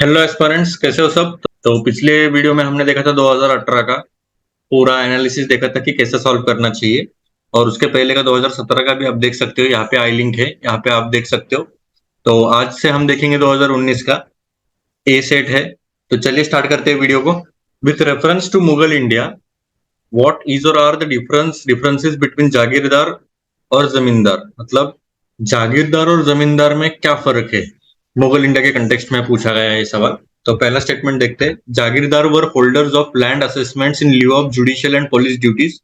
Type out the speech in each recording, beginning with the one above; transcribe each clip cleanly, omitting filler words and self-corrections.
Hello aspirants, कैसे हो सब। तो पिछले वीडियो में हमने देखा था 2018 का पूरा एनालिसिस देखा था कि कैसे सॉल्व करना चाहिए। और उसके पहले का 2017 का भी आप देख सकते हो, यहाँ पे आई लिंक है, यहाँ पे आप देख सकते हो। तो आज से हम देखेंगे 2019 का ए सेट है। तो चलिए स्टार्ट करते हैं वीडियो को। With reference to Mughal India, what is और are the differences between jagirdar और जमींदार। मतलब जागीरदार और जमींदार में क्या फर्क है, मुगल इंडिया के कंटेक्स्ट में पूछा गया है ये सवाल। तो पहला स्टेटमेंट देखते हैं। Jagirdar were holders of land assessments in lieu of judicial and police duties,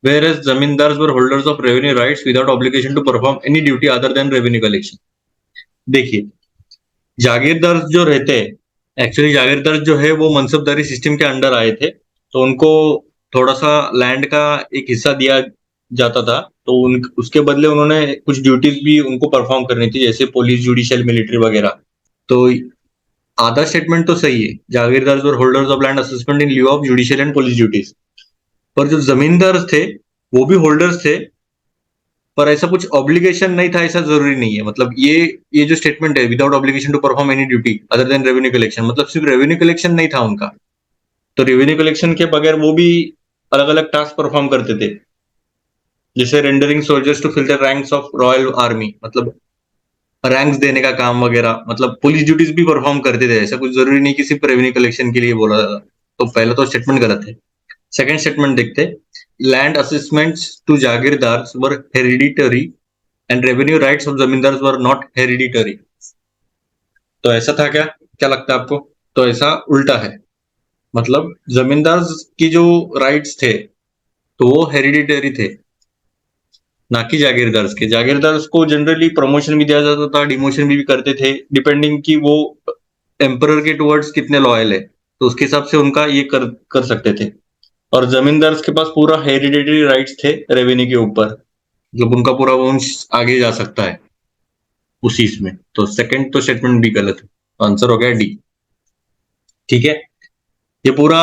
whereas zamindars were holders of revenue rights without obligation to perform any duty other than revenue collection। देखिए, जागीरदार जो रहते हैं, एक्चुअली जागीरदार जो है वो मनसबदारी system के under आए थे। तो उनको थोड़ा सा लैंड का एक हिस्सा दिया जाता था। तो उसके बदले उन्होंने कुछ ड्यूटीज भी उनको परफॉर्म करनी थी, जैसे पुलिस, जुडिशियल, मिलिट्री वगैरह। तो आधा स्टेटमेंट तो सही है, जागीरदार और holders of land assessment in lieu of judicial and police duties. पर जो जमींदार थे वो भी होल्डर्स थे, पर ऐसा कुछ ऑब्लिगेशन नहीं था, ऐसा जरूरी नहीं है। मतलब ये जो स्टेटमेंट है, without obligation to perform any duty other than revenue collection, मतलब सिर्फ रेवेन्यू कलेक्शन नहीं था उनका। तो रेवेन्यू कलेक्शन के बगैर वो भी अलग अलग टास्क परफॉर्म करते थे, जैसे rendering soldiers to fill the ranks of royal army, मतलब रैंक्स देने का काम वगैरह। मतलब पुलिस ड्यूटीज भी परफॉर्म करते थे, ऐसा कुछ जरूरी नहीं कि सिर्फ रेवेन्यू कलेक्शन के लिए बोला था। तो पहला तो स्टेटमेंट गलत है। सेकंड स्टेटमेंट देखते, land assessments to jagirdar were hereditary and revenue rights of zamindar were not hereditary. तो ऐसा था क्या, क्या लगता है आपको? तो ऐसा उल्टा है। मतलब जमींदार की जो राइट्स थे तो वो हेरिडिटरी थे, ना कि जागीरदार के। जागीरदार को जनरली प्रमोशन भी दिया जाता था, डिमोशन भी करते थे, डिपेंडिंग कि वो एम्परर के टुवर्ड्स कितने लॉयल है, तो उसके हिसाब से उनका ये कर सकते थे। और जमींदार के पास पूरा हेरिडिटरी राइट्स थे रेवेन्यू के ऊपर, मतलब उनका पूरा वंश आगे जा सकता है उसी इसमें। तो सेकंड तो स्टेटमेंट भी गलत है, आंसर हो गया डी। ठीक है, ये पूरा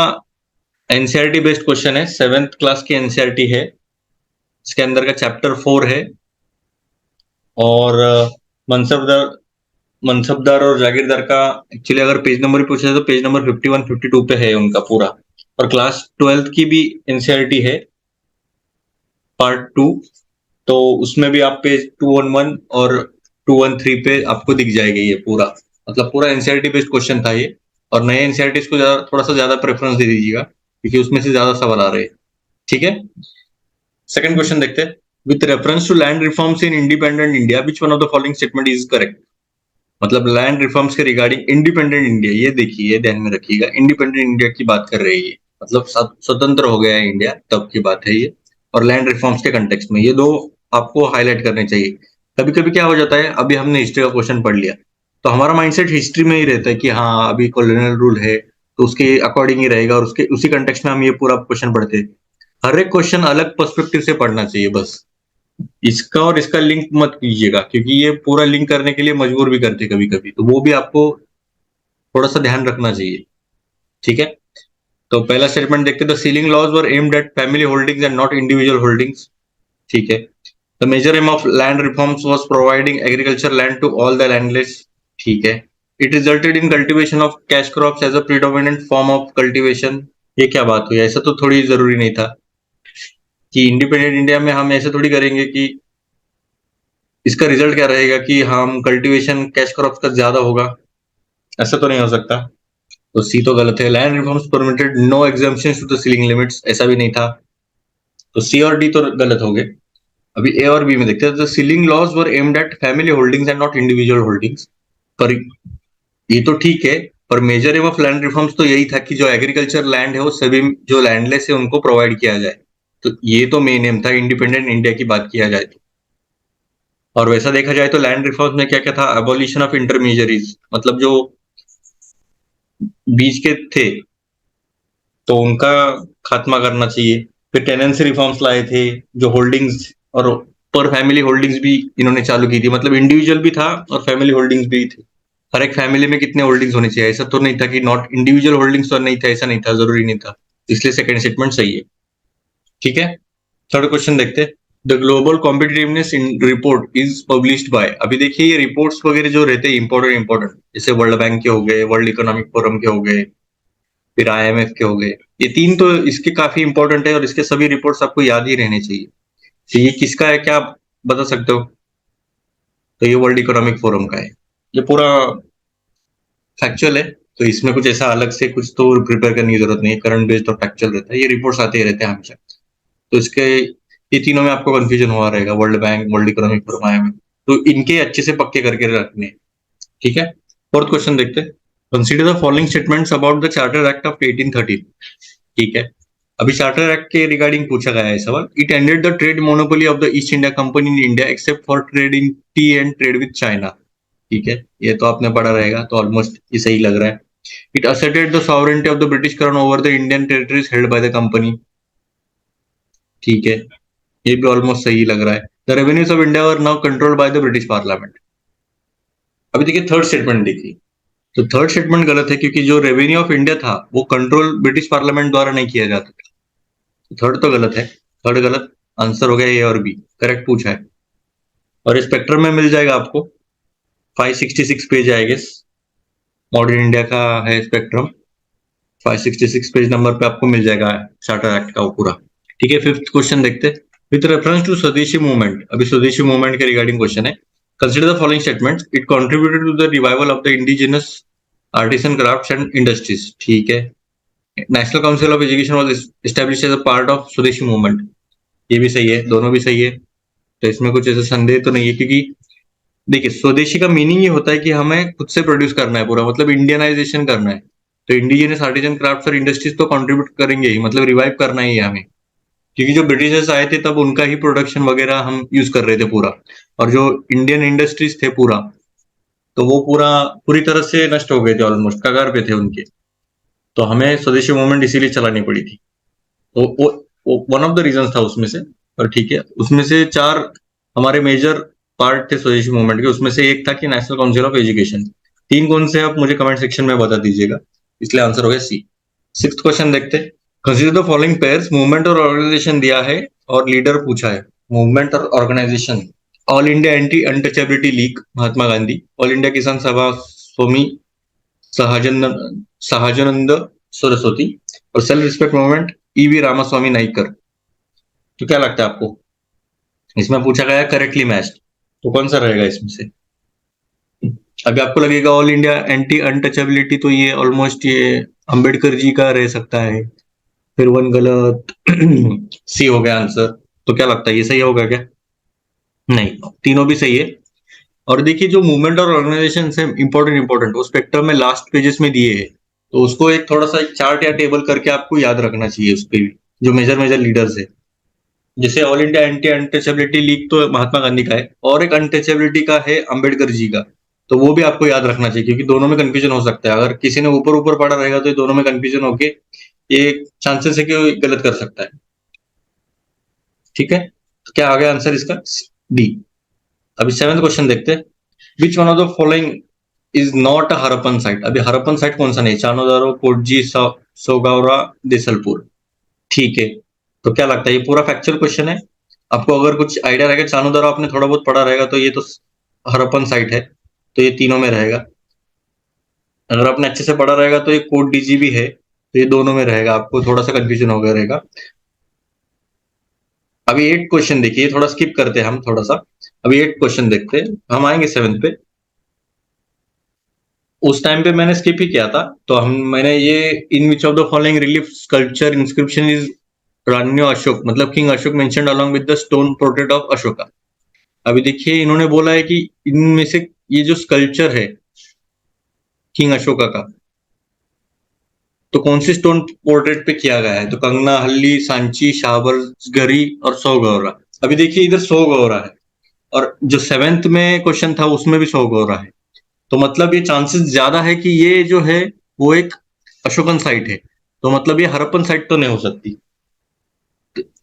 एनसीईआरटी बेस्ड क्वेश्चन है, 7th क्लास की एनसीईआरटी है। इसके अंदर का चैप्टर 4 है। और मनसबदार मनसबदार और जागीरदार का एक्चुअली अगर पेज नंबर पूछा जाए तो पेज नंबर 51 52 पे है उनका पूरा। और क्लास 12th की भी एनसीईआरटी है, पार्ट 2। तो उसमें भी आप पेज 211 और 213 पे आपको दिख जाएगा ये पूरा। मतलब पूरा एनसीईआरटी बेस्ड क्वेश्चन था ये। और नए एनसीईआरटी को थोड़ा सा ज्यादा प्रेफरेंस दे दीजिएगा, क्योंकि उसमें से ज्यादा सवाल आ रहे हैं। ठीक है, सेकंड क्वेश्चन देखते हैं। With reference to land reforms in independent India, which one of the following statement is correct. मतलब लैंड रिफॉर्म्स के रिगार्डिंग इंडिपेंडेंट इंडिया, ये देखिए, ये ध्यान में रखिएगा, इंडिपेंडेंट इंडिया की बात कर रही है। मतलब स्वतंत्र हो गया है इंडिया तब की बात है ये। और लैंड रिफॉर्म्स के कंटेक्स्ट में ये दो आपको हाईलाइट करने चाहिए। कभी कभी क्या हो जाता है, अभी हमने हिस्ट्री का क्वेश्चन पढ़ लिया तो हमारा माइंडसेट हिस्ट्री में ही रहता है कि हाँ अभी कॉलोनियल रूल है, तो उसके अकॉर्डिंग ही रहेगा, और उसके उसी कंटेक्स्ट में हम ये पूरा क्वेश्चन पढ़ते हैं। हर एक क्वेश्चन अलग पर्सपेक्टिव से पढ़ना चाहिए बस। इसका और इसका लिंक मत कीजिएगा, क्योंकि ये पूरा लिंक करने के लिए मजबूर भी करते कभी कभी, तो वो भी आपको थोड़ा सा ध्यान रखना चाहिए। ठीक है, तो पहला स्टेटमेंट देखते, the ceiling laws were aimed at family holdings and not individual holdings. ठीक है, the major aim of land reforms was providing agriculture land to all the landless. ठीक है, it resulted in cultivation of cash crops as a predominant form of cultivation. ये क्या बात हुई, ऐसा तो थोड़ी जरूरी नहीं था कि इंडिपेंडेंट इंडिया में हम ऐसे थोड़ी करेंगे कि इसका रिजल्ट क्या रहेगा कि हम कल्टीवेशन कैश क्रॉप्स का ज्यादा होगा। ऐसा तो नहीं हो सकता। तो सी तो गलत है। Land reforms permitted no exemptions to the ceiling limits, ऐसा भी नहीं था। तो सी और डी तो गलत हो गए। अभी ए और बी में देखते हैं। The ceiling laws were aimed at family holdings and not individual holdings. पर ये तो ठीक है, पर major aim of land reforms तो यही था कि जो एग्रीकल्चर लैंड है वो सभी जो लैंडलेस है उनको प्रोवाइड किया जाए। तो ये तो मेन एम था इंडिपेंडेंट इंडिया की बात किया जाए तो। और वैसा देखा जाए तो लैंड रिफॉर्म्स में क्या क्या था, एबोलिशन ऑफ इंटरमीडियरीज, मतलब जो बीच के थे तो उनका खात्मा करना चाहिए। फिर टेनेंसी रिफॉर्म्स लाए थे, जो होल्डिंग्स और पर फैमिली होल्डिंग्स भी इन्होंने चालू की थी। मतलब इंडिविजुअल भी था और फैमिली होल्डिंग्स भी थे। हर एक फैमिली में कितने होल्डिंग्स होने चाहिए, ऐसा तो नहीं था कि नॉट इंडिविजुअल होल्डिंग्स तो नहीं था, ऐसा नहीं था, जरूरी नहीं था। इसलिए सेकंड स्टेटमेंट सही है। ठीक है, थर्ड क्वेश्चन देखते हैं। The global competitiveness report is published by. अभी देखिए ये रिपोर्ट्स वगैरह जो रहते हैं इंपॉर्टेंट जैसे वर्ल्ड बैंक के हो गए, वर्ल्ड इकोनॉमिक फोरम के हो गए, फिर IMF के हो गए, ये तीन तो इसके काफी इंपॉर्टेंट है और इसके सभी रिपोर्ट्स आपको याद ही रहने चाहिए। तो ये किसका है क्या आप बता सकते हो? तो ये वर्ल्ड इकोनॉमिक फोरम का है। ये पूरा फैक्चुअल है, तो इसमें कुछ ऐसा अलग से कुछ तो प्रिपेयर करने की जरूरत नहीं है, करंट बेस्ड और फैक्चुअल रहता है, ये रिपोर्ट्स आते ही रहते हैं हमेशा। तो इसके ये तीनों में आपको कंफ्यूजन हुआ रहेगा, world bank, world economic forum, IMF, तो इनके अच्छे से पक्के करके रखने हैं। ठीक है, फोर्थ क्वेश्चन देखते हैं। Consider the following statements about the charter act of 1813। ठीक है, अभी चार्टर एक्ट के रिगार्डिंग पूछा गया है सवाल। It ended the trade monopoly of the east India company in India except for trade in T and trade with China. ठीक है, ये तो आपने पढ़ा रहेगा, तो ऑलमोस्ट ये सही लग रहा है। It asserted the sovereignty of the British crown over the Indian territories held by the company. ठीक है, ये भी ऑलमोस्ट सही लग रहा है। The revenues of India were now controlled by the British parliament. अभी देखिए थर्ड स्टेटमेंट देखिए, तो थर्ड स्टेटमेंट गलत है क्योंकि जो रेवेन्यू ऑफ इंडिया था वो कंट्रोल ब्रिटिश पार्लियामेंट द्वारा नहीं किया जाता था। थर्ड तो गलत है, थर्ड गलत, आंसर हो गया ए और बी, करेक्ट पूछा है। और स्पेक्ट्रम में मिल जाएगा आपको, 566 पेज है आई गेस, मॉडर्न इंडिया का है स्पेक्ट्रम, 566 पेज नंबर पे आपको मिल जाएगा चार्टर एक्ट का वो पूरा। ठीक है, फिफ्थ क्वेश्चन देखते हैं। With reference to Swadeshi movement, अभी स्वदेशी मूवमेंट के रिगार्डिंग क्वेश्चन है। Consider the following statements. It contributed to the revival of the indigenous artisan crafts and industries. ठीक है, National Council of Education was established as a part of Swadeshi movement. ये भी सही है, दोनों भी सही है, तो इसमें कुछ ऐसा संदेह तो नहीं है, क्योंकि देखिए स्वदेशी का मीनिंग ये होता है कि हमें खुद से प्रोड्यूस करना है पूरा, मतलब इंडियनाइजेशन करना है। तो इंडिजिनस आर्टिजन क्राफ्ट्स और इंडस्ट्रीज तो कंट्रीब्यूट करेंगे ही, मतलब रिवाइव करना ही है हमें, क्योंकि जो ब्रिटिशर्स आए थे तब उनका ही प्रोडक्शन वगैरह हम यूज कर रहे थे पूरा, और जो इंडियन इंडस्ट्रीज थे पूरा, तो वो पूरी तरह से नष्ट हो गए थे, ऑलमोस्ट कगार पे थे उनके। तो हमें स्वदेशी मूवमेंट इसीलिए चलानी पड़ी थी। तो वो वन ऑफ द रीजन था उसमें से। पर ठीक है, उसमें से चार हमारे मेजर पार्ट थे स्वदेशी मूवमेंट के, उसमें से एक था कि नेशनल काउंसिल ऑफ एजुकेशन। तीन कौन से आप मुझे कमेंट सेक्शन में बता दीजिएगा, इसलिए आंसर हो गया सी। सिक्स्थ क्वेश्चन देखते हैं। Consider the following pairs, movement और ऑर्गेनाइजेशन दिया है और लीडर पूछा है। मूवमेंट और organisation, All India anti untouchability league Mahatma Gandhi, All India Kisan Sabha Swami Sahajanand Saraswati, और self respect movement EV Ramaswamy Naicker. तो क्या लगता है आपको, इसमें पूछा गया करेक्टली मैच्ड, तो कौन सा रहेगा इसमें से? अभी आपको लगेगा ऑल इंडिया एंटी अनटचेबिलिटी, तो ये ऑलमोस्ट ये अंबेडकर जी का रह सकता है, फिर वन गलत। सी हो गया आंसर। तो क्या लगता है ये सही होगा क्या? नहीं, तीनों भी सही है। और देखिए जो मूवमेंट और ऑर्गेनाइजेशन है इंपॉर्टेंट वो स्पेक्ट्रम में लास्ट पेजेस में दिए है, तो उसको एक थोड़ा सा चार्ट या टेबल करके आपको याद रखना चाहिए उस पर भी, जो मेजर लीडर्स है। जैसे all India anti untouchability league तो महात्मा गांधी का है, और एक अनटचेबिलिटी का है अंबेडकर जी का, तो वो भी आपको याद रखना चाहिए, क्योंकि दोनों में कंफ्यूजन हो सकता है। अगर किसी ने ऊपर ऊपर पढ़ा रहेगा तो ये दोनों में कंफ्यूजन होके ये चांसेस है कि वो गलत कर सकता है। ठीक है, तो क्या आ गया आंसर इसका? डी। अभी सेवेंथ क्वेश्चन देखते हैं। विच one of the following is not a Harappan site. अभी हरप्पन साइट कौन सा नहीं, चानोदारो, कोटजी, सोगावरा, देसलपुर। ठीक है, तो क्या लगता है ये पूरा फैक्चुअल क्वेश्चन है? आपको अगर कुछ आइडिया रहेगा, चानोदारो आपने थोड़ा बहुत पढ़ा रहेगा, तो ये तो हरप्पन साइट है, तो ये तीनों में रहेगा। अगर आपने अच्छे से पढ़ा रहेगा तो ये कोट डीजी भी है, तो ये दोनों में रहेगा, आपको थोड़ा सा कंफ्यूजन हो गया रहेगा। अभी 8 क्वेश्चन देखिए, थोड़ा स्किप करते हैं हम थोड़ा सा। अभी 8 क्वेश्चन देखते हैं, हम आएंगे 7 पे। उस टाइम पे मैंने स्किप ही किया था, तो मैंने ये in which of the following relief sculpture inscription is Ranyo Ashok, मतलब king Ashok mentioned along with the stone portrait of Ashoka. अभी देखिए इन्होंने बोला है कि इनमें से ये जो स्कल्पचर है किंग अशोका का, तो कौन सी स्टोन पोर्ट्रेट पे किया गया है? तो कंगना हल्ली, सांची, शाहबरगरी और सौगौरा। अभी देखिए इधर सौगौरा है, और जो 7th में क्वेश्चन था उसमें भी सौगौरा है, तो मतलब ये चांसेस ज्यादा है कि ये जो है वो एक अशोकन साइट है, तो मतलब ये हरप्पन साइट तो नहीं हो सकती।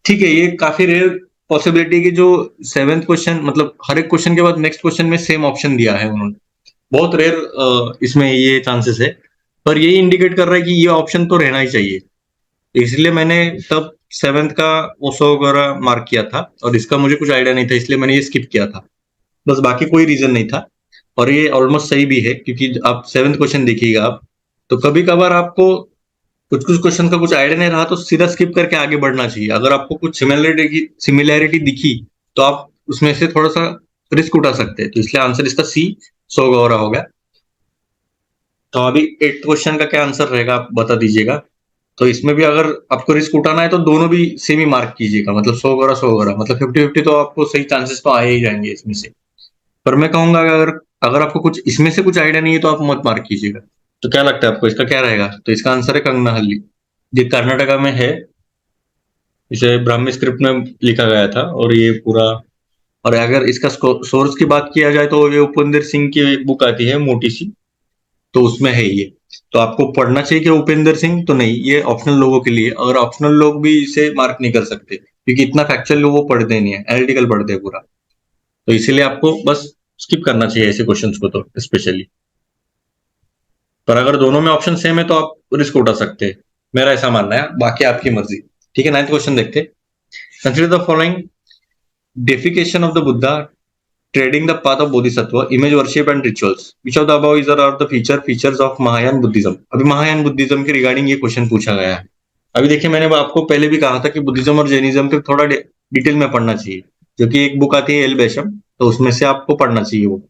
ठीक है, ये काफी रेयर पॉसिबिलिटी की जो 7th क्वेश्चन, मतलब हर एक क्वेश्चन के बाद नेक्स्ट क्वेश्चन में सेम ऑप्शन दिया है उन्होंने, बहुत रेयर इसमें ये चांसेस है, पर यही इंडिकेट कर रहा है कि ये ऑप्शन तो रहना ही चाहिए। इसलिए मैंने तब सेवेंथ का वो 100 वगैरह मार्क किया था और इसका मुझे कुछ आइडिया नहीं था, इसलिए मैंने ये स्किप किया था। बस बाकी कोई रीजन नहीं था। और ये ऑलमोस्ट सही भी है, क्योंकि आप सेवेंथ क्वेश्चन देखिएगा आप, तो कभी कभार आपको कुछ कुछ क्वेश्चन का कुछ आइडिया नहीं रहा तो सीधा स्किप करके आगे बढ़ना चाहिए। अगर आपको कुछ सिमिलैरिटी दिखी तो आप उसमें से थोड़ा सा रिस्क उठा सकते हैं। तो इसलिए आंसर इसका सी, 100 वगैरह हो गया। तो अभी 8th क्वेश्चन का क्या आंसर रहेगा आप बता दीजिएगा। तो इसमें भी अगर आपको रिस्क उठाना है तो दोनों भी सेम ही मार्क कीजिएगा, मतलब 100 वगैरह 100 वगैरह, मतलब 50-50 तो आपको सही चांसेस तो आ ही जाएंगे इसमें से। पर मैं कहूंगा कि अगर अगर आपको कुछ इसमें से कुछ आइडिया नहीं है तो आप मत मार्क कीजिएगा। तो क्या लगता है आपको इसका क्या रहेगा? तो इसका आंसर है कंगनाहल्ली। ये कर्नाटका में है। इसे ब्राह्मी स्क्रिप्ट में लिखा गया था और ये पूरा। और अगर इसका सोर्स की बात किया जाए तो ये उपेंद्र सिंह की बुक आती है मोटी सी, तो उसमें है ये। तो आपको पढ़ना चाहिए कि उपेंद्र सिंह तो नहीं, ये ऑप्शनल लोगों के लिए। अगर ऑप्शनल लोग भी इसे मार्क नहीं कर सकते क्योंकि इतना फैक्चुअल वो पढ़ते नहीं है, एनालिटिकल पढ़ते हैं पूरा। तो इसीलिए आपको बस स्किप करना चाहिए ऐसे क्वेश्चंस को तो स्पेशली। पर अगर दोनों में ऑप्शन सेम है तो आप रिस्क उठा सकते हैं, मेरा ऐसा मानना है, बाकी आपकी मर्जी। ठीक है, 9th क्वेश्चन देखते हैं। Consider the following deification of the Buddha treading the path of Bodhisattva, image worship and rituals, which of the above is are the features of Mahayana Buddhism. अभी महायान बुद्धिज्म के रिगार्डिंग ये क्वेश्चन पूछा गया है। अभी देखिए, मैंने आपको पहले भी कहा था कि बुद्धिज्म और जैनिज्म के थोड़ा डिटेल में पढ़ना चाहिए, जो कि एक बुक आती है एल बेशम, तो उसमें से आपको पढ़ना चाहिए वो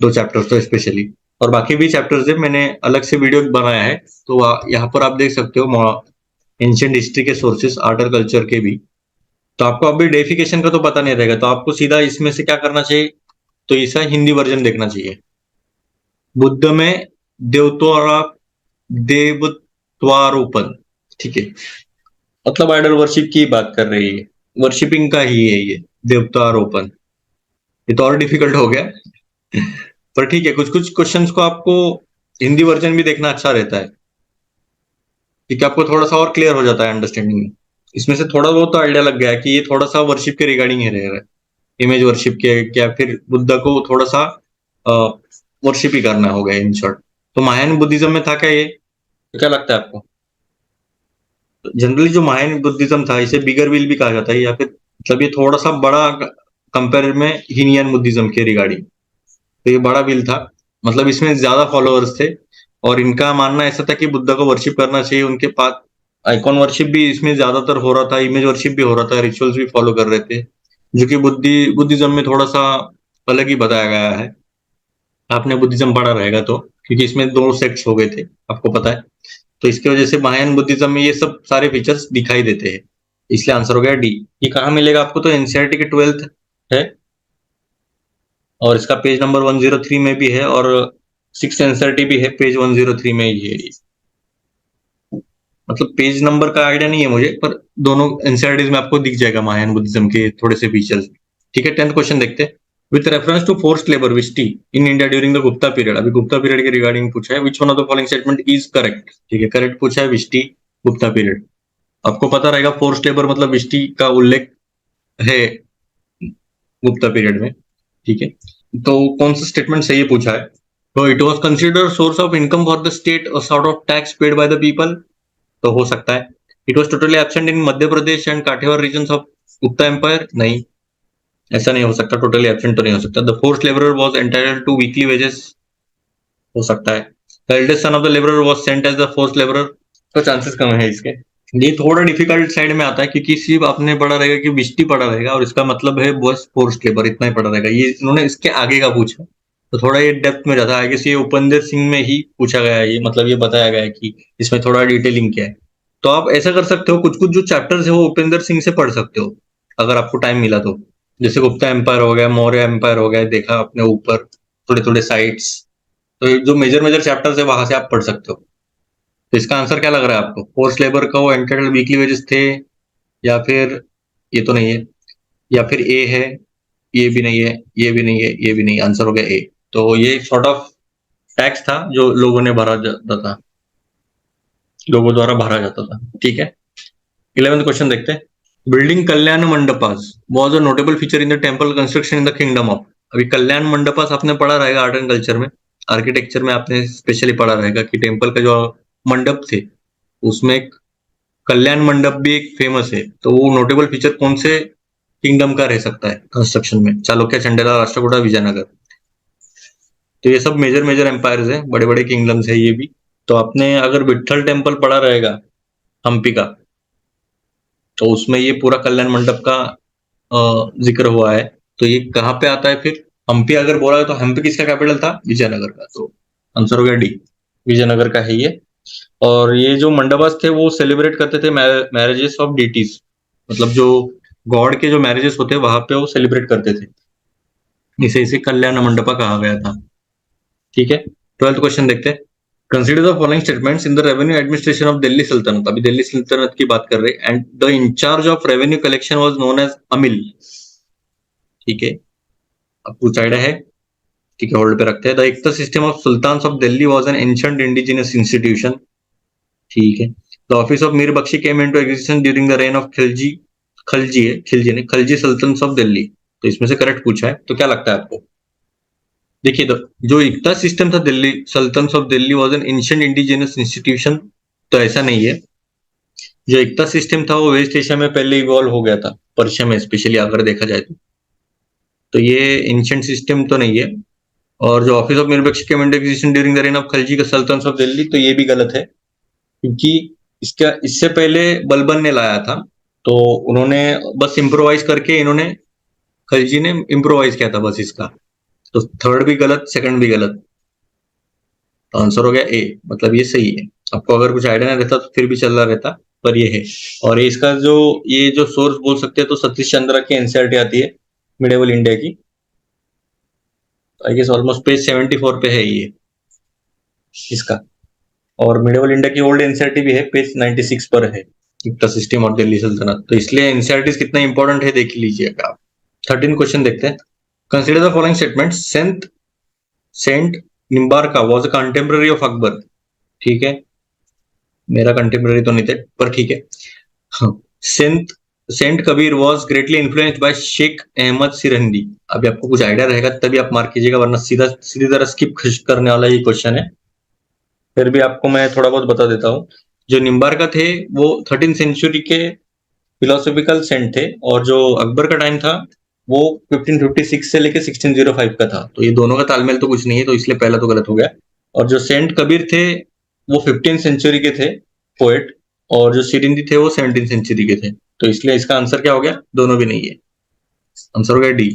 2 चैप्टर्स तो स्पेशली। और बाकी भी चैप्टर्स है, मैंने अलग से वीडियो बनाया है, तो यहाँ पर आप देख सकते हो एंशियंट हिस्ट्री के सोर्सेस, आर्ट और कल्चर के भी। तो आपको अभी डेफिकेशन का तो पता नहीं रहेगा, तो आपको सीधा इसमें से क्या करना चाहिए, तो इसका हिंदी वर्जन देखना चाहिए। बुद्ध में देवत्वारा देवत्वारोपण, ठीक है, मतलब आइडल वर्शिप की बात कर रही है, वर्शिपिंग का ही है ये देवतारोपण। ये तो और डिफिकल्ट हो गया। पर ठीक है, कुछ कुछ क्वेश्चंस को आपको हिंदी वर्जन भी देखना अच्छा रहता है, क्योंकि आपको थोड़ा सा और क्लियर हो जाता है अंडरस्टैंडिंग में। इसमें से थोड़ा बहुत तो आइडिया लग गया है कि ये थोड़ा सा वर्शिप के रिगार्डिंग ही रह रहा है, इमेज वर्शिप के, क्या फिर बुद्ध को थोड़ा सा वर्शिप ही करना होगा इन शॉर्ट। तो महायान बुद्धिज्म में था क्या ये? तो क्या लगता है आपको? जनरली जो महायान बुद्धिज्म था इसे बिगर विल भी कहा जाता है, या फिर मतलब ये थोड़ा सा बड़ा कंपेयर में हीनियन बुद्धिज्म के रिगार्डिंग। तो ये बड़ा विल था, मतलब इसमें ज्यादा फॉलोअर्स थे। और इनका मानना ऐसा था कि बुद्धा को वर्शिप करना चाहिए, उनके पास आइकॉन वर्शिप भी इसमें ज्यादातर हो रहा था, इमेज वर्शिप भी हो रहा था, रिचुअल्स भी फॉलो कर रहे थे, जो कि बुद्धिज्म में थोड़ा सा अलग ही बताया गया है। आपने बुद्धिज्म पढ़ा रहेगा तो, क्योंकि इसमें 2 सेक्ट्स हो गए थे, आपको पता है। तो इसकी वजह से महायान बुद्धिज्म में ये सब सारे फीचर्स दिखाई देते हैं। इसलिए आंसर हो गया डी। ये कहाँ मिलेगा आपको? तो एनसीईआरटी के 12th है, और इसका पेज नंबर 103 में भी है, और 6th एनसीईआरटी भी है, पेज 103 में ही है। मतलब पेज नंबर का आइडिया नहीं है मुझे, पर दोनों एनसीईआरटीज में आपको दिख जाएगा महायान बुद्धिज्म के थोड़े से फीचर्स। ठीक है, 10th क्वेश्चन देखते हैं। With reference to forced labour vishti in India during the Gupta period, अभी गुप्ता पीरियड के रिगार्डिंग पूछा है, which one of the following statement is correct. ठीक है, करेक्ट पूछा है विस्टी गुप्ता पीरियड। आपको पता रहेगा फोर्स्ड लेबर मतलब विस्टी का उल्लेख है गुप्ता पीरियड में। ठीक है, तो कौन सा स्टेटमेंट सही पूछा है? तो it was consider source of income for the state और sort of tax paid by the people, तो हो सकता है। It was totally absent in Madhya Pradesh and Kathiawar region of Gupta empire, नहीं, ऐसा नहीं हो सकता, टोटली एब्सेंट तो नहीं हो सकता। The forced labourer was entitled to weekly wages, हो सकता है। The eldest son of the labourer was sent as the forced labourer, तो चांसेस कम है इसके। ये थोड़ा डिफिकल्ट साइड में आता है, क्योंकि सिर्फ आपने पढ़ा रहेगा कि बिस्टी पढ़ा रहेगा और इसका मतलब है बस फोर्स्ड लेबर, इतना ही पढ़ा रहेगा। ये इन्होंने इसके आगे का पूछा, तो थोड़ा ये डेप्थ में जाता है। आगे से ये उपेंद्र सिंह में ही पूछा गया है, ये मतलब ये बताया गया है कि इसमें थोड़ा डिटेलिंग क्या है। तो आप ऐसा कर सकते हो, कुछ कुछ जो चैप्टर्स है वो उपेंद्र सिंह से पढ़ सकते हो अगर आपको टाइम मिला तो। जैसे गुप्ता एम्पायर हो गया, मौर्य एम्पायर हो गया, देखा आपने ऊपर थोड़े थोड़े साइट्स, तो ये जो मेजर मेजर चैप्टर्स है वहां से आप पढ़ सकते हो। तो इसका आंसर क्या लग रहा है आपको? फोर्स लेबर का वो एंटाइटल्ड वीकली वेजेस थे, या फिर ये तो नहीं है, या फिर ए है, ये भी नहीं है, ये भी नहीं है, ये भी नहीं, आंसर हो गया ए। तो ये सॉर्ट ऑफ टैक्स था जो लोगों ने भरा जाता था, लोगों द्वारा भरा जाता था। ठीक है, 11th क्वेश्चन देखते हैं। Building Kalyan mandapas was a notable feature in the temple construction in the kingdom of, अभी कल्याण मंडपास आपने पढ़ा रहेगा आर्ट एंड कल्चर में, आर्किटेक्चर में आपने स्पेशली पढ़ा रहेगा कि टेम्पल का जो मंडप थे उसमें एक कल्याण मंडप भी एक फेमस है, तो वो नोटेबल फीचर कौन से किंगडम का रह सकता है कंस्ट्रक्शन में? चालुक्य, चंडेला, राष्ट्रकूटा, विजयनगर। तो ये सब मेजर मेजर एम्पायर्स है, बड़े बड़े किंगडम्स है ये भी। तो आपने अगर विट्ठल टेम्पल पढ़ा रहेगा हम्पी का, तो उसमें ये पूरा कल्याण मंडप का जिक्र हुआ है। तो ये कहाँ पे आता है फिर? हम्पी अगर बोला है तो हम्पी किसका कैपिटल था? विजयनगर का। तो आंसर हो गया डी, विजयनगर का है ये। और ये जो मंडपास थे वो सेलिब्रेट करते थे मैरिजेस ऑफ डीटीज, मतलब जो गॉड के जो मैरिजेस होते वहां पे वो सेलिब्रेट करते थे, इसे कल्याण मंडपा कहा गया था। ठीक है, 12th क्वेश्चन देखते हैं। Consider the following statements in the revenue administration of Delhi Sultanate. अभी दिल्ली सल्तनत की बात कर रहे हैं। And the incharge of revenue collection was known as amil. ठीक है, अब कुछ आइडिया है? ठीक है, होल्ड पे रखते हैं। The iqta system of sultan of Delhi was an ancient indigenous institution. ठीक है, the office of Mir Bakshi came into existence during the reign of Khilji, Khalji है, खिलजी ने, खलजी सल्तनत ऑफ दिल्ली। तो इसमें से करेक्ट पूछा है, तो क्या लगता है आपको? देखिए, जो इक्ता सिस्टम था दिल्ली सल्तनत of Delhi was an ancient indigenous institution, तो ऐसा नहीं है। जो इक्ता सिस्टम था वो वेस्ट एशिया में पहले इवॉल्व हो गया था, पर्शिया में स्पेशली अगर देखा जाए तो ये एंशिएंट सिस्टम तो नहीं है। और जो office of Mir Bakshi came into existence during the reign of Khalji का सल्तनत ऑफ दिल्ली, तो ये भी गलत है, क्योंकि इसका इससे पहले बलबन ने लाया था। तो उन्होंने बस इम्प्रोवाइज करके, इन्होंने खलजी ने इम्प्रोवाइज किया था बस इसका। तो थर्ड भी गलत, सेकंड भी गलत। तो आंसर हो गया ए, मतलब ये सही है। आपको अगर कुछ आइडिया नहीं रहता तो फिर भी चल रहा रहता, पर ये है। और इसका जो ये जो सोर्स बोल सकते हैं तो सतीश चंद्र की एनसीईआरटी आती है मिडेवल इंडिया की। आई गेस ऑलमोस्ट पेज 74 पे है ये इसका। और मिडेवल इंडिया की ओल्ड एनसीईआरटी भी है, पेज 96 पर है, इक्ता सिस्टम और दिल्ली सल्तनत। तो इसलिए एनसीईआरटी कितना इंपॉर्टेंट है देख लीजिएगा आप। 13 क्वेश्चन देखते हैं। Consider the following statement. Saint Nimbarka was a contemporary of Akbar. ठीक है, मेरा कंटेम्पररी तो नहीं थे, पर ठीक है। Saint saint Kabir was greatly influenced by Shaikh Ahmad Sirhindi. अभी आपको कुछ आइडिया रहेगा तभी आप मार्क कीजिएगा, वरना सीधी तरह स्किप करने वाला ये क्वेश्चन है। फिर भी आपको मैं थोड़ा बहुत बता देता हूँ। जो निम्बारका थे वो 13th सेंचुरी के फिलोसॉफिकल सेंट थे, और जो अकबर का टाइम था वो 1556 से लेके 1605 का था। तो ये दोनों का तालमेल तो कुछ नहीं है, तो इसलिए पहला तो गलत हो गया। और जो सेंट कबीर थे वो 15th सेंचुरी के थे पोएट, और जो सिरिंदी थे वो 17th सेंचुरी के थे। तो इसलिए इसका आंसर क्या हो गया? दोनों भी नहीं है, आंसर हो गया डी।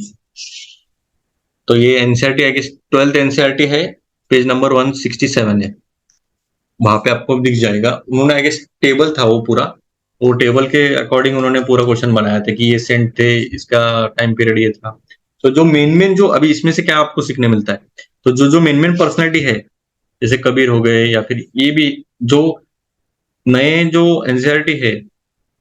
तो ये एनसीईआरटी है कि 12th एनसीईआरटी है, पेज नंबर 167 है, वहां पे आपको दिख जाएगा। उन्होंने आई गेस टेबल था वो पूरा, वो टेबल के अकॉर्डिंग उन्होंने पूरा क्वेश्चन बनाया था कि ये सेंट थे, इसका टाइम पीरियड ये था। तो जो मेन जो अभी इसमें से क्या आपको सीखने मिलता है, तो जो जो मेन पर्सनैलिटी है, जैसे कबीर हो गए, या फिर ये भी जो नए जो एनसीईआरटी है,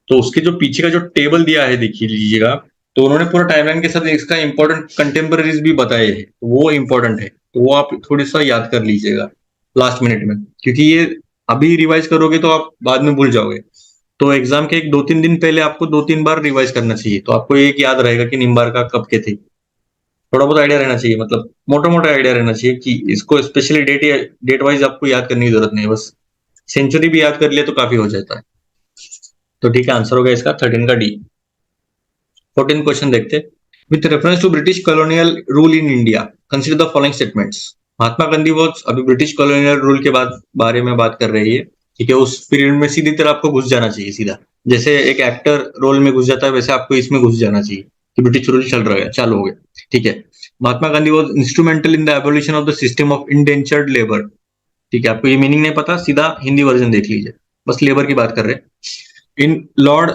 तो उसके जो पीछे का जो टेबल दिया है देखिए लीजिएगा, तो उन्होंने पूरा टाइमलाइन के साथ इसका इंपॉर्टेंट कंटेम्पररीज भी बताए हैं, तो वो इंपॉर्टेंट है, तो वो आप थोड़ी सा याद कर लीजिएगा लास्ट मिनट में, क्योंकि ये अभी रिवाइज करोगे तो आप बाद में भूल जाओगे। तो एग्जाम के एक 2-3 दिन पहले आपको 2-3 बार रिवाइज करना चाहिए, तो आपको एक याद रहेगा कि निम्बारका कब के थे। थोड़ा बहुत आइडिया रहना चाहिए, मतलब मोटा मोटा आइडिया रहना चाहिए कि इसको स्पेशली डेट वाइज आपको याद करने की जरूरत नहीं है, बस सेंचुरी भी याद कर लिया तो काफी हो जाता है। तो ठीक है, आंसर होगा इसका 13 का डी। 14 क्वेश्चन देखते। With reference to British colonial rule in India consider the following statements. Mahatma Gandhi was, अभी ब्रिटिश कॉलोनियल रूल के बारे में बात कर रही है। ठीक है, उस पीरियड में सीधी तरह आपको घुस जाना चाहिए सीधा, जैसे एक एक्टर रोल में घुस जाता है वैसे आपको इसमें घुस जाना चाहिए कि ब्रिटिश रूल चल रहा है, चालू हो गया। ठीक है, Mahatma Gandhi was instrumental in the abolition of the system of indentured labour. ठीक है, आपको ये मीनिंग नहीं पता, सीधा हिंदी वर्जन देख लीजिए, बस लेबर की बात कर रहे हैं। In Lord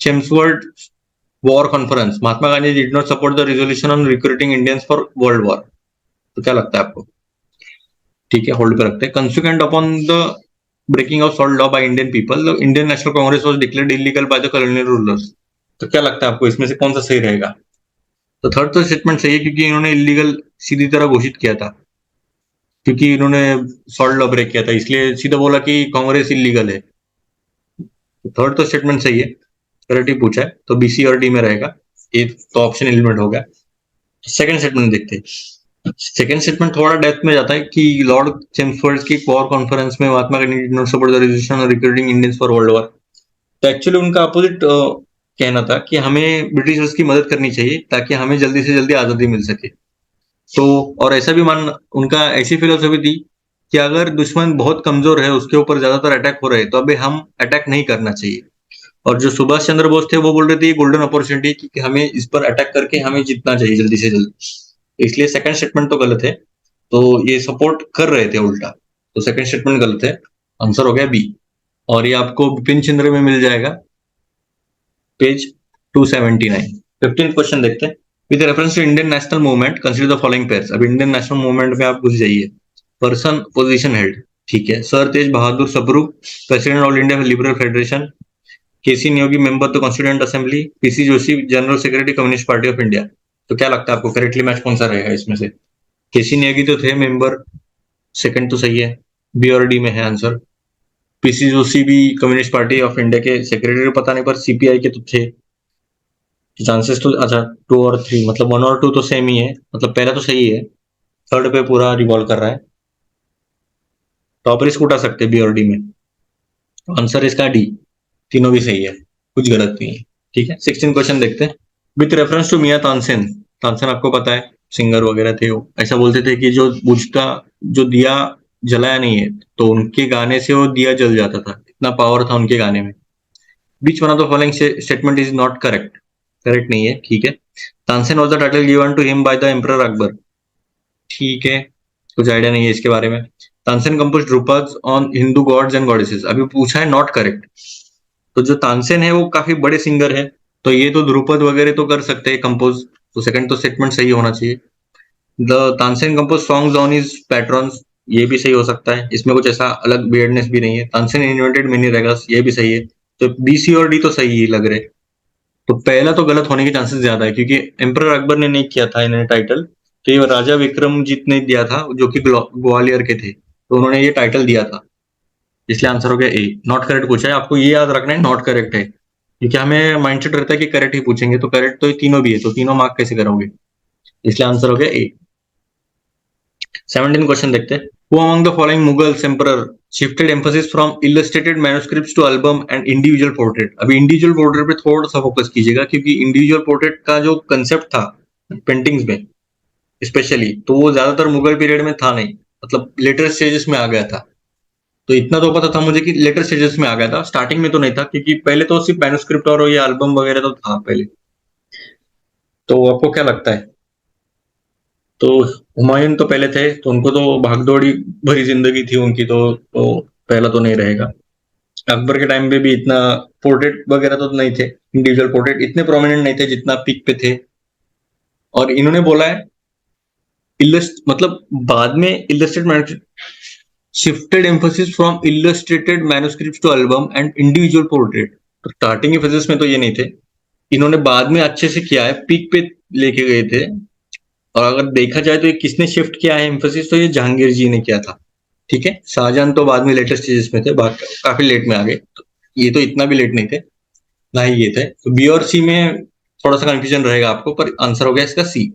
Chelmsford war conference Mahatma Gandhi did not support the resolution on recruiting Indians for world war. तो क्या लगता है आपको? ठीक है, होल्ड पे रखते हैं। Consequent upon the breaking of salt law by Indian people, the Indian National Congress was declared illegal by the colonial rulers. तो क्या लगता है आपको इसमें से कौन सा सही रहेगा? तो थर्ड तो स्टेटमेंट सही है, क्योंकि इन्होंने इलीगल सीधी तरह घोषित किया था, क्योंकि इन्होंने सॉल्ट लॉ ब्रेक किया था, इसलिए सीधा बोला कि कांग्रेस इलीगल है। थर्ड तो स्टेटमेंट सही है, करेक्ट ही पूछा है, तो बीसी और डी में रहेगा। ये तो ऑप्शन एलिमिनेट हो गया। सेकंड स्टेटमेंट देखते हैं। सेकंड स्टेटमेंट थोड़ा डेप्थ में जाता है कि लॉर्ड चेम्सफोर्ड की वॉर कॉन्फ्रेंस में Mahatma Gandhi did not support the resolution on recruiting Indians for world war. तो एक्चुअली उनका अपोजिट कहना था कि हमें ब्रिटिशर्स की मदद करनी चाहिए ताकि हमें जल्दी से जल्दी आजादी मिल सके। तो और ऐसा भी मान उनका ऐसी फिलोसफी थी कि अगर दुश्मन बहुत कमजोर है, उसके ऊपर ज्यादातर अटैक हो रहे हैं, तो अभी हम अटैक नहीं करना चाहिए। और जो सुभाष चंद्र बोस थे वो बोल रहे थे ये गोल्डन अपॉर्चुनिटी कि हमें इस पर अटैक करके हमें जीतना चाहिए जल्दी से जल्दी। इसलिए सेकंड स्टेटमेंट तो गलत है। तो ये सपोर्ट कर रहे थे उल्टा, तो सेकंड स्टेटमेंट गलत है। आंसर हो गया बी। और ये आपको बिपिन चंद्र में मिल जाएगा, पेज 279। 15th क्वेश्चन देखते हैं। With reference to Indian national movement consider the following pairs. अब इंडियन नेशनल मूवमेंट में आप घुस जाइए। पर्सन पोजीशन हेड, ठीक है, Sir Tej Bahadur Sapru, president All India Liberal Federation. K C Neogy, member of the constituent assembly. P C Joshi, general secretary Communist Party of India. तो क्या लगता है आपको करेक्टली मैच कौन सा रहेगा इसमें से? केसी नियोगी तो थे मेंबर, सेकंड तो सही है, बी और डी में है आंसर। पीसी जोशी भी कम्युनिस्ट पार्टी ऑफ इंडिया के सेक्रेटरी, पता नहीं, पर सीपीआई के तो थे। चांसेस तो अच्छा 2 और 3, मतलब 1 और 2 तो सेम ही है, मतलब पहला तो सही है, थर्ड पे पूरा रिवॉल्व कर रहा है। तो आप रिस्क उठा सकते हैं बी और डी में। आंसर इसका डी, तीनों भी सही है, कुछ गलत नहीं है। ठीक है, 16 क्वेश्चन देखते हैं। विथ रेफरेंस टू मियां तानसेन। तानसेन आपको पता है, सिंगर वगैरह थे, वो ऐसा बोलते थे कि जो बुझता, जो दिया जलाया नहीं है, तो उनके गाने से वो दिया जल जाता था, इतना पावर था उनके गाने में। Which one of the following statement is not correct. Correct नहीं है, ठीक है। Tansen was the title given to him by the emperor Akbar. ठीक है, कुछ आइडिया नहीं है इसके बारे में। Tansen compose dhrupad on Hindu gods and goddesses. अभी पूछा है नॉट करेक्ट। तो जो तानसेन है वो काफी बड़े सिंगर है, तो ये तो ध्रुपद वगैरह तो कर सकते हैं कंपोज, तो सेकंड तो स्टेटमेंट सही होना चाहिए। The Tansen compose songs on his patrons, ये भी सही हो सकता है, इसमें कुछ ऐसा अलग वियर्डनेस भी नहीं है। तानसेन इन्वेंटेड मिनी रेगास, ये भी सही है। तो बी सी और डी तो सही ही लग रहे। तो पहला तो गलत होने के चांसेस ज्यादा है, क्योंकि एम्परर अकबर ने नहीं किया था इन्हें टाइटल, तो ये राजा विक्रमजीत ने दिया था, जो कि ग्वालियर के थे, तो उन्होंने ये टाइटल दिया था। इसलिए आंसर हो गया ए। नॉट करेक्ट पूछा है, आपको ये याद रखना है नॉट करेक्ट है, क्योंकि हमें माइंडसेट रहता है कि करेक्ट ही पूछेंगे, तो करेक्ट तो ये तीनों भी है, तो तीनों मार्क कैसे करोगे? इसलिए आंसर हो गया ए। 17 क्वेश्चन देखते हैं। Who among the following Mughals emperor shifted emphasis from illustrated manuscripts to album and individual portrait? अभी इंडिविजुअल पोर्ट्रेट पे थोड़ा सा फोकस कीजिएगा, क्योंकि इंडिविजुअल पोर्ट्रेट का जो कंसेप्ट था पेंटिंग्स में स्पेशली, तो वो ज्यादातर मुगल पीरियड में था नहीं, मतलब लेटर स्टेजेस में आ गया था। तो इतना तो पता था मुझे कि लेटर स्टेजेस में आ गया था, स्टार्टिंग में तो नहीं था, क्योंकि पहले तो सिर्फ मैन्युस्क्रिप्ट और ये एल्बम वगैरह तो था पहले। तो आपको क्या लगता है? तो हुमायूं तो पहले थे, तो उनको तो भागदौड़ी भरी जिंदगी थी उनकी, तो पहला तो नहीं रहेगा। अकबर के टाइम पे भी इतना पोर्ट्रेट वगैरह तो नहीं थे, इंडिविजुअल पोर्ट्रेट इतने प्रोमिनेंट नहीं थे जितना पीक पे थे। और इन्होंने बोला है इलस्ट, मतलब बाद में illustrated, shifted emphasis from illustrated manuscripts to album and individual portrait. तो स्टार्टिंग के फेजेस में तो ये नहीं थे, इन्होंने बाद में अच्छे से किया है, पीक पे लेके गए थे। और अगर देखा जाए तो ये किसने शिफ्ट किया है एम्फोसिस, तो ये जहांगीर जी ने किया था। ठीक है, शाहजहां तो बाद में लेटेस्ट स्टेजेस में थे, काफी लेट में आ गए, तो ये तो इतना भी लेट नहीं थे, ना ही ये थे। तो बी और सी में थोड़ा सा कंफ्यूजन रहेगा आपको, पर आंसर हो गया इसका सी।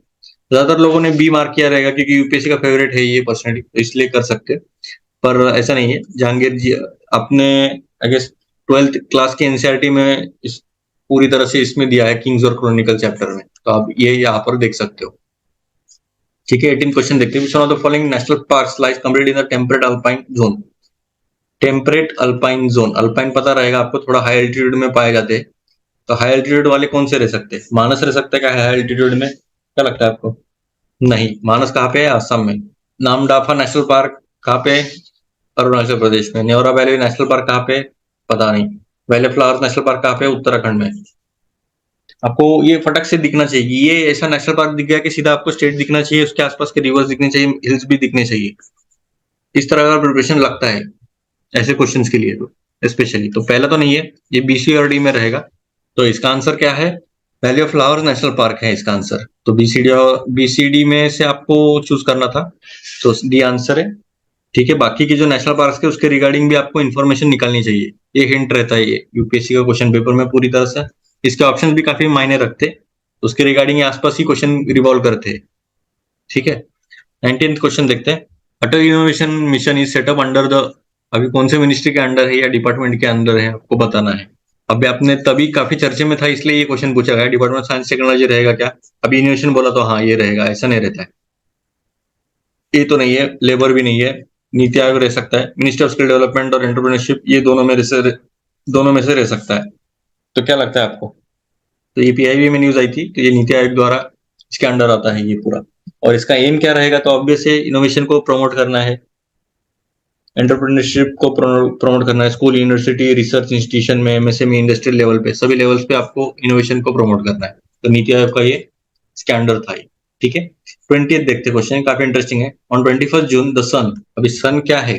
ज्यादातर लोगों ने बी मार्क किया रहेगा, क्योंकि यूपीएससी का फेवरेट है ये पर्सनली, तो इसलिए कर सकते हैं। पर ऐसा नहीं है, जहांगीर जी अपने आई गेस 12th क्लास की एनसीईआरटी में इस पूरी तरह से इसमें दिया है, किंग्स और क्रॉनिकल चैप्टर में, तो आप ये यहाँ पर देख सकते हो। ठीक है, 18 क्वेश्चन देखते हैं। विच one of the following national parks lies complete in the temperate alpine zone? Temperate alpine zone, alpine पता रहेगा आपको, थोड़ा हाई एल्टीट्यूड में पाए जाते हैं। तो हाई एल्टीट्यूड वाले कौन से रह सकते हैं? मानस रह सकता है क्या हाई एल्टीट्यूड में? क्या लगता है आपको? नहीं, मानस कहाँ पे है? असम में। नामदाफा नेशनल पार्क कहाँ पे है? अरुणाचल प्रदेश में। न्योरा वैली नेशनल पार्क कहाँ पे? पता नहीं। वैली फ्लावर्स नेशनल पार्क कहाँ पे? उत्तराखंड में। आपको ये फटक से दिखना चाहिए, ये ऐसा नेशनल पार्क दिख गया कि सीधा आपको स्टेट दिखना चाहिए, उसके आसपास के रिवर्स दिखने चाहिए, हिल्स भी दिखने चाहिए। इस तरह का प्रिपरेशन लगता है ऐसे क्वेश्चंस के लिए, तो स्पेशली तो पहला तो नहीं है, ये बीसी और डी में रहेगा। तो इसका आंसर क्या है? Valley of flowers national park है इसका आंसर। तो बीसीडी और बीसीडी में से आपको चूज करना था, तो डी आंसर है। ठीक है, बाकी के जो नेशनल पार्क है उसके रिगार्डिंग भी आपको इन्फॉर्मेशन निकालनी चाहिए, ये हिंट रहता है ये यूपीएससी का क्वेश्चन पेपर में पूरी तरह से। इसके ऑप्शन भी काफी मायने रखते, उसके रिगार्डिंग आसपास ही क्वेश्चन रिवॉल्व करते। ठीक है, 19th क्वेश्चन देखते हैं। Atal innovation mission is set up under the, अभी कौन से मिनिस्ट्री के अंडर है या डिपार्टमेंट के अंडर है आपको बताना है। अभी आपने तभी काफी चर्चे में था, इसलिए ये क्वेश्चन पूछा गया, डिपार्टमेंट ऑफ साइंस टेक्नोलॉजी रहेगा क्या? अभी इनोवेशन बोला तो हाँ ये रहेगा, ऐसा नहीं रहता है। ये तो नहीं है, लेबर भी नहीं है। नीति आयोग रह सकता है, मिनिस्ट्री ऑफ स्किल डेवलपमेंट और एंटरप्रेन्योरशिप, ये दोनों में से रह सकता है। तो क्या लगता है आपको? तो ये पीआईबी में न्यूज आई थी, तो ये नीति आयोग द्वारा इसके अंडर आता है ये पूरा। और इसका एम क्या रहेगा? तो ऑब्वियस है, इनोवेशन को प्रमोट करना है, एंटरप्रेन्योरशिप को प्रमोट करना है। स्कूल, यूनिवर्सिटी, रिसर्च इंस्टीट्यूशन में, एमएसएमई, इंडस्ट्रियल लेवल पे, सभी लेवल्स पे आपको इनोवेशन को प्रमोट करना है। तो नीति आयोग का ये स्टैंडर्ड था ये। ठीक है, 20th देखते क्वेश्चन, काफी इंटरेस्टिंग है। ऑन 21 जून द सन, अभी सन क्या है,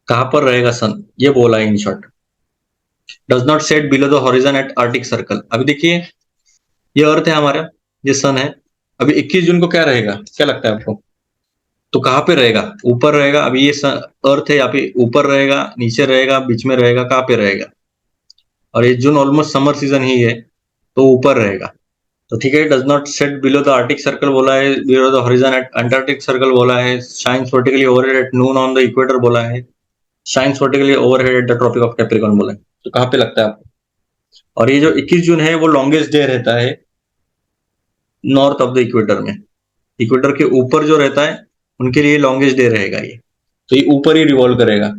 कहां पर रहेगा सन, ये बोला है in short. Does not set below the horizon at Arctic circle. अभी देखिए, ये अर्थ है हमारा, ये सन है। अभी 21 जून को क्या रहेगा, क्या लगता है आपको? तो कहाँ पे रहेगा? ऊपर रहेगा। अभी ये अर्थ है, यहाँ पे ऊपर रहेगा, नीचे रहेगा, बीच में रहेगा, कहाँ पे रहेगा? और ये जून ऑलमोस्ट समर सीजन ही है, तो ऊपर रहेगा। तो ठीक है, does not set below the Arctic circle बोला है, below the horizon at Antarctic circle बोला है, shines vertically overhead at noon on the equator बोला है, shines vertically overhead at the tropic of Capricorn बोला है। तो कहाँ पे लगता है आपको? और ये जो 21 जून है, वो लॉन्गेस्ट डे रहता है नॉर्थ ऑफ द इक्वेटर में। इक्वेटर के ऊपर जो रहता है, उनके लिए लॉन्गेस्ट डे रहेगा ये। तो ये ऊपर ही रिवॉल्व करेगा,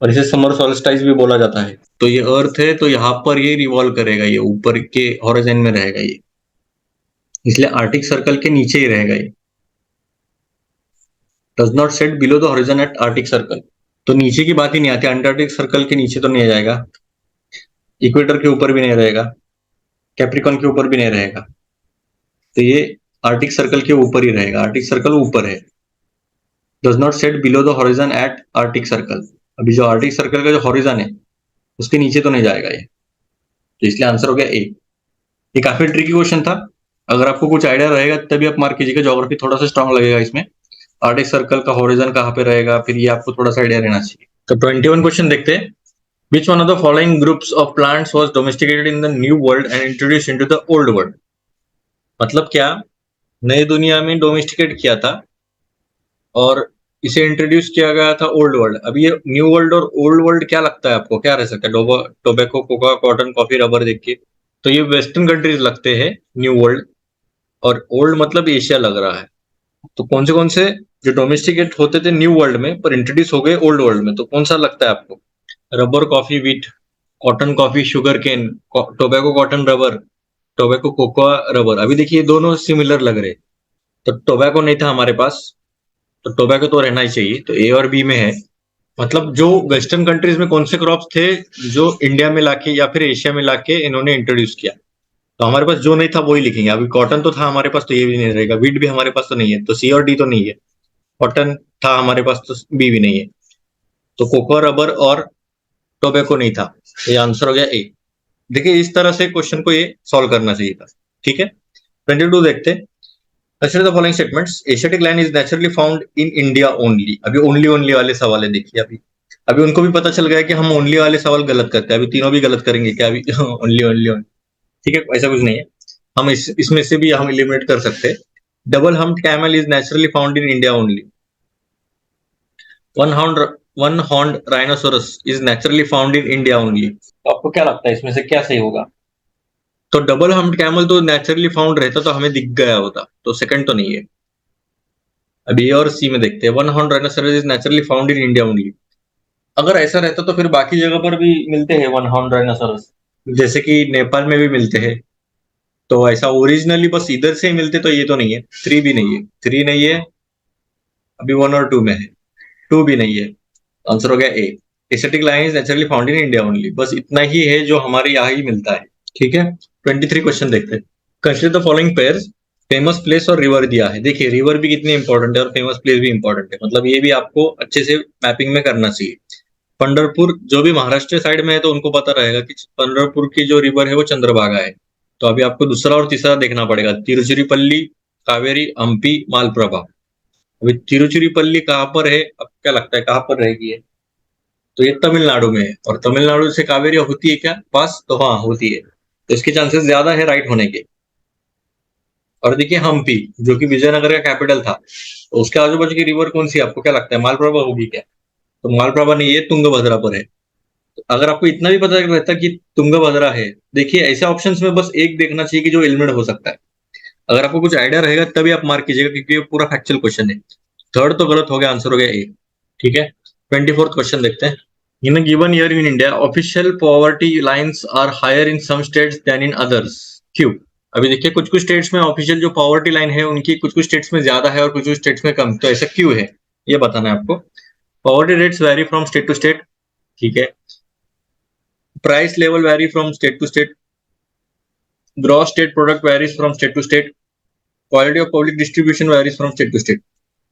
और इसे समर सॉल्स्टाइस भी बोला जाता है। तो ये अर्थ है, तो यहाँ पर ये रिवॉल्व करेगा, ये ऊपर के हॉरिजन में रहेगा ये, इसलिए आर्टिक सर्कल के नीचे ही रहेगा ये। Does not set below the horizon at Arctic circle, तो नीचे की बात ही नहीं आती, अंटार्कटिक सर्कल के नीचे तो नहीं जाएगा, इक्वेटर के ऊपर भी नहीं रहेगा, कैप्रिकॉन के ऊपर भी नहीं रहेगा, तो ये आर्टिक सर्कल के ऊपर ही रहेगा, आर्टिक सर्कल ऊपर है। Does not set below the horizon at Arctic circle, अभी जो आर्टिक सर्कल का जो हॉरिजन है, उसके नीचे तो नहीं जाएगा ये, तो इसलिए आंसर हो गया ए। ये काफी ट्रिकी क्वेश्चन था, अगर आपको कुछ आइडिया रहेगा तभी आप मार्क कीजिएगा, ज्योग्राफी थोड़ा सा स्ट्रांग लगेगा इसमें। आर्टिक सर्कल का हॉरिजन कहाँ पे रहेगा, फिर ये आपको थोड़ा सा आइडिया रहना चाहिए। तो 21 क्वेश्चन देखते हैं। विच one of the following groups of plants was domesticated in the new world and introduce into the old world? मतलब क्या, नई दुनिया में डोमेस्टिकेट किया था और इसे इंट्रोड्यूस किया गया था ओल्ड वर्ल्ड। अभी ये न्यू वर्ल्ड और ओल्ड वर्ल्ड क्या लगता है आपको, क्या रह सकता है? Tobacco, Coca, cotton, coffee, rubber देख के तो ये वेस्टर्न कंट्रीज लगते हैं न्यू वर्ल्ड, और ओल्ड मतलब एशिया लग रहा है। तो कौन से जो डोमेस्टिकेट होते थे न्यू वर्ल्ड में पर इंट्रोड्यूस हो गए ओल्ड वर्ल्ड में, तो कौन सा लगता है आपको? Rubber, coffee, wheat, cotton, coffee, sugar cane, tobacco, cotton, rubber, tobacco, cocoa, rubber. अभी देखिए दोनों सिमिलर लग रहे, तो टोबैको नहीं था हमारे पास, तो टोबैको तो रहना ही चाहिए, तो ए और बी में है। मतलब जो वेस्टर्न कंट्रीज में कौन से क्रॉप्स थे जो इंडिया में लाके या फिर एशिया में लाके इन्होंने इंट्रोड्यूस किया, तो हमारे पास जो नहीं था वही लिखेंगे। अभी कॉटन तो था हमारे पास, तो ये भी नहीं रहेगा, वीट भी हमारे पास तो नहीं है, तो सी और डी तो नहीं है। कॉटन था हमारे पास, तो बी भी नहीं है। तो कोको, रबर और टोबैको नहीं था, तो ये आंसर हो गया ए। देखिए इस तरह से क्वेश्चन को ये सॉल्व करना चाहिए था। ठीक है, 22 देखते। Consider the following statements, Asiatic lion is naturally found in India only. अभी ओनली ओनली वाले सवाल है, देखिए अभी अभी उनको भी पता चल गया कि हम ओनली वाले सवाल गलत करते हैं, अभी तीनों भी गलत करेंगे क्या अभी? ओनली ओनली ओनली, ठीक है, ऐसा कुछ नहीं है। हम इसमें से भी हम एलिमिनेट कर सकते हैं। Double humped camel is naturally found in India only. One horned rhinoceros is naturally found in India only. तो आपको क्या लगता है इसमें से क्या सही होगा? तो डबल हम्प्ड कैमल तो नेचुरली फाउंड रहता तो हमें दिख गया होता, तो सेकंड तो नहीं है। अभी ए और सी में देखते हैं। One horn rhinoceros is naturally found in India only. अगर ऐसा रहता तो फिर बाकी जगह पर भी मिलते हैं वन हॉर्न राइनोसोरस, जैसे कि नेपाल में भी मिलते हैं। तो ऐसा ओरिजिनली बस इधर से ही मिलते, तो ये तो नहीं है। थ्री भी नहीं है, थ्री नहीं है। अभी वन और टू में है, टू भी नहीं है। आंसर हो गया A. Aesthetic line is naturally found in India only, बस इतना ही है जो हमारे यहाँ ही मिलता है। ठीक है, 23 क्वेश्चन देखते हैं। Consider the following pairs, famous place और रिवर दिया है। देखिए रिवर भी कितनी इंपॉर्टेंट है और फेमस प्लेस भी इंपॉर्टेंट है, मतलब ये भी आपको अच्छे से मैपिंग में करना चाहिए। पंढरपुर जो भी महाराष्ट्र साइड में है तो उनको पता रहेगा कि पंढरपुर की जो रिवर है वो चंद्रभागा है। तो अभी आपको दूसरा और तीसरा देखना पड़ेगा, तिरुचिरापल्ली, कावेरी, हम्पी, मालप्रभा। अभी तिरुचिरापल्ली कहाँ पर है, अब क्या लगता है कहाँ पर रहेगी ये? तो ये तमिलनाडु में है, और तमिलनाडु से कावेरी होती है क्या पास? तो हाँ होती है, तो इसके चांसेस ज्यादा है राइट होने के। और देखिए हम्पी जो कि विजयनगर का कैपिटल था, तो उसके आजू बाजू की रिवर कौन सी है? आपको क्या लगता है मालप्रभा होगी क्या? तो मालप्रभा नहीं है, तुंगभद्रा पर है। अगर आपको इतना भी पता रहता कि तुंगभद्रा है, देखिए ऐसे ऑप्शंस में बस एक देखना चाहिए कि जो एलिमिनेट हो सकता है। अगर आपको कुछ आइडिया रहेगा तभी आप मार्क कीजिएगा, क्योंकि ये पूरा फैक्चुअल क्वेश्चन है। थर्ड तो गलत हो गया, आंसर हो गया ए। ठीक है, 24th क्वेश्चन देखते हैं। In a given year in India official poverty lines are higher in some states than in others, क्यों? अभी देखिए कुछ कुछ स्टेट्स में ऑफिशियल जो पॉवर्टी लाइन है उनकी कुछ कुछ स्टेट्स में ज्यादा है और कुछ कुछ स्टेट्स में कम, तो ऐसा क्यों है ये बताना है आपको। Poverty rates vary from state to state, ठीक है। Price level vary from state to state, gross state product varies from state to state, quality of public distribution varies from state to state.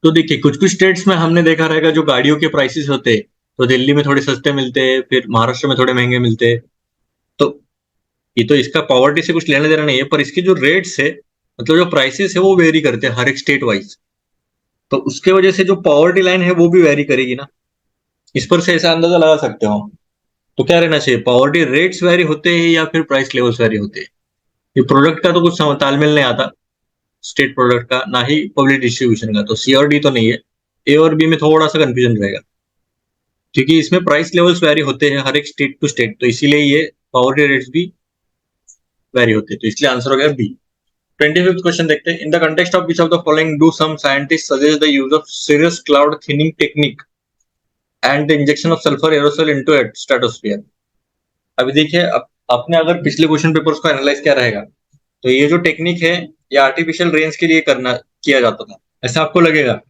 तो देखिए कुछ कुछ states में हमने देखा रहेगा जो गाड़ियों के प्राइसेस होते हैं, तो दिल्ली में थोड़े सस्ते मिलते हैं, फिर महाराष्ट्र में थोड़े महंगे मिलते हैं। तो ये तो इसका पॉवर्टी से कुछ लेना देना नहीं है, पर इसके जो रेट्स है, मतलब जो प्राइसेस है वो वेरी करते हैं हर एक स्टेट वाइज। तो उसके वजह से जो पॉवर्टी लाइन है वो भी वेरी करेगी ना, इस पर से ऐसा अंदाजा लगा सकते हो। तो क्या रहना चाहिए, पॉवर्टी रेट्स वेरी होते हैं या फिर प्राइस लेवल्स वेरी होते हैं? ये प्रोडक्ट का तो कुछ तालमेल नहीं आता, स्टेट प्रोडक्ट का, ना ही पब्लिक डिस्ट्रीब्यूशन का, तो सी और डी तो नहीं है। ए और बी में थोड़ा सा कंफ्यूजन रहेगा, क्योंकि इसमें प्राइस लेवल्स वेरी होते हैं हर एक स्टेट टू स्टेट, तो इसीलिए ये पॉवर्टी रेट्स भी वेरी होते हैं, तो इसलिए आंसर हो गया बी। 25th क्वेश्चन देखते हैं। In the context of which of the following do some scientists suggest the use of cirrus cloud thinning technique and the injection of sulphur aerosol into stratosphere. अभी देखिए आपने अगर पिछले question papers को analyse किया रहेगा, तो ये जो टेक्निक है ये आर्टिफिशियल रेन्स के लिए करना किया जाता था, ऐसा आपको लगेगा।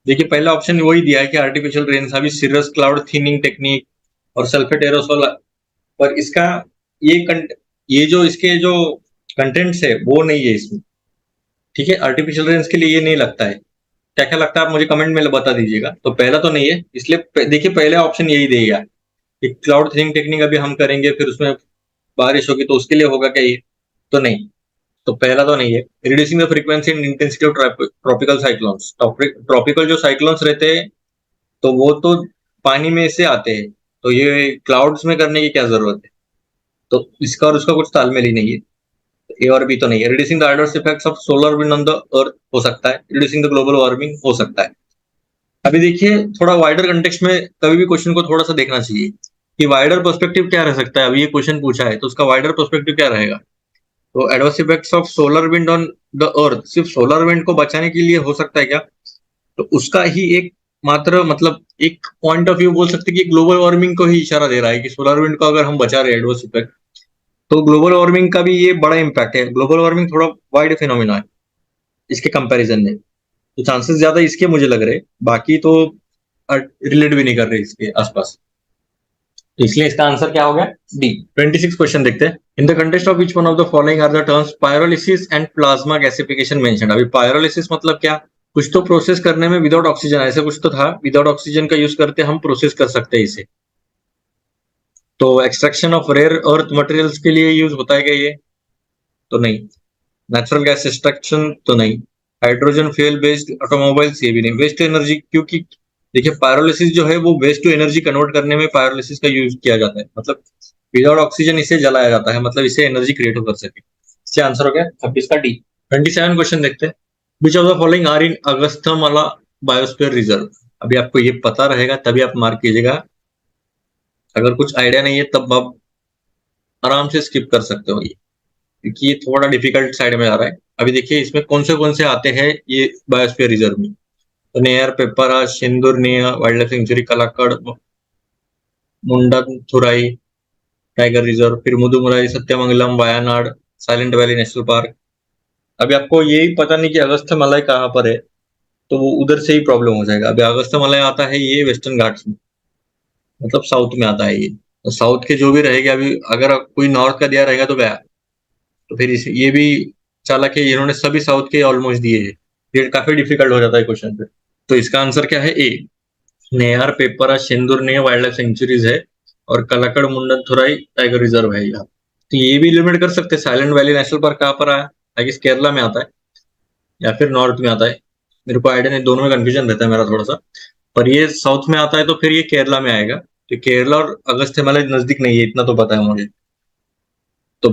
देखिए पहला ऑप्शन वही दिया है कि आर्टिफिशियल रेन्स, अभी सीरियस क्लाउड थिनिंग टेक्निक और सल्फेट एरोसोल, पर इसका ये ये जो इसके जो कंटेंट्स है वो नहीं है इसमें। ठीक है, आर्टिफिशियल रेन्स के लिए ये नहीं लगता है। क्या क्या लगता है आप मुझे कमेंट में बता दीजिएगा। तो पहला तो नहीं है, इसलिए देखिए पहले ऑप्शन यही देगा कि क्लाउड थिनिंग टेक्निक अभी हम करेंगे, फिर उसमें बारिश होगी तो उसके लिए होगा क्या ये? तो नहीं, तो पहला तो नहीं है। Reducing the frequency and intensity of tropical cyclones, tropical जो साइक्लोन्स रहते हैं तो वो तो पानी में से आते हैं, तो ये क्लाउड्स में करने की क्या जरूरत है? तो इसका और उसका कुछ तालमेल ही नहीं है। ए और बी तो नहीं है। Reducing the adverse effects of solar wind on the earth हो सकता है, रिड्यूसिंग द ग्लोबल वार्मिंग हो सकता है। अभी देखिए थोड़ा वाइडर कंटेक्स्ट में कभी भी क्वेश्चन को थोड़ा सा देखना चाहिए कि वाइडर पर्सपेक्टिव क्या रह सकता है। अभी ये क्वेश्चन पूछा है तो उसका वाइडर पर्सपेक्टिव क्या रहेगा। तो adverse effects of solar wind on the earth सिर्फ सोलर विंड को बचाने के लिए हो सकता है क्या? तो उसका ही एक मात्र मतलब एक पॉइंट ऑफ व्यू बोल सकते हैं कि ग्लोबल वार्मिंग को ही इशारा दे रहा है कि सोलर विंड को अगर हम बचा रहे हैं एडवर्स इफेक्ट, तो ग्लोबल वार्मिंग का भी ये बड़ा इम्पैक्ट है। ग्लोबल वार्मिंग थोड़ा वाइड फिनोमिना है इसके कंपैरिजन में, तो चांसेस ज्यादा इसके मुझे लग रहे, बाकी तो रिलेट भी नहीं कर रहे इसके आसपास, तो इसलिए इसका आंसर क्या हो गया, डी। 26 क्वेश्चन देखते हैं। In the context of which one of the following are the terms pyrolysis and plasma gasification mentioned. अभी पायरोलिसिस मतलब क्या? कुछ तो प्रोसेस करने में विदाउट ऑक्सीजन, ऐसा कुछ तो था, विदाउट ऑक्सीजन का यूज करते हम प्रोसेस कर सकते हैं इसे। तो extraction of rare earth materials के लिए यूज होता है क्या ये? तो नहीं। नेचुरल गैस एक्सट्रैक्शन तो नहीं। हाइड्रोजन फ्यूल बेस्ड ऑटोमोबाइल्स, ये भी नहीं। वेस्ट एनर्जी, क्योंकि देखिए पायरोलिसिस जो है वो वेस्ट टू एनर्जी कन्वर्ट करने में पायरोलिसिस का यूज किया जाता है, मतलब विदाउट ऑक्सीजन इसे जलाया जाता है, मतलब इसे एनर्जी क्रिएट कर सके। इससे आंसर हो गया 26 का डी। 27 क्वेश्चन देखते हैं। Which of the following are in Agasthyamala biosphere reserve. अभी आपको ये पता रहेगा तभी आप मार्क कीजिएगा, अगर कुछ आइडिया नहीं है तब आप आराम से स्किप कर सकते हो ये, क्योंकि ये थोड़ा डिफिकल्ट साइड में आ रहा है। अभी देखिए इसमें कौन से आते हैं ये बायोस्फीयर रिजर्व में। तो Neyyar, Peppara, Shendurney wildlife sanctuary, Kalakkad, Mundanthurai tiger reserve, फिर Mudumalai, Sathyamangalam, Wayanad, Silent Valley National Park. अभी आपको यही पता नहीं कि अगस्थ्यमलाई कहाँ पर है, तो वो उधर से ही प्रॉब्लम हो जाएगा। अभी अगस्थ्यमलाई आता है ये वेस्टर्न घाट्स में, मतलब साउथ में आता है ये। तो साउथ के जो भी रहेगा, अभी अगर कोई नॉर्थ का दिया रहेगा तो गया, तो फिर ये भी चालाक है, इन्होंने सभी साउथ के ऑलमोस्ट दिए हैं, ये काफी डिफिकल्ट हो जाता है क्वेश्चन पे। तो इसका आंसर क्या है, ए। नेहार, पेपरा, सिंदूर ने वाइल्ड लाइफ सेंचुरीज है, और कलाकड़, मुंडनथुराई टाइगर रिजर्व है यहाँ। तो ये भी लिमिट कर सकते हैं, साइलेंट वैली नेशनल पार्क कहाँ पर आया, आई गेस केरला में आता है या फिर नॉर्थ में आता है, मेरे को आइडिया नहीं, दोनों में कंफ्यूजन रहता है मेरा थोड़ा सा। पर ये साउथ में आता है तो फिर ये केरला में आएगा, तो केरला और अगस्त्यमाला नजदीक नहीं है, इतना तो पता है मुझे। तो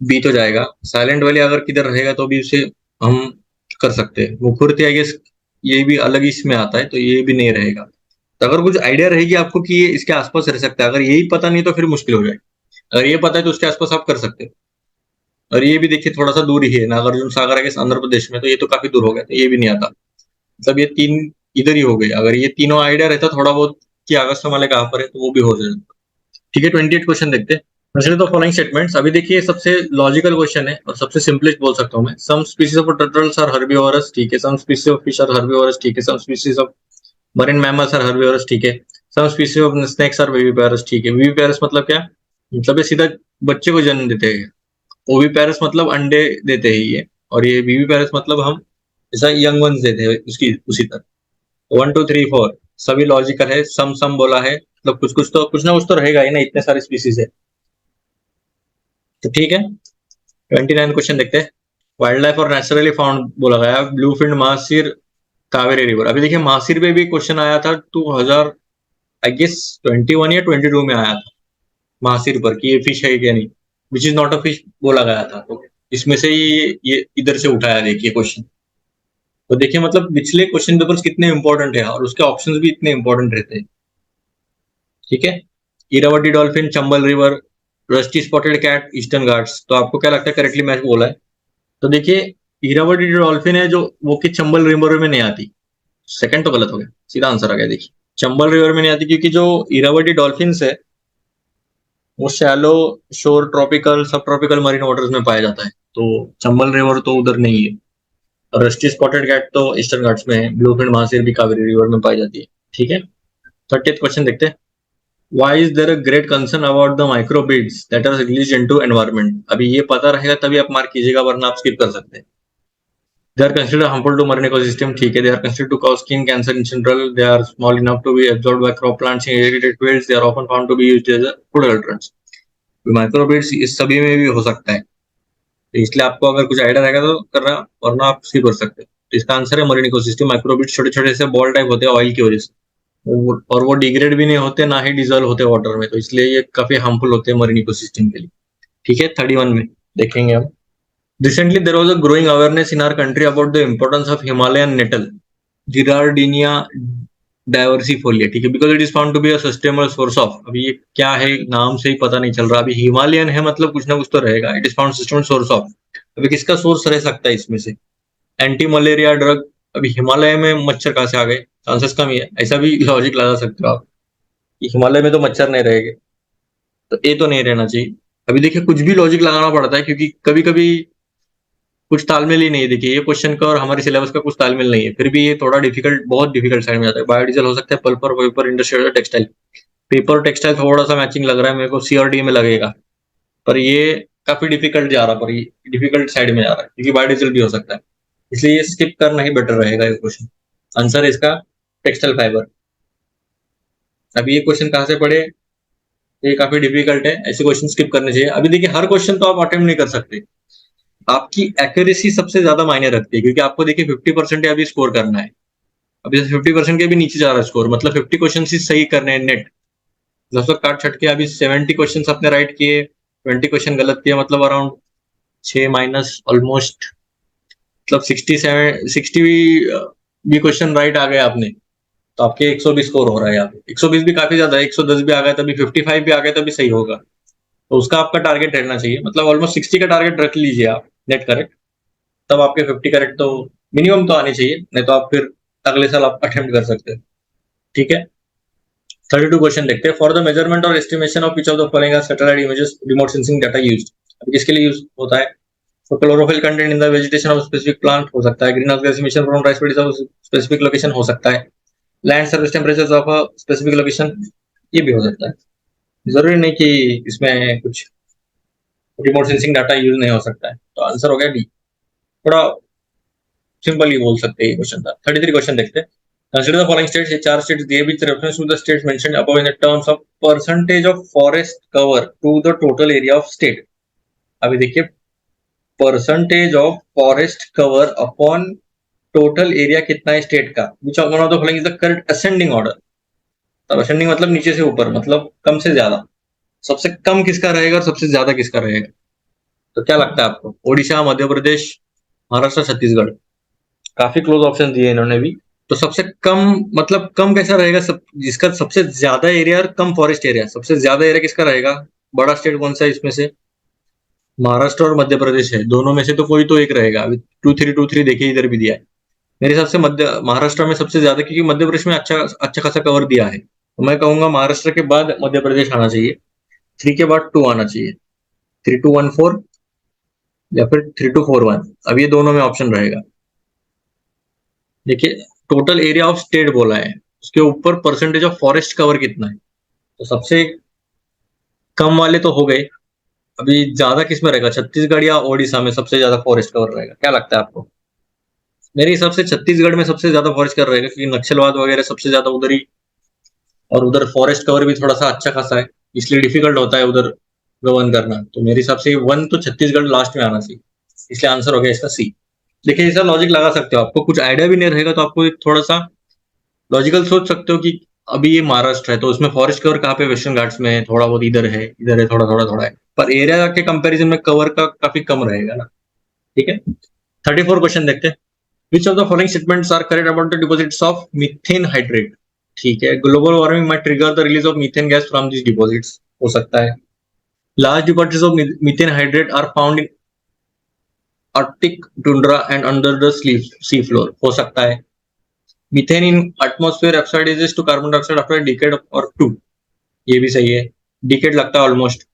बी तो जाएगा। साइलेंट वैली अगर किधर रहेगा तो भी उसे हम कर सकते हैं। मुखुर्ती आई गेस ये भी अलग इसमें आता है, तो ये भी नहीं रहेगा। तो अगर कुछ आइडिया रहेगी आपको कि ये इसके आसपास रह सकता है, अगर यही पता नहीं तो फिर मुश्किल हो जाएगी। अगर ये पता है तो उसके आसपास आप कर सकते हो। और ये भी देखिए थोड़ा सा दूर ही है, नागार्जुन सागर है आंध्र प्रदेश में, तो ये तो काफी दूर हो गया, तो ये भी नहीं आता। मतलब ये तीन इधर ही हो गए। अगर ये तीनों आइडिया रहता थोड़ा बहुत कि अगस्त वाले कहाँ पर है, तो वो भी हो जाएगा। ठीक है, 28 क्वेश्चन देखते हैं। Consider the following statements. अभी देखिए सबसे लॉजिकल क्वेश्चन है और सबसे सिंपलेस्ट बोल सकता हूँ मैं। Some species of turtles are herbivorous, ठीक है। Some species of fish are herbivorous, ठीक है। Some species of marine mammals are herbivorous, ठीक है। Some species of snakes are viviparous, ठीक है। विविपेरस मतलब क्या? मतलब ये सीधा बच्चे को जन्म देते हैं। ओविपेरस मतलब अंडे देते हैं ये, और ये विविपेरस मतलब हम जैसा यंग वंस देते हैं उसकी उसी तरह। 1 2 3 4 सभी लॉजिकल है। सम सम बोला है, मतलब कुछ ना कुछ तो रहेगा ही ना, इतने सारे स्पीसीज है। तो ठीक है, 29 क्वेश्चन देखते हैं। वाइल्ड लाइफ और नेचुरली फाउंड बोला गया blue fin mahseer Kaveri river. अभी देखिए महासीर पे भी क्वेश्चन आया था 2000 आई गेस 21 या 22 में आया था महासीर पर कि ये फिश है क्या नहीं, which is not a fish बोला गया था। तो इसमें से ये इधर से उठाया देखिए क्वेश्चन। तो देखिए मतलब पिछले क्वेश्चन पेपर्स कितने इंपॉर्टेंट है और उसके ऑप्शंस भी इतने इंपॉर्टेंट रहते हैं। ठीक है, Irrawaddy dolphin, Chambal river, rusty spotted cat, eastern Ghats. तो आपको क्या लगता है करेक्टली मैच बोला है? तो देखिए इरावती डॉल्फिन है जो वो कि चंबल रिवर में नहीं आती। सेकंड तो गलत हो गया, सीधा आंसर आ गया देखिए। चंबल रिवर में नहीं आती क्योंकि जो इरावती डॉल्फिन है वो शैलो शोर ट्रॉपिकल सब ट्रॉपिकल मरीन वाटर्स में पाया जाता है। तो चंबल रिवर तो उधर नहीं है। और रस्टी स्पॉटेड कैट तो ईस्टर्न घाट्स में है। ब्लूफिन महासीर भी कावेरी रिवर में पाई जाती है। ठीक है, 30th क्वेश्चन देखते हैं। Why is there a great concern about the microbeads that are released into environment? अभी ये पता रहेगा तभी आप मार्क कीजिएगा, वरना आप स्किप कर सकते हैं। They are considered harmful to marine ecosystem, ठीक है। They are considered to cause skin cancer in general. They are small enough to be absorbed by crop plants in irrigated fields. They are often found to be used as a food alternatives. Microbeads इस सभी में भी हो सकता है, तो इसलिए आपको अगर कुछ आइडिया रहेगा तो करना, वरना आप स्किप कर सकते हैं। तो इसका आंसर है मरीन इकोसिस्टम। माइक्रोबीड्स छोटे छोटे से बॉल टाइप होते हैं ऑयल की वजह से, और वो डिग्रेड भी नहीं होते, ना ही डिजोल्व होते वाटर में, तो इसलिए ये काफी हार्मफुल होते हैं मरीन इकोसिस्टम के लिए। ठीक है, 31 में देखेंगे हम। Recently there was a growing awareness in our country about the importance of Himalayan nettle girardinia diversifolia, ठीक है। Because it is found to be a sustainable source of. अभी ये क्या है, नाम से ही पता नहीं चल रहा। अभी हिमालयन है मतलब कुछ ना कुछ तो रहेगा। It is found sustainable source of. अभी किसका सोर्स रह सकता है इसमें से? Anti malaria drug. अभी हिमालय में मच्छर कहाँ से आ गए? चांसेस कम ही है, ऐसा भी लॉजिक लगा सकते हो आप कि हिमालय में तो मच्छर नहीं रहेंगे, तो ये तो नहीं रहना चाहिए। अभी देखिए कुछ भी लॉजिक लगाना पड़ता है क्योंकि कभी कभी कुछ तालमेल ही नहीं है। देखिए ये क्वेश्चन का और हमारे सिलेबस का कुछ तालमेल नहीं है, फिर भी ये थोड़ा डिफिकल्ट, बहुत डिफिकल्ट साइड में जाता है। बायोडीजल हो सकता है, पल्प और पेपर इंडस्ट्री और टेक्सटाइल। पेपर और टेक्सटाइल थोड़ा सा मैचिंग लग रहा है मेरे को, सी और डी में लगेगा, पर ये काफी डिफिकल्ट जा रहा, पर ये डिफिकल्ट साइड में जा रहा है क्योंकि बायोडीजल भी हो सकता है, इसलिए ये स्किप करना ही बेटर रहेगा ये क्वेश्चन। आंसर है इसका टेक्सटाइल फाइबर। अभी ये क्वेश्चन कहाँ से पढ़े? ये काफी डिफिकल्ट है, ऐसे क्वेश्चन स्किप करने चाहिए। अभी देखिए हर क्वेश्चन तो आप अटेम्प्ट नहीं कर सकते, आपकी एक्यूरेसी सबसे ज्यादा मायने रखती है, क्योंकि आपको देखिए 50% अभी स्कोर करना है। अभी 50% के भी नीचे जा रहा है स्कोर, मतलब 50 क्वेश्चन ही सही करने हैं नेट। मतलब काट छट के अभी 70 क्वेश्चन आपने राइट किए, 20 क्वेश्चन गलत किए, मतलब अराउंड 6 माइनस ऑलमोस्ट, मतलब 60 भी क्वेश्चन राइट आ गए आपने, तो आपके 120 स्कोर हो रहा है यहाँ पे। 120 भी काफी ज्यादा है, 110 भी आ गया तभी, 55 भी आ गया तभी सही होगा। तो उसका आपका टारगेट रहना चाहिए, मतलब ऑलमोस्ट 60 का टारगेट रख लीजिए आप नेट करेक्ट, तब आपके 50 करेक्ट तो मिनिमम तो आने चाहिए, नहीं तो आप फिर अगले साल आप अटेम्प्ट कर सकते हैं। ठीक है, 32 क्वेश्चन देखते हैं। फॉर द मेजरमेंट और estimation of which of the following are satellite images remote sensing data used. अब किसके लिए यूज होता है? तो chlorophyll content in the vegetation of specific plant हो सकता है। Greenhouse gas emission from rice paddies of specific location हो सकता है। Land surface temperature of a specific location, ये भी हो सकता है। जरूरी नहीं कि इसमें कुछ रिमोट सेंसिंग डाटा यूज नहीं हो सकता है। तो आंसर हो गया डी। थोड़ा सिंपल ही बोल सकते हैं क्वेश्चन था। 33 क्वेश्चन देखते हैं। Consider the following states. ये चार स्टेट्स दिए with reference to the states mentioned above in the terms of percentage of forest cover to the total area of state. अभी देखिए percentage of forest cover upon total area कितना है state का, which one of the following is the correct ascending order. तब ascending मतलब नीचे से ऊपर, मतलब कम से ज्यादा। सबसे कम किसका रहेगा और सबसे ज्यादा किसका रहेगा? तो क्या लगता है आपको? ओडिशा, मध्य प्रदेश, महाराष्ट्र, छत्तीसगढ़। काफी क्लोज ऑप्शन दिए इन्होंने भी। तो सबसे कम मतलब कम कैसा रहेगा, जिसका सबसे ज्यादा एरिया और कम फॉरेस्ट एरिया, सबसे ज्यादा एरिया किसका रहेगा, बड़ा स्टेट कौन सा है इसमें से, महाराष्ट्र और मध्य प्रदेश है, दोनों में से तो कोई तो एक रहेगा। अभी 2-3 देखिए इधर भी दिया है, मेरे हिसाब से महाराष्ट्र में सबसे ज्यादा, क्योंकि मध्य प्रदेश में अच्छा अच्छा खासा कवर दिया है, तो मैं कहूंगा महाराष्ट्र के बाद मध्य प्रदेश आना चाहिए, 3 के बाद 2 आना चाहिए, 3214 या फिर 3241, अब ये दोनों में ऑप्शन रहेगा। देखिए टोटल एरिया ऑफ स्टेट बोला है, उसके ऊपर परसेंटेज ऑफ फॉरेस्ट कवर कितना है, तो सबसे कम वाले तो हो गए, अभी ज्यादा किस में रहेगा, छत्तीसगढ़ या ओडिशा में सबसे ज्यादा फॉरेस्ट कवर रहेगा, क्या लगता है आपको? मेरे हिसाब से छत्तीसगढ़ में सबसे ज्यादा फॉरेस्ट कवर रहेगा, क्योंकि नक्सलवाद वगैरह सबसे ज्यादा उधर ही, और उधर फॉरेस्ट कवर भी थोड़ा सा अच्छा खासा है, इसलिए डिफिकल्ट होता है उधर गवर्न करना, तो मेरे हिसाब से 1 तो छत्तीसगढ़ लास्ट में आना चाहिए, इसलिए आंसर हो गया इसका सी। देखिए ऐसा लॉजिक लगा सकते हो, आपको कुछ आइडिया भी नहीं रहेगा तो आपको एक थोड़ा सा लॉजिकल सोच सकते हो कि अभी ये महाराष्ट्र है तो उसमें फॉरेस्ट कवर कहाँ पे, वेस्टर्न घाट्स में है, थोड़ा बहुत इधर है, थोड़ा थोड़ा थोड़ा है, पर एरिया के कंपैरिजन में कवर का काफी कम रहेगा ना। ठीक है, 34 क्वेश्चन देखते हैं। Which of the following statements are correct about the deposits of methane hydrate? ठीक है, global warming might trigger the release of methane gas from this deposits, हो सकता है। Large deposits of methane hydrate are found in Arctic tundra and under the sea floor, हो सकता है। Methane in atmosphere oxidises to carbon dioxide after decade or 2, ये भी सही है, डिकेड लगता है ऑलमोस्ट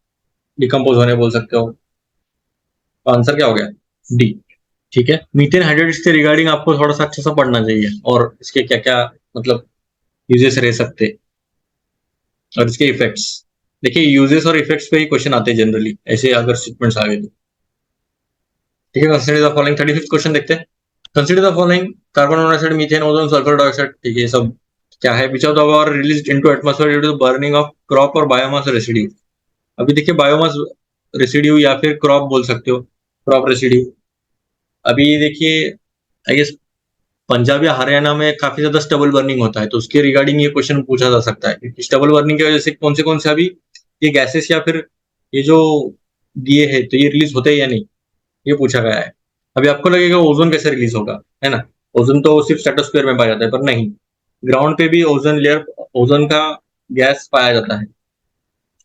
डिकम्पोज होने बोल सकते हो, तो आंसर क्या हो गया, डी। ठीक है, मीथेन हाइड्रेट से रिगार्डिंग आपको थोड़ा सा अच्छा सा पढ़ना चाहिए, और इसके क्या क्या मतलब यूजेस रह सकते और इसके इफेक्ट्स। देखिए यूजेस और इफेक्ट्स पे ही क्वेश्चन आते हैं जनरली, ऐसे अगर स्टेटमेंट्स आ गए तो। ठीक है, कंसीडर द फॉलोइंग, 35 क्वेश्चन देखते हैं। Consider the following, carbon monoxide, methane, ozone, sulphur dioxide, ठीक है ये सब क्या है, which of the are released into atmosphere due to burning of crop और बायोमास रेसिड्यू। अभी देखिए बायोमास रेसिड्यू या फिर क्रॉप बोल सकते हो, क्रॉप रेसिड्यू। अभी देखिए आई गेस पंजाब या हरियाणा में काफी ज्यादा स्टबल बर्निंग होता है, तो उसके रिगार्डिंग ये क्वेश्चन पूछा जा सकता है, क्योंकि स्टबल बर्निंग की वजह से कौन से अभी ये गैसेस या फिर ये जो दिए है तो ये रिलीज होते हैं या नहीं, ये पूछा गया है। अभी आपको लगेगा ओजोन कैसे रिलीज होगा, है ना, ओजोन तो सिर्फ स्ट्रेटोस्फीयर में पाया जाता है, पर नहीं, ग्राउंड पे भी ओजोन लेयर, ओजोन का गैस पाया जाता है,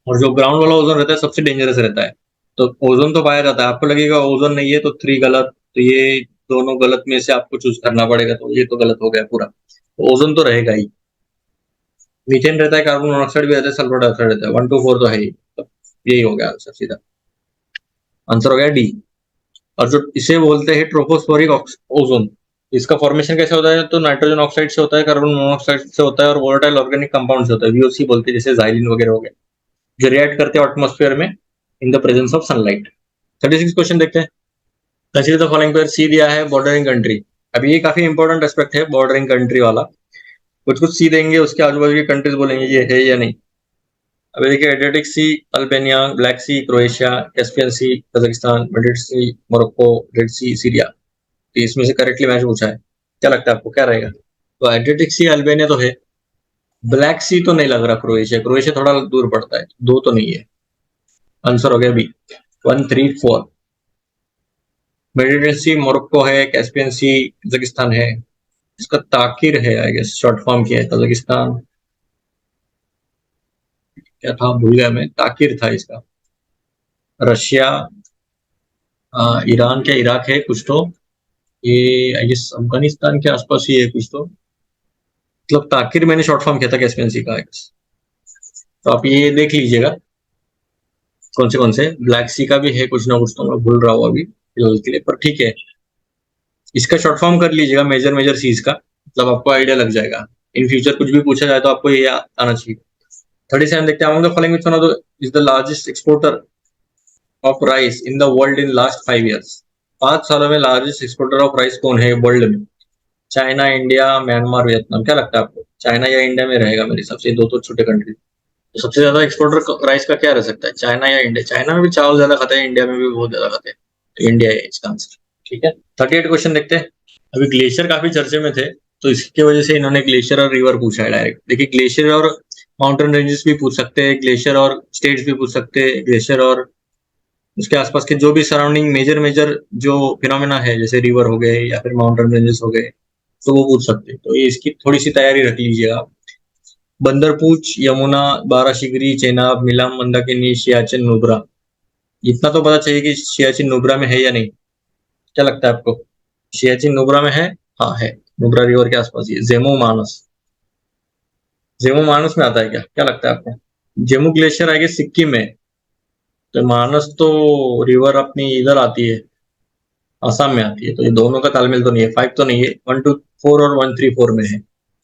और जो ग्राउंड वाला ओजोन रहता है सबसे डेंजरस रहता है, तो ओजोन तो पाया जाता है, आपको लगेगा ओजोन नहीं है तो 3 गलत, तो ये दोनों गलत में से आपको चूज करना पड़ेगा, तो ये तो गलत हो गया पूरा, तो ओजोन तो रहेगा ही। मीथेन रहता है, कार्बन मोनोऑक्साइड भी रहता है, सल्फर डाइऑक्साइड रहता है, 1 2 4 तो है ही, तो यही हो गया आंसर, सीधा आंसर हो गया डी। और जो इसे बोलते हैं ट्रोपोस्फोरिक ओजोन, इसका फॉर्मेशन कैसे होता है, तो नाइट्रोजन ऑक्साइड से होता है, कार्बन मोनोऑक्साइड से होता है, और वोलेटाइल ऑर्गेनिक कंपाउंड से होता है, वीओसी बोलते हैं, जैसे जाइलिन वगैरह हो गया, जो रिएक्ट करते हैं एटमॉस्फेयर में in the presence of sunlight. 36 question देखते हैं। कंसीडर द फॉलोइंग, पर सी दिया है बॉर्डरिंग कंट्री, अभी ये काफी इंपॉर्टेंट एस्पेक्ट है बॉर्डरिंग कंट्री वाला, कुछ कुछ सी देंगे, उसके आजू बाजू की कंट्रीज बोलेंगे ये है या नहीं। अभी देखिए एड्रियाटिक सी अल्बानिया, ब्लैक सी क्रोएशिया, कैस्पियन सी कजाकिस्तान, मिडिल सी मोरक्को, रेड सी सीरिया, तो इसमें से करेक्टली मैच पूछा है, क्या लगता है आपको क्या रहेगा? तो एड्रियाटिक सी अल्बानिया तो है, ब्लैक सी तो नहीं लग रहा, क्रोएशिया, क्रोएशिया थोड़ा दूर पड़ता है, दो तो नहीं है, आंसर हो गया बी, 1 3 4। मेडिटेरियन सी मोरक्को है, कैस्पियन सी कजाकिस्तान है, इसका ताकिर है आई गेस, शॉर्ट फॉर्म किया है कजाकिस्तान, क्या था भूल गया मैं, ताकिर था इसका। रशिया, ईरान, क्या इराक है कुछ तो, ये आई गेस अफगानिस्तान के आसपास ही है कुछ तो, मतलब ताकिर मैंने शॉर्ट फॉर्म किया था कैस्पियन सी का I guess। तो आप ये देख लीजिएगा कौन से ब्लैक सी का भी है कुछ ना कुछ, तो मैं भूल रहा हूँ अभी फिलहाल के लिए, पर ठीक है, इसका शॉर्ट फॉर्म कर लीजिएगा मेजर मेजर सीज का, मतलब आपको आइडिया लग जाएगा, इन फ्यूचर कुछ भी पूछा जाए तो आपको ये आना चाहिए। 37 देखते हैं, among the following which one of the is the largest exporter of rice in the world in last 5 years? 5 सालों में लार्जेस्ट एक्सपोर्टर ऑफ राइस कौन है वर्ल्ड में? चाइना, इंडिया, म्यांमार, वियतनाम, क्या लगता है आपको, चाइना या इंडिया में रहेगा मेरे हिसाब से, दो तो छोटे कंट्री, तो सबसे ज्यादा एक्सपोर्टर राइस का क्या रह सकता है, चाइना या इंडिया? चाइना में भी चावल ज्यादा खाते हैं, इंडिया में भी बहुत ज्यादा खाते हैं, तो इंडिया है इसका आंसर। ठीक है, 38 क्वेश्चन देखते हैं। अभी ग्लेशियर काफी चर्चे में थे, तो इसकी वजह से इन्होंने ग्लेशियर और रिवर पूछा है डायरेक्ट। देखिए ग्लेशियर और माउंटेन रेंजेस भी पूछ सकते हैं, ग्लेशियर और स्टेट्स भी पूछ सकते हैं, ग्लेशियर और उसके आसपास के जो भी सराउंडिंग मेजर मेजर जो फिनोमेना है, जैसे रिवर हो गए या फिर माउंटेन रेंजेस हो गए, तो वो पूछ सकते हैं, तो ये इसकी थोड़ी सी तैयारी रख लीजिए आप। बंदरपूछ, यमुना, बाराशिगरी, चेनाब, मिलाम, मंदाकिनी, सियाचिन, नुब्रा। इतना तो पता चाहिए कि सियाचिन नुब्रा में है या नहीं। क्या लगता है आपको, सियाचिन नुब्रा में है? हाँ है, नुब्रा रिवर के आसपास ही है। जेमो मानस, जेमो मानस में आता है क्या, क्या लगता है आपको? जेमू ग्लेशियर आएगा सिक्किम में, तो मानस तो रिवर अपनी इधर आती है, असम में आती है। तो ये दोनों का तालमेल तो नहीं है, 5 तो नहीं है, 1 2 4 और 1 3 4 में है।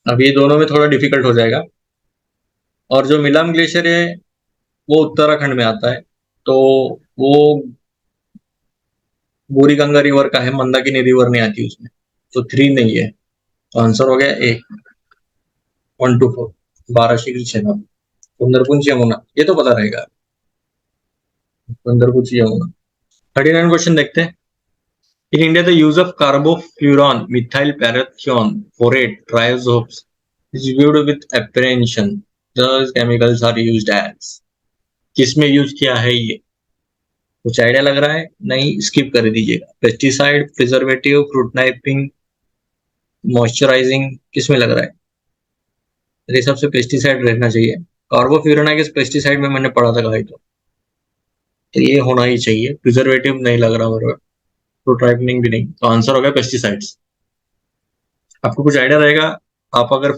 अब ये दोनों में थोड़ा डिफिकल्ट हो जाएगा। और जो मिलाम ग्लेशियर है वो उत्तराखंड में आता है, तो वो बोरी गंगा रिवर का है, मंदाकिनी रिवर नहीं आती उसमें, तो 3 नहीं है। तो आंसर हो गया ए, 1 2 4, 12 6 सुंदरपुंज यमुना, ये तो पता रहेगा। सुंदरपुंज यमुना। 39 क्वेश्चन देखते हैं। In India, the use of carbofuran, methyl parathion, borate, triazopes is viewed with apprehension. Those chemicals are used as. किसमें यूज किया है ये, कुछ आइडिया लग रहा है? नहीं, स्किप कर दीजिएगा। पेस्टिसाइड, प्रिजर्वेटिव, फ्रूट नाइपिंग, मॉइस्चराइजिंग, किसमें लग रहा है? मेरे हिसाब से पेस्टिसाइड रहना चाहिए। कार्बोफ्यूरन है कि पेस्टिसाइड में मैंने पढ़ा था कहीं तो ये होना ही चाहिए। प्रिजर्वेटिव नहीं लग रहा मेरे को, फ्रूट राइपनिंग भी नहीं, तो आंसर हो गया पेस्टिसाइड्स। आपको कुछ आइडिया रहेगा, आप अगर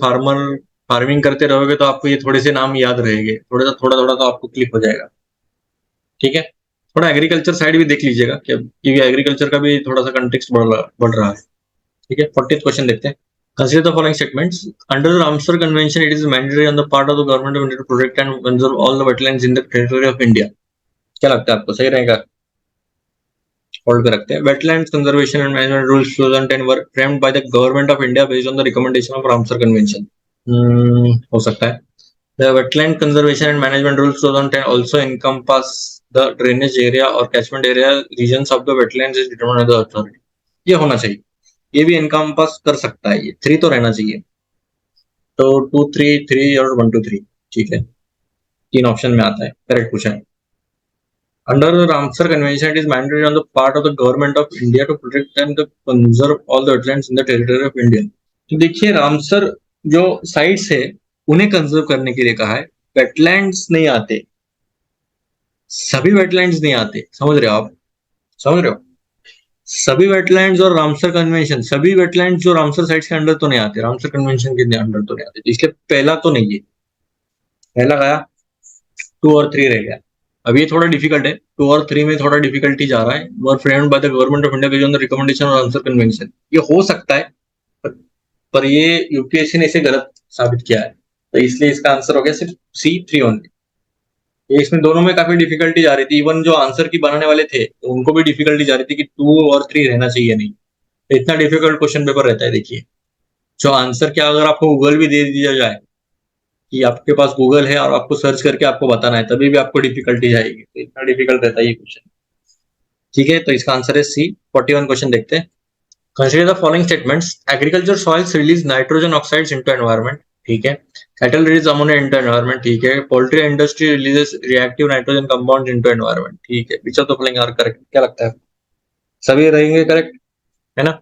फार्मिंग करते रहोगे तो आपको ये थोड़े से नाम याद रहेंगे, थोड़ा थोड़ा तो आपको क्लिक हो जाएगा। ठीक है, थोड़ा एग्रीकल्चर साइड भी देख लीजिएगा, क्योंकि एग्रीकल्चर का भी थोड़ा सा कंटेक्स्ट बढ़ रहा है। ठीक है, 40th क्वेश्चन देखते हैं। Consider the following statements. Under the Ramsar Convention, it is mandatory on the part of the government of India to protect and conserve all the wetlands in the territory of India. क्या लगता है आपको, सही रहेगा? Hold पे रखते हैं। Wetlands Conservation and Management Rules 2010 were framed by the Government of India based on the recommendation of Ramsar Convention. हो सकता है। The Wetland Conservation and Management Rules 2010 also encompass the drainage area or catchment area regions of the wetlands is determined by the authority. ये होना चाहिए, ये भी encompass कर सकता है, ये 3 तो रहना चाहिए। तो 2 3 3 और 1 2 3, ठीक है, 3 ऑप्शन में आता है, करेक्ट पूछा है। Under the Ramsar Convention, it is mandatory on the part of the government of India to protect and to conserve all the wetlands in the territory of India. तो देखिए, रामसर जो sites है उन्हें conserve करने के लिए कहा है, वेटलैंड्स नहीं आते, सभी वेटलैंड्स नहीं आते, समझ रहे हो आप, समझ रहे हो? सभी वेटलैंड्स और रामसर कन्वेंशन, सभी वेटलैंड्स जो रामसर साइट्स के अंडर तो नहीं आते, रामसर कन्वेंशन के अंडर तो नहीं आते, इसलिए पहला तो नहीं है, पहला गया, 2 और 3 रह गया। अब ये थोड़ा डिफिकल्ट है, 2 और 3 में थोड़ा डिफिकल्टी जा रहा है। Were framed by the government of India based on the recommendation of Ramsar convention, ये हो सकता है, पर ये यूपीएससी ने इसे गलत साबित किया है, तो इसलिए इसका आंसर हो गया सिर्फ सी, 3 ओनली। इसमें दोनों में काफी डिफिकल्टी जा रही थी, इवन जो आंसर की बनाने वाले थे तो उनको भी डिफिकल्टी जा रही थी कि 2 और 3 रहना चाहिए नहीं, तो इतना डिफिकल्ट क्वेश्चन पेपर रहता है। देखिए, जो आंसर क्या, अगर आपको गूगल भी दे दिया जाए कि आपके पास गूगल है और आपको सर्च करके आपको बताना है, तभी भी आपको डिफिकल्टी जाएगी, तो इतना डिफिकल्ट रहता है ये क्वेश्चन। ठीक है, तो इसका आंसर है सी। 41 क्वेश्चन देखते हैं। Consider the following statements. Agriculture soils release nitrogen oxides into environment, ठीक है। Cattle release ammonia into environment, ठीक है। Poultry industry releases reactive nitrogen compounds into environment, ठीक है। Which of the following are correct, क्या लगता है? सभी रहेंगे करेक्ट, है ना?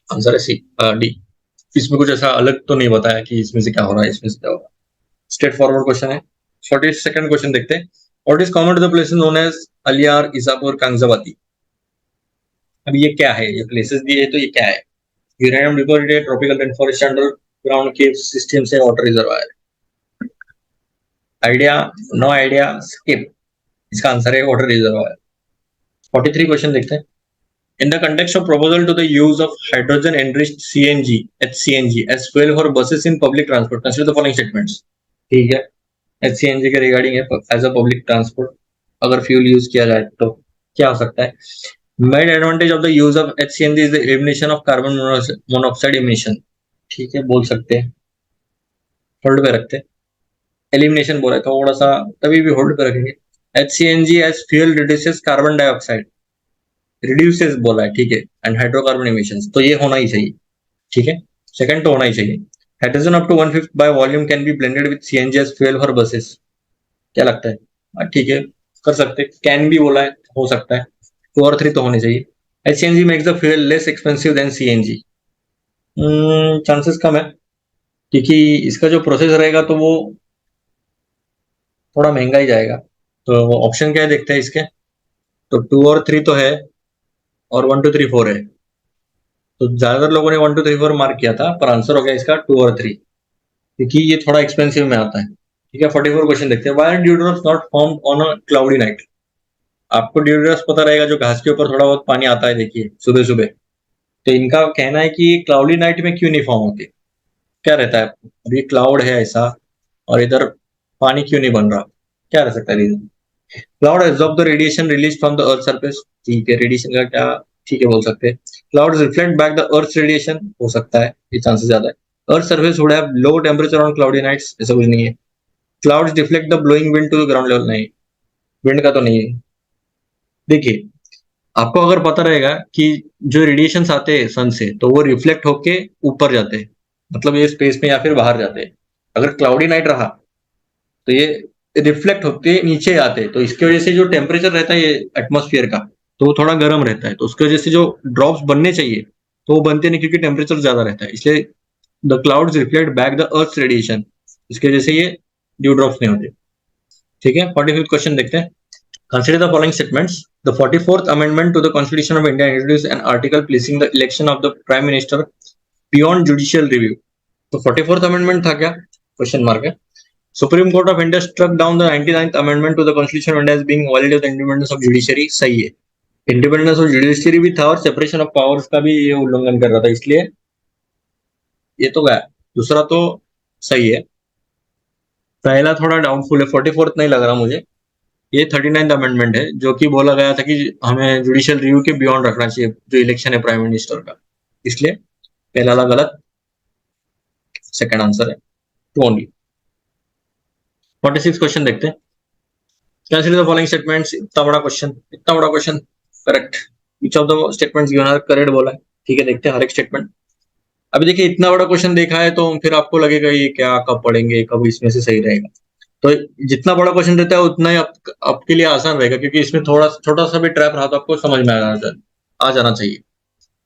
आंसर है सी, डी। इसमें कुछ ऐसा अलग तो नहीं बताया कि इसमें से क्या हो रहा है, इसमें से क्या होगा, स्ट्रेट फॉरवर्ड क्वेश्चन है। 42nd क्वेश्चन देखते हैं। What is common to the places known as Aliyar, Isapur, Kangsabati? अब ये क्या है, ये प्लेसेस दिए है तो ये क्या है? Uranium deposit, tropical rain forest, underground cave system से water reservoir. Idea? No idea, skip. इसका आंसर है वाटर रिजर्वायर। 43 क्वेश्चन देखते हैं। In the context of proposal to the use of hydrogen enriched CNG (HCNG) as fuel for buses in public transport, consider the following statements. ठीक है, HCNG के regarding है, as a public transport अगर fuel use किया जाए तो क्या हो सकता है? Main advantage of the use of HCNG is the elimination of carbon monoxide emission. ठीक है, बोल सकते हैं, होल्ड पे रखते हैं। एलिमिनेशन बोला है, थोड़ा सा तभी भी होल्ड पे रखेंगे। HCNG as fuel reduces carbon dioxide, reduces बोला है, ठीक है, एंड हाइड्रोकार्बन इमिशंस, तो ये होना ही चाहिए, ठीक है, सेकंड तो होना ही चाहिए। Hydrogen up to 1/5 by volume can be blended with CNG as fuel for buses, क्या लगता है? ठीक है, कर सकते, कैन भी बोला है, हो सकता है। 2 और 3 तो होने चाहिए। HCNG makes the fuel less expensive than CNG, chances कम है, क्योंकि इसका जो प्रोसेस रहेगा तो वो थोड़ा महंगा ही जाएगा। तो ऑप्शन क्या है देखते हैं इसके। तो 2 और 3 तो है, और 1 2 3 4 है। तो ज्यादातर लोगों ने 1 2 3 4 मार्क किया था, पर आंसर हो गया इसका 2 और 3, क्योंकि ये थोड़ा एक्सपेंसिव में आता है। ठीक है, 44 क्वेश्चन देखते हैं। Why due drops not form on a cloudy night. आपको ड्यू ड्रॉप्स पता रहेगा, जो घास के ऊपर थोड़ा बहुत पानी आता है, देखिए सुबह सुबह। तो इनका कहना है कि क्लाउडी नाइट में क्यों नहीं फॉर्म होती, क्या रहता है। अभी क्लाउड है ऐसा, और इधर पानी क्यों नहीं बन रहा, क्या रह सकता है reason. Cloud absorb the radiation release from the earth surface. ठीक है, रेडिएशन का क्या, ठीक है बोल सकते हैं। Cloud reflect back the earth radiation, हो सकता है, ये चांसेस ज्यादा है। Earth surface would have low temperature on cloudy nights, ऐसा कुछ नहीं है। Clouds deflect the blowing wind to the ground level, नहीं, विंड का तो नहीं है। देखिए, आपको अगर पता रहेगा कि जो रेडिएशंस आते हैं सन से, तो वो रिफ्लेक्ट होके ऊपर जाते हैं, मतलब ये स्पेस में या फिर बाहर जाते हैं। अगर क्लाउडी नाइट रहा तो ये रिफ्लेक्ट होते नीचे आते हैं, तो इसकी वजह से जो टेम्परेचर रहता है ये एटमोस्फियर का, तो वो थोड़ा गर्म रहता है। तो उसकी वजह से जो ड्रॉप्स बनने चाहिए तो वो बनते नहीं, क्योंकि टेम्परेचर ज्यादा रहता है, इसलिए the clouds reflect back the earth radiation, इसकी वजह से ये ड्यू ड्रॉप्स नहीं होते। ठीक है, 45th क्वेश्चन देखते हैं। Consider the following statements. The 44th Amendment to the Constitution of India introduced an article placing the election of the Prime Minister beyond judicial review. तो 44th Amendment था क्या, question mark है। Supreme Court of India struck down the 99th Amendment to the Constitution of India as being violative of the independence of judiciary. सही है, independence of judiciary भी था और separation of powers का भी ये उल्लंघन कर रहा था, इसलिए ये तो गया। दूसरा तो सही है, पहला थोड़ा डाउटफुल है, 44th नहीं लग रहा मुझे। ये 39th अमेंडमेंट है, जो कि बोला गया था कि हमें जुडिशियल रिव्यू के बियॉन्ड रखना चाहिए जो इलेक्शन है प्राइम मिनिस्टर का, इसलिए पहला वाला गलत, सेकंड आंसर है टू ओनली। 46 क्वेश्चन देखते हैं। Consider the following statements. इतना बड़ा क्वेश्चन, इतना बड़ा question, correct. Each of the statements given are correct बोला है। ठीक है, देखते हैं हर एक स्टेटमेंट। अभी देखिए, इतना बड़ा क्वेश्चन देखा है तो फिर आपको लगेगा ये क्या, कब पढ़ेंगे, कब इसमें से सही रहेगा। तो जितना बड़ा क्वेश्चन रहता है उतना ही आपके लिए आसान रहेगा, क्योंकि इसमें थोड़ा छोटा सा भी ट्रैप रहा तो आपको समझ में आ जाना चाहिए।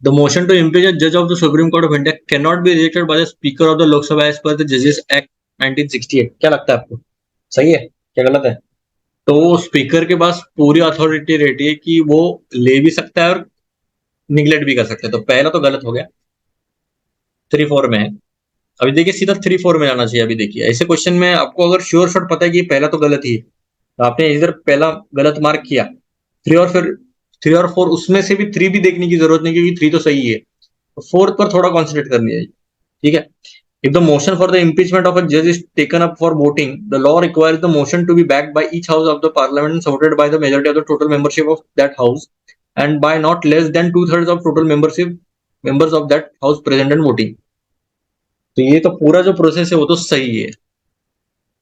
द मोशन टू इम्पीच अ जज of the supreme court of India can not be rejected by the speaker of the Lok Sabha as per the जजेस एक्ट 1968। क्या लगता है आपको, सही है क्या गलत है। तो स्पीकर के पास पूरी अथॉरिटी रहती है कि वो ले भी सकता है और निगलेक्ट भी कर सकता है। तो पहला तो गलत हो गया, 3 4 में है। अभी देखिए, सीधा 3 4 में आना चाहिए। अभी देखिए, ऐसे क्वेश्चन में आपको अगर श्योर शॉट पता है कि पहला तो गलत ही है, तो आपने इधर पहला गलत मार्क किया, 3 और 4, उसमें से भी 3 भी देखने की जरूरत नहीं, क्योंकि 3 तो सही है। तो 4th पर थोड़ा कॉन्सेंट्रेट करनी है। ठीक है, if the motion for the impeachment of a judge is taken up for voting, the law requires the motion to be backed by each house of the parliament and supported by the majority of the total membership of that house, and by not less than 2/3 of total membership members of that house present and voting. तो ये तो पूरा जो process है वो तो सही है।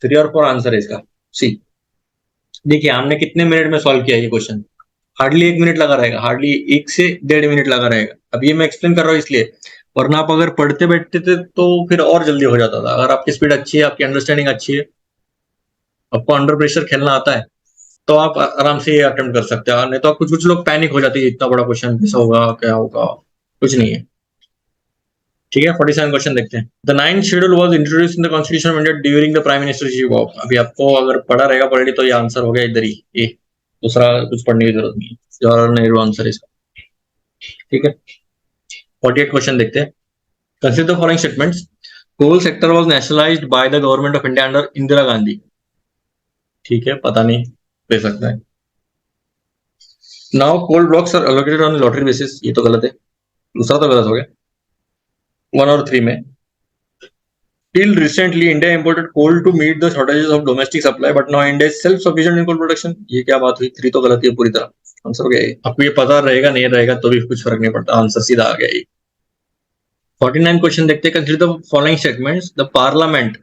3 और 4 आंसर है इसका, सी। देखिए, हमने कितने मिनट में सॉल्व किया ये क्वेश्चन, हार्डली 1 मिनट लगा रहेगा, हार्डली 1 से 1.5 मिनट लगा रहेगा। अब ये मैं एक्सप्लेन कर रहा हूँ इसलिए, वरना आप अगर पढ़ते बैठते थे तो फिर और जल्दी हो जाता था। अगर आपकी स्पीड अच्छी है, आपकी अंडरस्टैंडिंग अच्छी है, आपको अंडर प्रेशर खेलना आता है, तो आप आराम से ये अटेम्प्ट कर सकते हैं। नहीं तो कुछ कुछ लोग पैनिक हो जाते हैं, इतना बड़ा क्वेश्चन कैसा होगा, क्या होगा, कुछ नहीं है। ठीक है, 47 क्वेश्चन देखते हैं। The 9th schedule was introduced in the constitution of India during the prime ministership of. अभी आपको अगर पढ़ा रहेगा पढ़ी तो ये आंसर हो गया इधर ही, ये दूसरा कुछ पढ़ने की जरूरत नहीं है, जवाहरलाल नेहरू आंसर इसका। ठीक है, 48 क्वेश्चन देखते हैं। Consider the following statements. Coal sector was nationalised by the government of India under Indira Gandhi. ठीक है, पता नहीं, दे सकता है। Now coal blocks are allocated on lottery basis, ये तो गलत है, दूसरा तो गलत हो गया। 1 और 3 में, till recently India imported coal to meet the shortages of domestic supply, but now India is self sufficient in coal production। ये क्या बात हुई, 3 तो गलत है पूरी तरह। आंसर हो गया ये। आपको ये पता रहेगा नहीं रहेगा तो भी कुछ फर्क नहीं पड़ता, आंसर सीधा आ गया ये। 49 क्वेश्चन देखते हैं। Consider the following statements. The parliament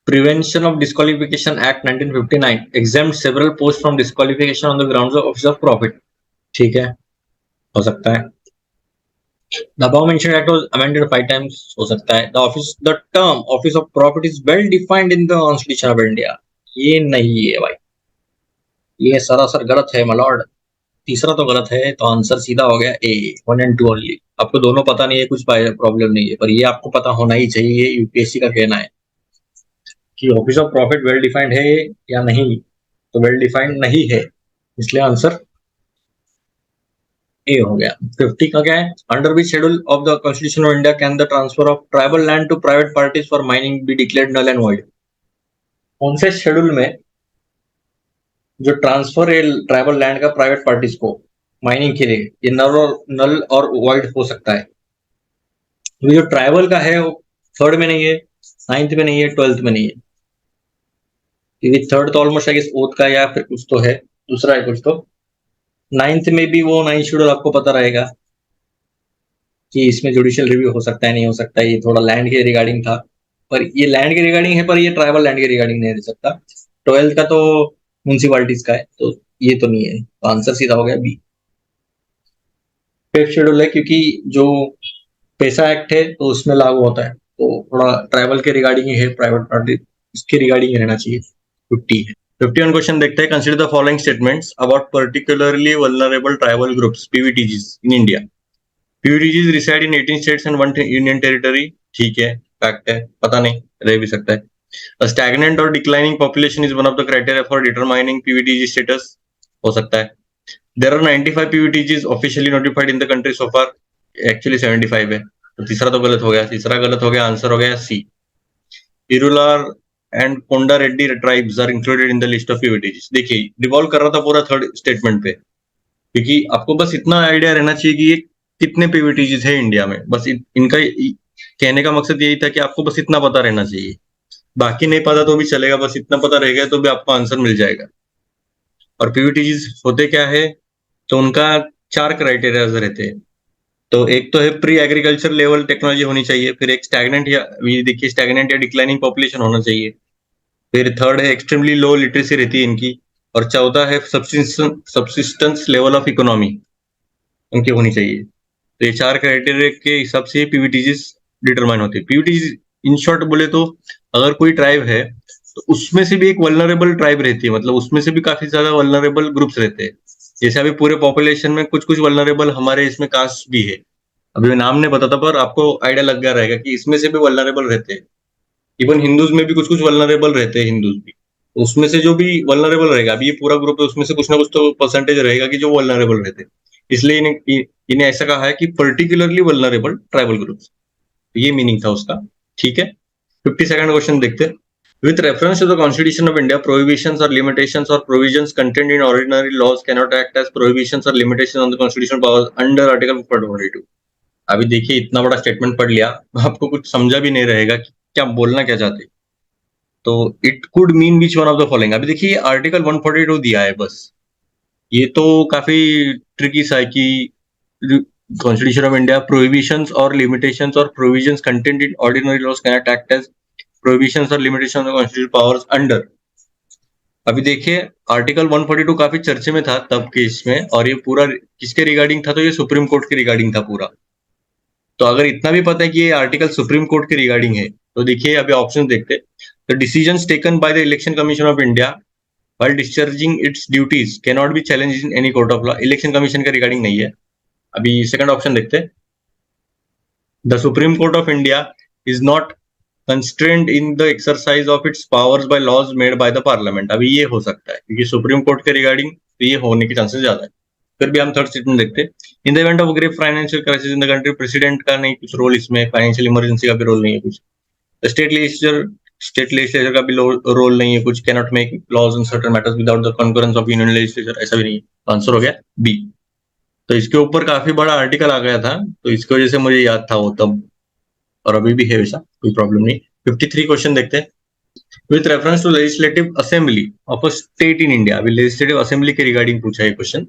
Prevention of Disqualification Act 1959 exempt several posts from disqualification on the grounds of office of profit। ठीक है, हो सकता है। The above mentioned act was amended 5 times, हो सकता है। The term office of profit is well defined in the Constitution of India। ये नहीं है भाई, ये सरासर गलत है my lord। तीसरा तो गलत है, तो आंसर सीधा हो गया ए, 1 and 2 ओनली। आपको दोनों पता नहीं है, कुछ प्रॉब्लम नहीं है, पर ये आपको पता होना ही चाहिए, ये यूपीएससी का कहना है कि office of profit well defined है या नहीं। तो वेल डिफाइंड नहीं है, इसलिए आंसर ए हो गया। 50 का क्या है? Under which schedule of the constitution of India can the transfer of tribal land to private parties for mining be declared null and void? कौन से शेड्यूल में जो ट्रांसफर है ट्राइबल लैंड का प्राइवेट पार्टीज को माइनिंग के लिए, ये नल और वॉइड हो सकता है? तो जो ट्राइबल का है वो थर्ड में नहीं है, नाइन्थ में नहीं है, 12th में नहीं है, क्योंकि थर्ड तो ऑलमोस्ट आई गेस ओथ का या फिर कुछ तो है, दूसरा है कुछ तो। नाइन्थ में भी वो नाइन्थ शेड्यूल आपको पता रहेगा कि इसमें जुडिशियल रिव्यू हो सकता है, नहीं हो सकता है, ये थोड़ा लैंड के रिगार्डिंग था, पर ये लैंड के रिगार्डिंग है, पर ये ट्राइबल लैंड के रिगार्डिंग नहीं दे सकता। 12th का तो म्यूनसिपालिटीज का है, तो ये तो नहीं है, तो आंसर सीधा हो गया बी। फिफ्थ शेड्यूल है क्योंकि जो पैसा एक्ट है तो उसमें लागू होता है, तो थोड़ा ट्राइबल के रिगार्डिंग ही है, प्राइवेट पार्टी इसके रिगार्डिंग ही रहना चाहिए। 50 है। 51 क्वेश्चन देखते हैं। Consider the following statements about particularly vulnerable tribal groups PVTGs in India. PVTGs reside in 18 states and 1 union territory. ठीक है, फैक्ट है, पता नहीं, रह भी सकता है। A stagnant or declining population is one of the criteria for determining PVTG status. हो सकता है। There are 95 PVTGs officially notified in the country so far. Actually 75 है, तो तीसरा तो गलत हो गया, तीसरा गलत हो गया, आंसर हो गया C. Irular and Konda Reddi tribes are included in the list of PVTGs. देखिए रिवॉल्व कर रहा था पूरा थर्ड स्टेटमेंट पे, क्योंकि आपको बस इतना आइडिया रहना चाहिए कि ये कितने पीवीटीजीज है इंडिया में, बस इनका कहने का मकसद यही था कि आपको बस इतना पता रहना चाहिए, बाकी नहीं पता तो भी चलेगा, बस इतना पता रह गया तो भी आपको आंसर मिल जाएगा। और पीवीटीजीज होते क्या है, तो उनका 4 क्राइटेरियाज रहते हैं। तो एक तो है प्री एग्रीकल्चर लेवल टेक्नोलॉजी होनी चाहिए, फिर एक स्टैग्नेंट या देखिए स्टैग्नेंट या डिक्लाइनिंग पॉपुलेशन होना चाहिए, फिर थर्ड है एक्सट्रीमली लो लिटरेसी रहती है इनकी, और चौथा है सब्सिस्टेंस लेवल ऑफ इकोनॉमी उनकी होनी चाहिए। तो ये 4 क्राइटेरिया के हिसाब से पीवीटीजीज डिटरमाइन होती है। पीवीटीजीज इन शॉर्ट बोले तो अगर कोई ट्राइब है तो उसमें से भी एक वल्नरेबल ट्राइब रहती है, मतलब उसमें से भी काफी ज्यादा वल्नरेबल ग्रुप्स रहते हैं। जैसे अभी पूरे पॉपुलेशन में कुछ कुछ वल्नरेबल हमारे इसमें कास्ट भी है, अभी मैं नाम नहीं बताता पर आपको आइडिया लग गया रहेगा कि इसमें से भी वल्नरेबल रहते हैं। इवन हिंदूज में भी कुछ कुछ वल्नरेबल रहते हैं, हिंदूज भी, तो उसमें से जो भी वल्नरेबल रहेगा, अभी ये पूरा ग्रुप है, उसमें से कुछ ना कुछ तो परसेंटेज रहेगा कि जो वल्नरेबल रहते हैं, इसलिए इन्हें ऐसा कहा है कि पर्टिकुलरली वल्नरेबल ट्राइबल ग्रुप्स, ये मीनिंग था उसका। ठीक है, 52nd क्वेश्चन देखते हैं। With reference to the Constitution of India, prohibitions or limitations or provisions contained in ordinary laws cannot act as prohibitions or limitations on the constitutional powers under Article 42। अभी देखिए इतना बड़ा स्टेटमेंट पढ़ लिया, आपको कुछ समझा भी नहीं रहेगा कि क्या बोलना क्या चाहते। तो it could mean which one of the following. अभी देखिए आर्टिकल 142 दिया है बस, ये तो काफी ट्रिकी सा है कि constitution of India prohibitions or limitations or provisions content in ordinary laws can not act as prohibitions or limitation of the constitutional powers under. अभी देखिए आर्टिकल 142 काफी चर्चे में था तब के इसमें, और ये पूरा किसके रिगार्डिंग था, तो ये सुप्रीम कोर्ट के रिगार्डिंग था पूरा। तो अगर इतना भी पता है कि ये आर्टिकल सुप्रीम कोर्ट के रिगार्डिंग है, तो देखिए अभी ऑप्शन देखते। The decisions taken by the election commission of India while discharging its duties cannot be challenged in any court of law। Election commission का रिगार्डिंग नहीं है। अभी सेकंड ऑप्शन देखते हैं। The supreme court of India is not constrained in the exercise of its powers by laws made by the parliament. अभी ये हो सकता है क्योंकि सुप्रीम कोर्ट के रिगार्डिंग तो ये होने के चांसेस ज्यादा है। फिर भी हम थर्ड स्टेटमेंट देखते हैं। In the event of grave financial crisis in the country, president का नहीं कुछ रोल इसमें, फाइनेंशियल इमरजेंसी का भी रोल नहीं है कुछ, स्टेट लेजिस्लेचर का भी रोल नहीं है कुछ, cannot make laws in certain matters without the concurrence of union legislature, ऐसा भी नहीं है। आंसर हो गया बी। तो इसके ऊपर काफी बड़ा आर्टिकल आ गया था, तो इसकी वजह से मुझे याद था वो तब, और अभी भी है वैसा, कोई प्रॉब्लम नहीं। 53 क्वेश्चन देखते हैं। With reference to legislative assembly of a state in India. अभी लेजिस्लेटिव असेंबली के रिगार्डिंग पूछा है question.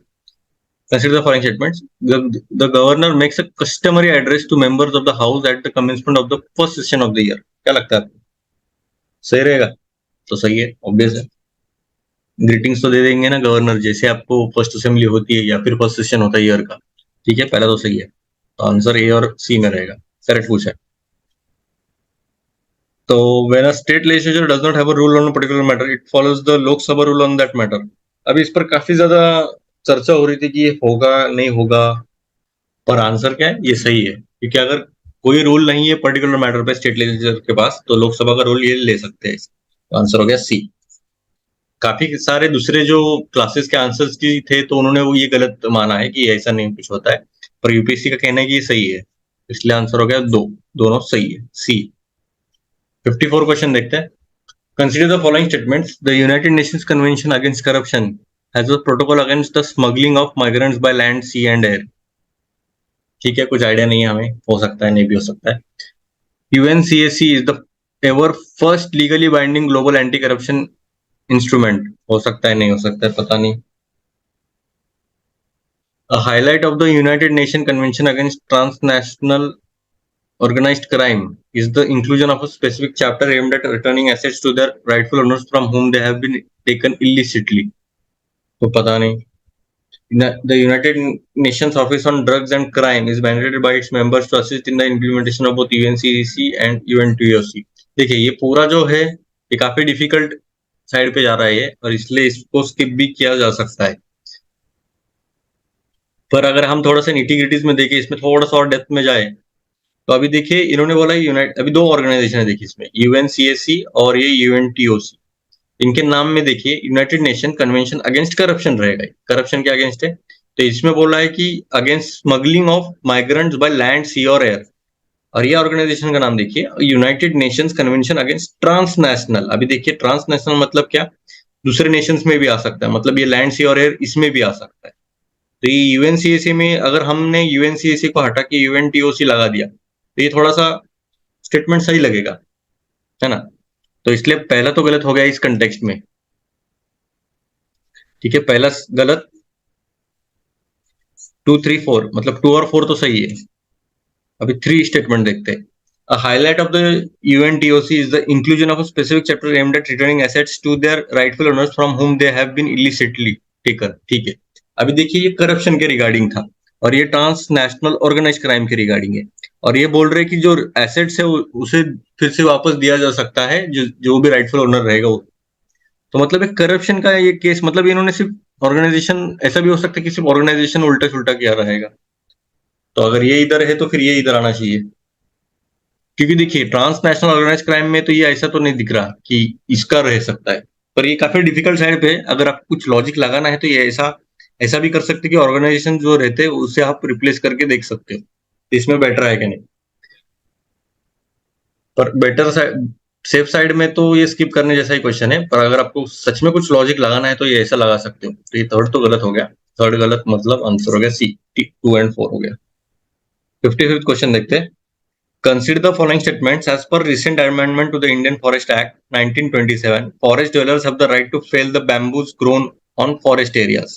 Consider the following statements. The governor makes a customary address to members of the house at the commencement of the first session of the year। क्या लगता है आपको, सही रहेगा? तो सही है, ऑब्वियस है। ग्रीटिंग्स तो दे देंगे ना गवर्नर, जैसे आपको फर्स्ट असेंबली होती है या फिर फर्स्ट सेशन होता है ईयर का। ठीक है, पहला तो सही है, तो आंसर ए और सी में रहेगा, करेक्ट पूछा है। तो when a state legislature does not have a rule on a particular matter, it follows the Lok Sabha rule on that matter. अभी इस पर काफी ज्यादा चर्चा हो रही थी कि ये होगा नहीं होगा, पर आंसर क्या है, ये सही है, क्योंकि अगर कोई रूल नहीं है पर्टिकुलर मैटर पे स्टेट लेजिस्लेचर के पास, तो लोकसभा का रूल ये ले सकते हैं। तो आंसर हो गया सी। काफी सारे दूसरे जो क्लासेस के आंसर्स की थे, तो उन्होंने वो ये गलत माना है कि ऐसा नहीं कुछ होता है, पर यूपीएससी का कहना है कि ये सही है, इसलिए आंसर हो गया दो, दोनों सही है, सी। 54 क्वेश्चन देखते हैं। Consider the following statements. The United Nations convention against corruption has a protocol against the smuggling of migrants by land, sea and air. ठीक है, कुछ आइडिया नहीं है हमें, हो सकता है, नहीं भी हो सकता है। UNCAC is the ever first legally binding global anti corruption instrument. हो सकता है, नहीं हो सकता है, पता नहीं। A highlight of the United Nations Convention Against Transnational Organized Crime is the inclusion of a specific chapter aimed at returning assets to their rightful owners from whom they have been taken illicitly. तो पता नहीं। The United Nations Office on Drugs and Crime is mandated by its members to assist in the implementation of both UNCC and UNTOC. देखिए, ये पूरा जो है ये काफी डिफिकल्ट साइड पे जा रहा है, और इसलिए इसको स्किप भी किया जा सकता है। पर अगर हम थोड़ा सा निटी-ग्रिटीज में देखें, इसमें थोड़ा सा और डेप्थ में जाए, तो अभी देखिए इन्होंने बोला अभी दो ऑर्गेनाइजेशन है, देखिए इसमें यूएनसीएसी और ये यूएनटीओसी। इनके नाम में देखिए United Nation convention against corruption रहेगा, करप्शन के अगेंस्ट है। तो इसमें बोला है कि against smuggling of migrants by land, sea और एयर। और ये ऑर्गेनाइजेशन का नाम देखिए United Nations convention against transnational. अभी देखिए ट्रांसनेशनल मतलब क्या, दूसरे नेशंस में भी आ सकता है, मतलब ये लैंड, सी और एयर इसमें भी आ सकता है। तो ये यूएनसीएसी में अगर हमने यूएनसीएसी को हटा के यूएनटीओसी लगा दिया, तो ये थोड़ा सा स्टेटमेंट सही लगेगा, है ना। तो इसलिए पहला तो गलत हो गया इस कंटेक्स्ट में। ठीक है, पहला गलत। 2, 3, 4 मतलब 2 और 4 तो सही है। अभी 3 स्टेटमेंट देखते हैं। A highlight of the UNTOC is the inclusion of a specific chapter aimed at returning assets to their rightful owners from whom they have been illicitly taken. ठीक है, अभी देखिए ये करप्शन के रिगार्डिंग था, और ये ट्रांसनेशनल ऑर्गेनाइज क्राइम के रिगार्डिंग है। और ये बोल रहे हैं कि जो एसेट्स है उसे फिर से वापस दिया जा सकता है, जो भी राइटफुल ओनर रहेगा वो। तो मतलब एक करप्शन का ये केस, मतलब इन्होंने सिर्फ ऑर्गेनाइजेशन, ऐसा भी हो सकता है कि सिर्फ ऑर्गेनाइजेशन उल्टा सुल्टा किया रहेगा। तो अगर ये इधर है तो फिर ये इधर आना चाहिए, क्योंकि देखिए ट्रांसनेशनल ऑर्गेनाइज क्राइम में तो ये ऐसा तो नहीं दिख रहा कि इसका रह सकता है। पर ये काफी डिफिकल्ट साइड पे है, अगर आपको कुछ लॉजिक लगाना है तो ये ऐसा ऐसा भी कर सकते कि ऑर्गेनाइजेशन जो रहते हैं उसे आप रिप्लेस करके देख सकते हो, इसमें बेटर है कि नहीं। पर बेटर साइड, सेफ साइड में तो ये स्किप करने जैसा ही क्वेश्चन है, पर अगर आपको सच में कुछ लॉजिक लगाना है तो ये ऐसा लगा सकते हो। तो ये थर्ड तो गलत हो गया, थर्ड गलत मतलब आंसर हो गया सी, 2 एंड 4 हो गया। 55th क्वेश्चन देखते हैं। Consider the following statements. As per recent amendment to the Indian Forest Act 1927, forest dwellers have the right to fell the bamboos grown on forest areas.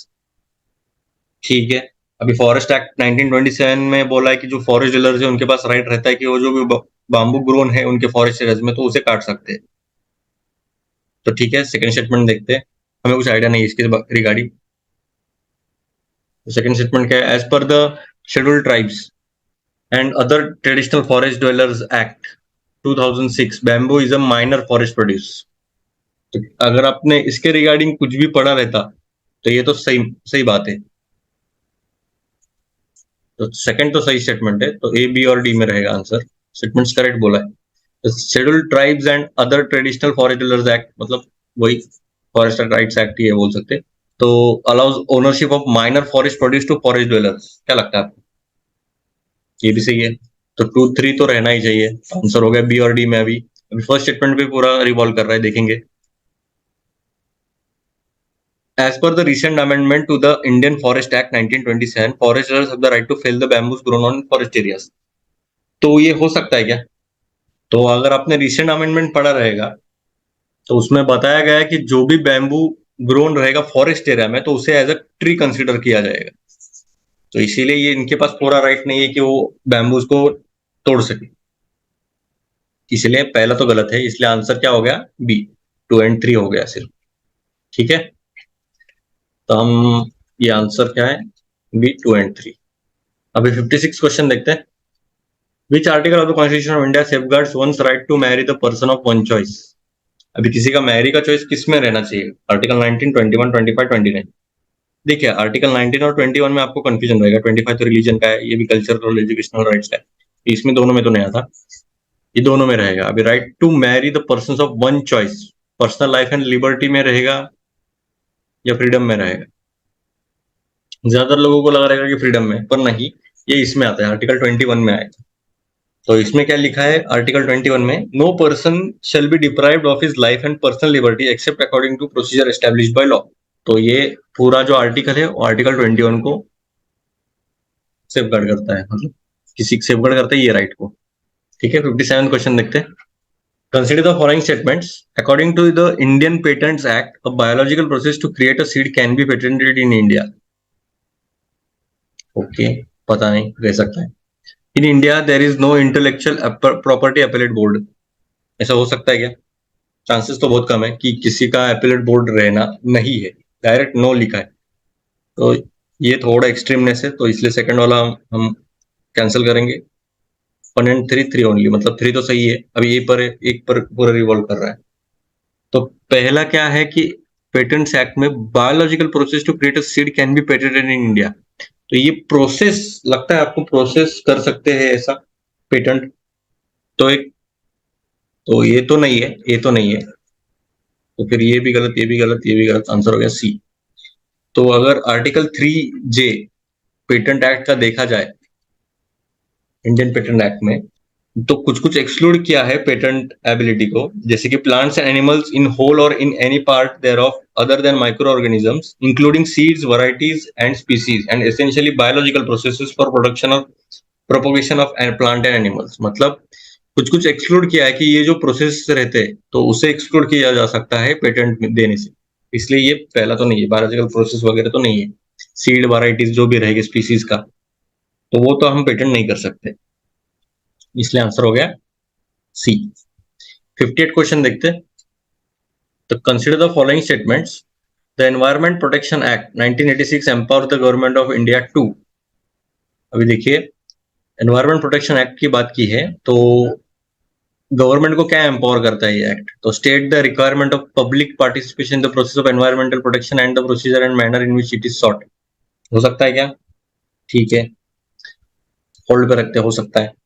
ठीक है, अभी फॉरेस्ट एक्ट 1927 में बोला है कि जो फॉरेस्ट डीलर्स है उनके पास राइट रहता है कि वो जो भी बाम्बू ग्रोन है उनके फॉरेस्ट एरियाज में, तो उसे काट सकते हैं। तो ठीक है, सेकंड स्टेटमेंट देखते हैं, हमें कुछ आइडिया नहीं इसके रिगार्डिंग। सेकंड स्टेटमेंट क्या है? As per the scheduled tribes and other traditional forest dwellers act 2006, bamboo is a minor forest produce. तो अगर आपने इसके रिगार्डिंग कुछ भी पढ़ा रहता तो ये तो सही सही बात है। तो सेकंड तो सही स्टेटमेंट है, तो ए, बी और डी में रहेगा आंसर। स्टेटमेंट्स करेक्ट बोला है। Scheduled tribes and other traditional forest dealers act मतलब वही फॉरेस्ट राइट्स एक्ट ही है बोल सकते। तो allows ownership of minor forest produce to forest dwellers. क्या लगता है आपको? ये भी सही है, तो 2, 3 तो रहना ही चाहिए। आंसर हो गया बी और डी में। अभी फर्स्ट स्टेटमेंट पे पूरा रिवॉल्व कर रहा है, देखेंगे। As per the recent amendment to the Indian Forest Act 1927, foresters have the right to fell the bamboos grown on forest areas. तो ये हो सकता है क्या? तो अगर आपने रिसेंट अमेंडमेंट पढ़ा रहेगा तो उसमें बताया गया है कि जो भी बैम्बू ग्रोन रहेगा फॉरेस्ट एरिया में तो उसे एज अ ट्री कंसीडर किया जाएगा। तो इसीलिए ये इनके पास पूरा राइट नहीं है कि वो बैम्बूज को तोड़ सके, इसलिए पहला तो गलत है। इसलिए आंसर क्या हो गया? बी, 2 एंड 3 हो गया सिर्फ। ठीक है, तो हम ये आंसर क्या है? B, 2 and 3। अभी 56 क्वेश्चन देखते हैं। Which article of the constitution of India safeguards one's right to marry the person of one choice? अभी किसी का मैरी का चॉइस किस में रहना चाहिए? आर्टिकल 19, 21, 25, 29। देखिए आर्टिकल 19 और 21 में आपको कंफ्यूजन रहेगा, 25 तो रिलीजन का है, ये भी कल्चरल और एजुकेशनल राइट्स का है, इसमें दोनों में तो नहीं आता, ये दोनों में रहेगा। अभी right to marry the person of one choice, personal life and liberty में रहेगा या फ्रीडम में रहेगा? ज्यादातर लोगों को लगा रहेगा कि फ्रीडम में, पर नहीं, ये इसमें आता है, आर्टिकल 21 में आएगा। तो इसमें क्या लिखा है आर्टिकल 21 में, no person shall be deprived of his life and personal liberty except according to procedure established by law. तो ये पूरा जो आर्टिकल है वो आर्टिकल 21 को सेफगार्ड करता है, मतलब किसी सेफगार्ड करता है ये राइट को। ठीक है, 57 क्वेश्चन देखते हैं। Consider the following statements, according to the Indian patents act a biological process to create a seed can be patented in India. Okay, पता नहीं, रह सकता है। In India there is no intellectual property appellate board, ऐसा हो सकता है क्या? चांसेस तो बहुत कम है कि किसी का अपीलेट बोर्ड रहना नहीं है, डायरेक्ट नो लिखा है, तो ये थोड़ा एक्सट्रीमनेस है, तो इसलिए सेकंड वाला हम कैंसिल करेंगे। 1 and 3 3 ओनली, मतलब 3 तो सही है, अभी ये पर एक पर पूरा रिवॉल्व कर रहा है। तो पहला क्या है कि पेटेंट्स एक्ट में biological process to create a seed can be patented in India, तो ये प्रोसेस लगता है आपको, प्रोसेस कर सकते हैं ऐसा पेटेंट, तो एक, तो ये तो नहीं है, ये तो नहीं है, तो फिर ये भी गलत, ये भी गलत, ये भी गलत, आंसर हो गया सी। तो अगर आर्टिकल 3J पेटेंट एक्ट का देखा जाए, इंडियन पेटेंट एक्ट में, तो कुछ कुछ एक्सक्लूड किया है पेटेंट एबिलिटी को, जैसे कि plants and animals in whole or in any part there of other than micro organisms including seeds, varieties and species and essentially biological processes for production of propagation of plant and animals. मतलब कुछ कुछ exclude किया है कि ये जो process रहते हैं तो उसे एक्सक्लूड किया जा सकता है पेटेंट देने से, इसलिए ये पहला तो नहीं है, बायोलॉजिकल प्रोसेस वगैरह तो नहीं है, सीड वैरायटीज जो भी रहेगी स्पीसीज का, तो वो तो हम पेटेंट नहीं कर सकते, इसलिए आंसर हो गया सी। 58 क्वेश्चन देखते हैं। तो consider the following statements, the environment protection act 1986 empower the government of India to. अभी देखिए, एनवायरमेंट प्रोटेक्शन एक्ट की बात की है, तो गवर्नमेंट को क्या एम्पावर करता है ये एक्ट? तो state the requirement of public participation in the process of environmental protection and the procedure and manner in which it is short. हो सकता है क्या? ठीक है, होल्ड पे रखते, हो सकता है।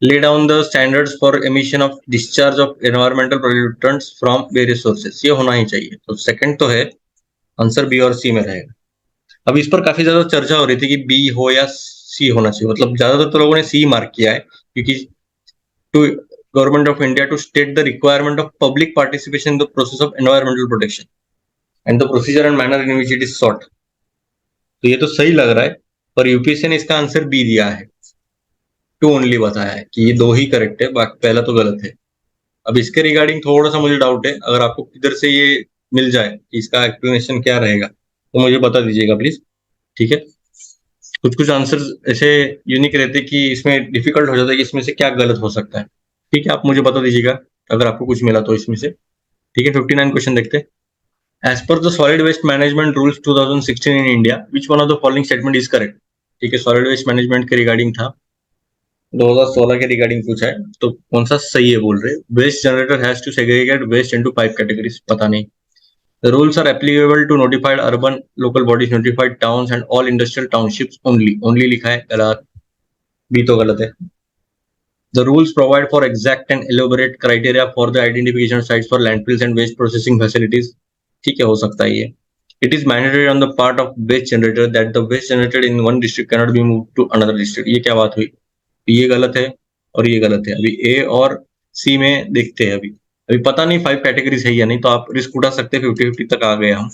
lay down the standards for emission of discharge of environmental pollutants from various sources, ये होना ही चाहिए, तो सेकंड तो है, आंसर बी और सी में रहेगा। अब इस पर काफी ज्यादा चर्चा हो रही थी कि बी हो या सी होना चाहिए, मतलब ज्यादातर तो लोगों ने सी मार्क किया है, क्योंकि to government of India to state the requirement of public participation in the process of environmental protection and the procedure and manner in which it is sought, तो ये तो सही लग रहा है, पर यूपीएससी ने इसका आंसर बी दिया है, टू ओनली बताया है कि ये दो ही करेक्ट है, बाकी पहला तो गलत है। अब इसके रिगार्डिंग थोड़ा सा मुझे डाउट है, अगर आपको किधर से ये मिल जाए कि इसका एक्सप्लेनेशन क्या रहेगा तो मुझे बता दीजिएगा प्लीज। ठीक है, कुछ कुछ आंसर्स ऐसे यूनिक रहते कि इसमें डिफिकल्ट हो जाता है कि इसमें से क्या गलत हो सकता है। ठीक है, आप मुझे बता दीजिएगा अगर आपको कुछ मिला तो इसमें से। ठीक है, 59 क्वेश्चन देखते हैं। As per the solid waste management rules 2016 in India which one of the following statement is correct? ठीक है, सॉलिड वेस्ट मैनेजमेंट के रिगार्डिंग था, 2016 के रिगार्डिंग पूछा है, तो कौन सा सही है बोल रहे? Waste generator has to segregate waste into 5 categories, पता नहीं। The rules are applicable to notified urban local bodies, notified towns and all industrial townships only. Only लिखा है, गलत, भी तो गलत है। The rules provide for exact and elaborate criteria for the identification of sites for landfills and waste processing facilities. ठीक है, हो सकता है ये। It is mandatory on the part of waste generator that the waste generated in one district cannot be moved to another district. ये क्या बात हुई? ये गलत है और ये गलत है। अभी ए और सी में देखते हैं, अभी अभी पता नहीं 5 कैटेगरीज है या नहीं, तो आप रिस्क उठा सकते हैं, 50-50 तक आ गए हम।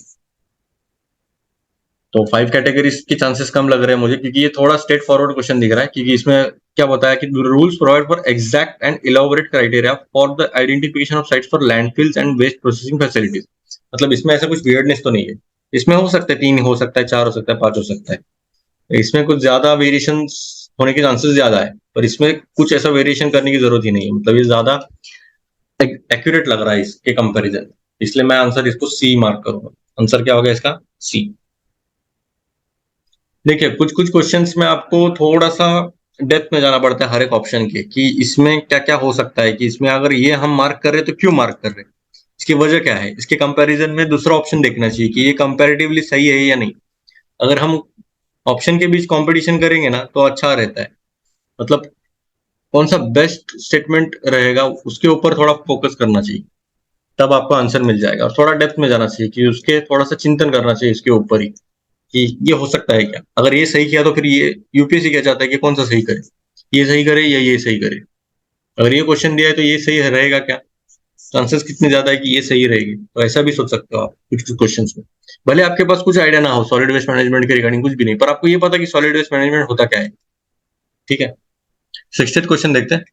तो 5 कैटेगरीज के चांसेस कम लग रहे हैं मुझे, क्योंकि ये थोड़ा स्ट्रेट फॉरवर्ड क्वेश्चन दिख रहा है, क्योंकि इसमें क्या बताया कि rules provide for exact and elaborate criteria for the identification of sites for landfills and waste processing facilities. मतलब इसमें ऐसा कुछ वियर्डनेस तो नहीं है, इसमें हो सकता है 3 हो सकता है, 4 हो सकता है, 5 हो सकता है, इसमें कुछ ज्यादा वेरिएशन होने के चांसेस ज्यादा है, पर इसमें कुछ ऐसा वेरिएशन करने की जरूरत ही नहीं है, मतलब ये ज्यादा एक्यूरेट लग रहा है इसके कंपैरिजन, इसलिए मैं आंसर इसको सी मार्क करूंगा। आंसर क्या होगा इसका? सी। देखिए, कुछ कुछ क्वेश्चंस में आपको थोड़ा सा डेप्थ में जाना पड़ता है हर एक ऑप्शन के, कि इसमें क्या क्या हो सकता है, कि इसमें अगर ये हम मार्क कर रहे हैं तो क्यों मार्क कर रहे हैं, इसकी वजह क्या है, इसके कंपैरिजन में दूसरा ऑप्शन देखना चाहिए कि ये कंपैरेटिवली सही है या नहीं। अगर हम ऑप्शन के बीच कंपटीशन करेंगे ना तो अच्छा रहता है, मतलब कौन सा बेस्ट स्टेटमेंट रहेगा उसके ऊपर थोड़ा फोकस करना चाहिए, तब आपको आंसर मिल जाएगा। और थोड़ा डेप्थ में जाना चाहिए कि उसके थोड़ा सा चिंतन करना चाहिए इसके ऊपर ही कि ये हो सकता है क्या, अगर ये सही किया तो फिर ये यूपीएससी क्या चाहता है कि कौन सा सही करे, ये सही करे या ये सही करे। अगर ये क्वेश्चन दिया है तो ये सही रहेगा क्या, चांसेस कितने ज्यादा है कि ये सही रहेगी, तो ऐसा भी सोच सकते हो आप कुछ कुछ क्वेश्चन में। भले आपके पास कुछ आइडिया ना हो सॉलिड वेस्ट मैनेजमेंट के रिगार्डिंग कुछ भी नहीं, पर आपको ये पता कि सॉलिड वेस्ट मैनेजमेंट होता क्या है। ठीक है, 60th क्वेश्चन देखते हैं।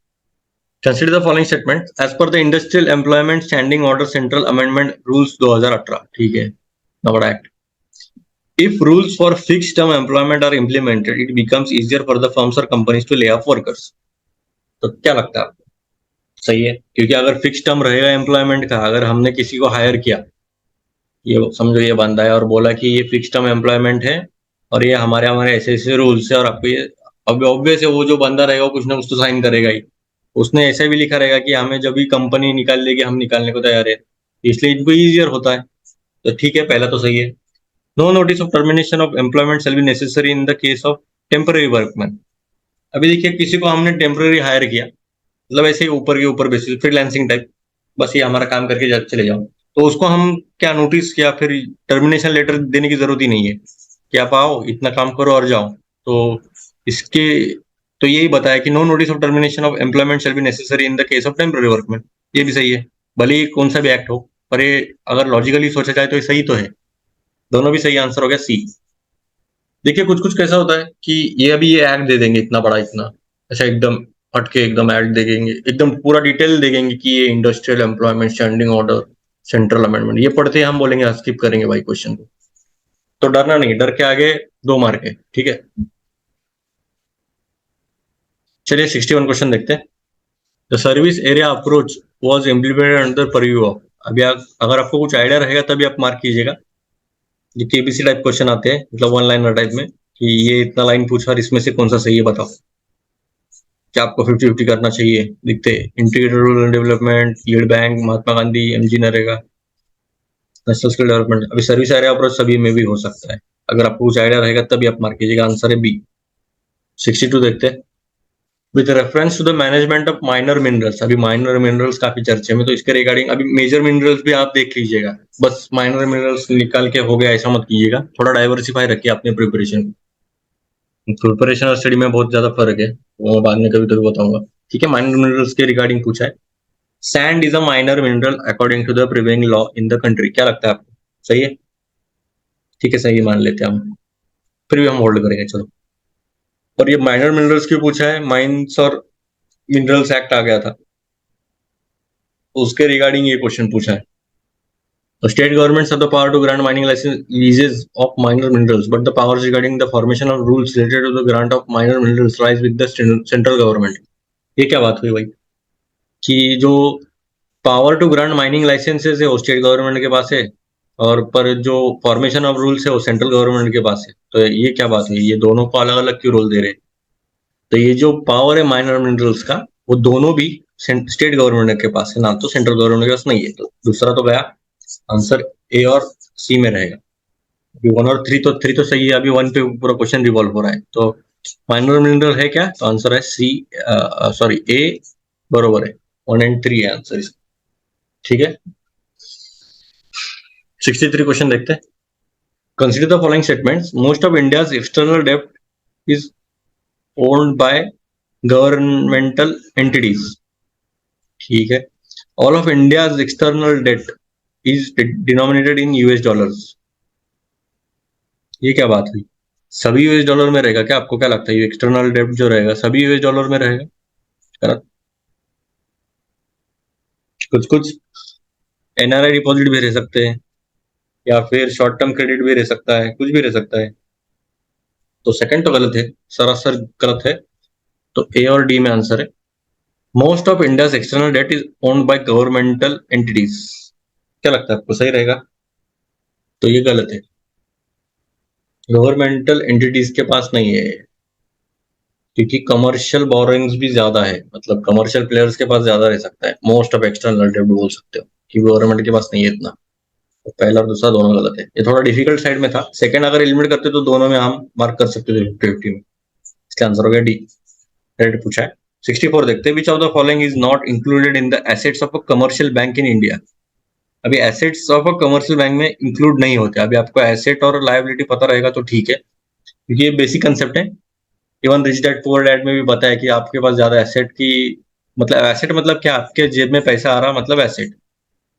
Consider the following statement as per the industrial employment standing order central amendment rules 2018। ठीक है, इतना बड़ा act. If rules for fixed term employment are implemented, it becomes easier for the firms or companies to lay off workers. तो क्या लगता है आपको, सही है? क्योंकि अगर फिक्स टर्म रहेगा एम्प्लॉयमेंट का, अगर हमने किसी को हायर किया, ये समझो ये बंदा है और बोला कि ये फिक्स टर्म एम्प्लॉयमेंट है और ये हमारे हमारे ऐसे ऐसे रूल्स है और आपको ये, अब ऑब्वियस है वो जो बंदा रहेगा वो कुछ ना कुछ तो साइन करेगा ही, उसने ऐसे भी लिखा रहेगा कि हमें जब भी कंपनी निकाल लेगी हम निकालने को तैयार है, इसलिए इनको ईजियर होता है। तो ठीक है, पहला तो सही है। No notice of termination of employment shall be necessary in the case of temporary workman. अभी देखिए किसी को हमने टेम्पररी हायर किया, मतलब ऐसे ही ऊपर के ऊपर बेसिस फ्रीलांसिंग टाइप, बस ये हमारा काम करके चले जाओ, तो उसको हम क्या नोटिस या फिर टर्मिनेशन लेटर देने की जरूरत ही नहीं है कि आप आओ इतना काम करो और जाओ। तो इसके तो यही बताया कि no notice of termination of employment shall be necessary in the case of temporary workman. ये भी सही है, भले ही कौन सा भी एक्ट हो, पर ये अगर लॉजिकली सोचा जाए तो ये सही तो है। दोनों भी सही, आंसर हो गया सी। देखिए कुछ कुछ कैसा होता है कि ये अभी ये एक्ट दे देंगे इतना बड़ा, इतना ऐसा एकदम हटके एकदम एक्ट दे देंगे, एकदम पूरा डिटेल दे देंगे कि ये industrial employment standing order central amendment, ये पढ़ते ही हम बोलेंगे स्किप करेंगे भाई क्वेश्चन को। तो डरना नहीं, डर के आगे 2 मार्क है। ठीक है, चलिए 61 क्वेश्चन देखते हैं। The service area approach was implemented under purview of. अभी अगर आपको कुछ आइडिया रहेगा तभी आप मार्क कीजिएगा। ये केबीसी टाइप क्वेश्चन आते हैं, मतलब वन लाइनर टाइप में कि ये इतना लाइन पूछा और इसमें से कौन सा सही है बताओ। क्या आपको 50-50 करना चाहिए, दिखते integrated rural development, lead bank, Mahatma Gandhi, MG NREGA, national skill development. अभी सर्विस एरिया अप्रोच सभी में भी हो सकता है, अगर आपको कुछ आइडिया रहेगा तभी आप मार्क कीजिएगा। आंसर है बी। 62 देखते हैं। With reference to the management of minor minerals. अभी माइनर मिनरल्स काफी चर्चे में, तो इसके रिगार्डिंग अभी मेजर मिनरल्स भी आप देख लीजिएगा, बस माइनर मिनरल्स निकाल के हो गया ऐसा मत कीजिएगा, थोड़ा डाइवर्सिफाई रखिए अपने प्रिपरेशन। प्रिपरेशन और स्टडी में बहुत ज्यादा फर्क है, वो मैं बाद में कभी कभी बताऊंगा। ठीक है, माइनर मिनरल्स के रिगार्डिंग पूछा है। Sand is a minor mineral according to the prevailing law in the country. क्या लगता है आपको, सही है? ठीक है, सही मान लेते हैं हम, फिर भी हम होल्ड करेंगे चलो। और ये माइनर मिनरल्स क्यों पूछा है, माइंस और मिनरल्स एक्ट आ गया था तो उसके रिगार्डिंग ये क्वेश्चन पूछा है। The state governments have the power to grant mining license leases of minor minerals, but the powers regarding the formation of rules related to the grant of minor minerals lies with the central government। ये क्या बात हुई भाई कि जो power to grant mining licences है वो state government के पास है, और पर जो फॉर्मेशन ऑफ रूल्स है वो सेंट्रल गवर्नमेंट के पास है। तो ये क्या बात हुई, ये दोनों को अलग अलग क्यों रोल दे रहे हैं? तो ये जो पावर है माइनर मिनरल्स का, वो दोनों भी स्टेट गवर्नमेंट के पास है ना, तो सेंट्रल गवर्नमेंट के पास नहीं है। तो दूसरा तो गया, आंसर ए और सी में रहेगा। अभी 1 और 3 तो 3 तो सही है, अभी 1 पे पूरा क्वेश्चन रिवॉल्व हो रहा है। तो माइनर मिनरल है क्या, तो आंसर है सी, सॉरी ए बरोबर है। 1 और 3 है आंसर इसका। ठीक है, 63 क्वेश्चन देखते हैं। Consider the following statements. Most of India's external डेब्ट is owned by governmental entities. ठीक है, all of India's external debt is denominated in US dollars. ये क्या बात हुई, सभी यूएस डॉलर में रहेगा क्या? आपको क्या लगता है ये एक्सटर्नल डेब्ट जो रहेगा सभी यूएस डॉलर में रहेगा? गलत। कुछ कुछ एनआरआई डिपॉजिट भी रह सकते हैं, या फिर शॉर्ट टर्म क्रेडिट भी रह सकता है, कुछ भी रह सकता है। तो सेकंड तो गलत है, सरासर गलत है। तो ए और डी में आंसर है। Most of India's external debt is owned by governmental entities. क्या लगता है आपको, सही रहेगा? तो ये गलत है, गवर्नमेंटल एंटिटीज के पास नहीं है, क्योंकि कमर्शियल बोरोइंग्स भी ज्यादा है, मतलब कमर्शियल प्लेयर्स के पास ज्यादा रह सकता है। मोस्ट ऑफ एक्सटर्नल डेब्ट बोल सकते हो कि गवर्नमेंट के पास नहीं है इतना। तो पहला और दूसरा दोनों गलत है, ये थोड़ा डिफिकल्ट साइड में था। सेकंड अगर एलिमिनेट करते तो दोनों में हम मार्क कर सकते थे 50-50 में। इसका आंसर हो गया डी। रेड पूछा है। 64 देखते हैं, which of the following is not included in the assets of a commercial bank in India. अभी assets of a commercial bank में इंक्लूड नहीं होते। अभी आपको एसेट और लायबिलिटी पता रहेगा तो ठीक है, क्योंकि ये बेसिक कंसेप्ट है। Even rich dad poor dad में भी बताया कि आपके पास ज्यादा एसेट की, मतलब एसेट मतलब क्या, आपके जेब में पैसा आ रहा मतलब एसेट।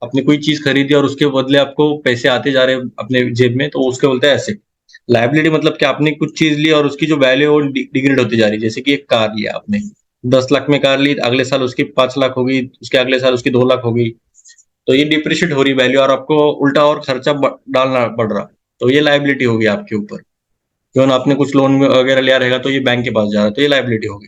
आपने कोई चीज खरीदी और उसके बदले आपको पैसे आते जा रहे हैं अपने जेब में, तो उसके बोलते हैं एसेट। लायबिलिटी मतलब क्या, आपने कुछ चीज ली और उसकी जो वैल्यू है वो डिग्रेड होती जा रही है। जैसे कि एक कार लिया आपने, 10 लाख में कार ली, अगले साल उसकी 5 लाख होगी, उसके अगले साल उसकी 2 लाख होगी। तो ये डिप्रिशिएट हो रही वैल्यू और आपको उल्टा और खर्चा डालना पड़ रहा। तो ये लायबिलिटी होगी आपके ऊपर। क्यों, आपने कुछ लोन वगैरह लिया रहेगा तो ये बैंक के पास जा रहा है, तो ये लायबिलिटी होगी।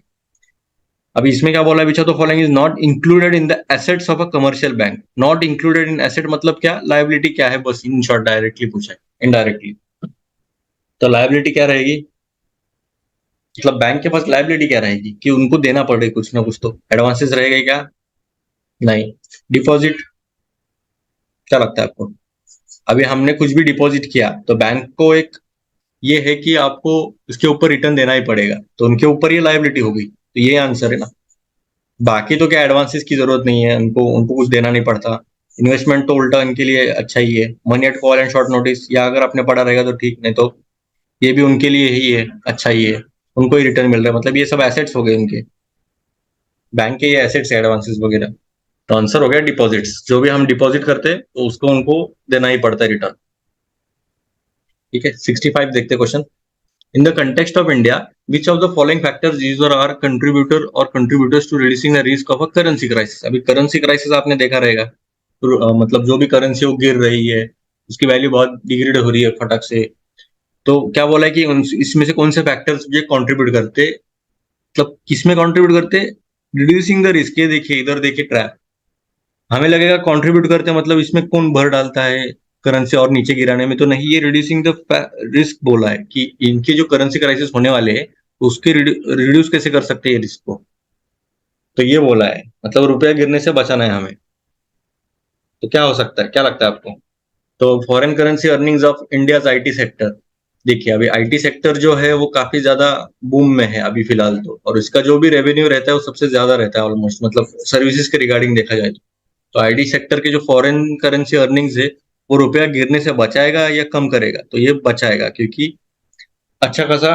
अभी इसमें क्या बोला, विच of the following is not included in the assets of a commercial bank. Not included in asset मतलब क्या, लायबिलिटी क्या है, बस इन शॉर्ट डायरेक्टली पूछा है, इनडायरेक्टली। तो लायबिलिटी क्या रहेगी, मतलब बैंक के पास लायबिलिटी क्या रहेगी कि उनको देना पड़े कुछ ना कुछ, तो एडवांसेस रहेगा क्या, नहीं। डिपॉजिट, क्या लगता है आपको, अभी हमने कुछ भी डिपॉजिट किया तो बैंक को एक ये है कि आपको इसके ऊपर रिटर्न देना ही पड़ेगा, तो उनके ऊपर ये लायबिलिटी होगी, तो ये आंसर है ना। बाकी तो क्या, एडवांसेस की जरूरत नहीं है, उनको उनको कुछ देना नहीं पड़ता। इन्वेस्टमेंट तो उल्टा इनके लिए अच्छा ही है, money at call and short notice, या अगर आपने पढ़ा रहेगा तो ठीक, नहीं तो ये भी उनके लिए ही है, अच्छा ही है, उनको ही रिटर्न मिल रहा है, मतलब ये सब एसेट्स हो गए उनके, बैंक के ये एसेट्स है एडवांसेस वगैरह। तो आंसर हो गया डिपॉजिट्स, जो भी हम डिपॉजिट करते हैं तो उसको उनको देना ही पड़ता है रिटर्न। ठीक है, 65 देखते question. In the context of India, which of the following factors is or are contributor or contributors to reducing the risk of a currency crisis? अभी currency crisis आपने देखा रहेगा, तो मतलब जो भी करेंसी वो गिर रही है, उसकी वैल्यू बहुत डिग्रेड हो रही है फटक से। तो क्या बोला है कि इसमें से कौन से फैक्टर्स ये कंट्रीब्यूट करते, मतलब किसमें कंट्रीब्यूट करते, रिड्यूसिंग द रिस्क। ये देखिए, इधर देखिए ट्रैप, हमें लगेगा कंट्रीब्यूट करते मतलब इसमें कौन भर डालता है करेंसी और नीचे गिराने में, तो नहीं, ये रिड्यूसिंग द रिस्क बोला है कि इनके जो करेंसी क्राइसिस होने वाले हैं उसके रिड्यूस कैसे कर सकते हैं रिस्क को। तो ये बोला है, मतलब रुपया गिरने से बचाना है हमें। तो क्या हो सकता है, क्या लगता है आपको। तो foreign currency earnings of India's IT sector. देखिए, अभी आईटी सेक्टर जो है वो काफी ज्यादा बूम में है अभी फिलहाल तो, और इसका जो भी रेवेन्यू रहता है वो सबसे ज्यादा रहता है ऑलमोस्ट, मतलब सर्विसेज के रिगार्डिंग देखा जाए तो आईटी सेक्टर के जो फॉरेन करेंसी अर्निंग्स है वो रुपया गिरने से बचाएगा या कम करेगा, तो ये बचाएगा, क्योंकि अच्छा खासा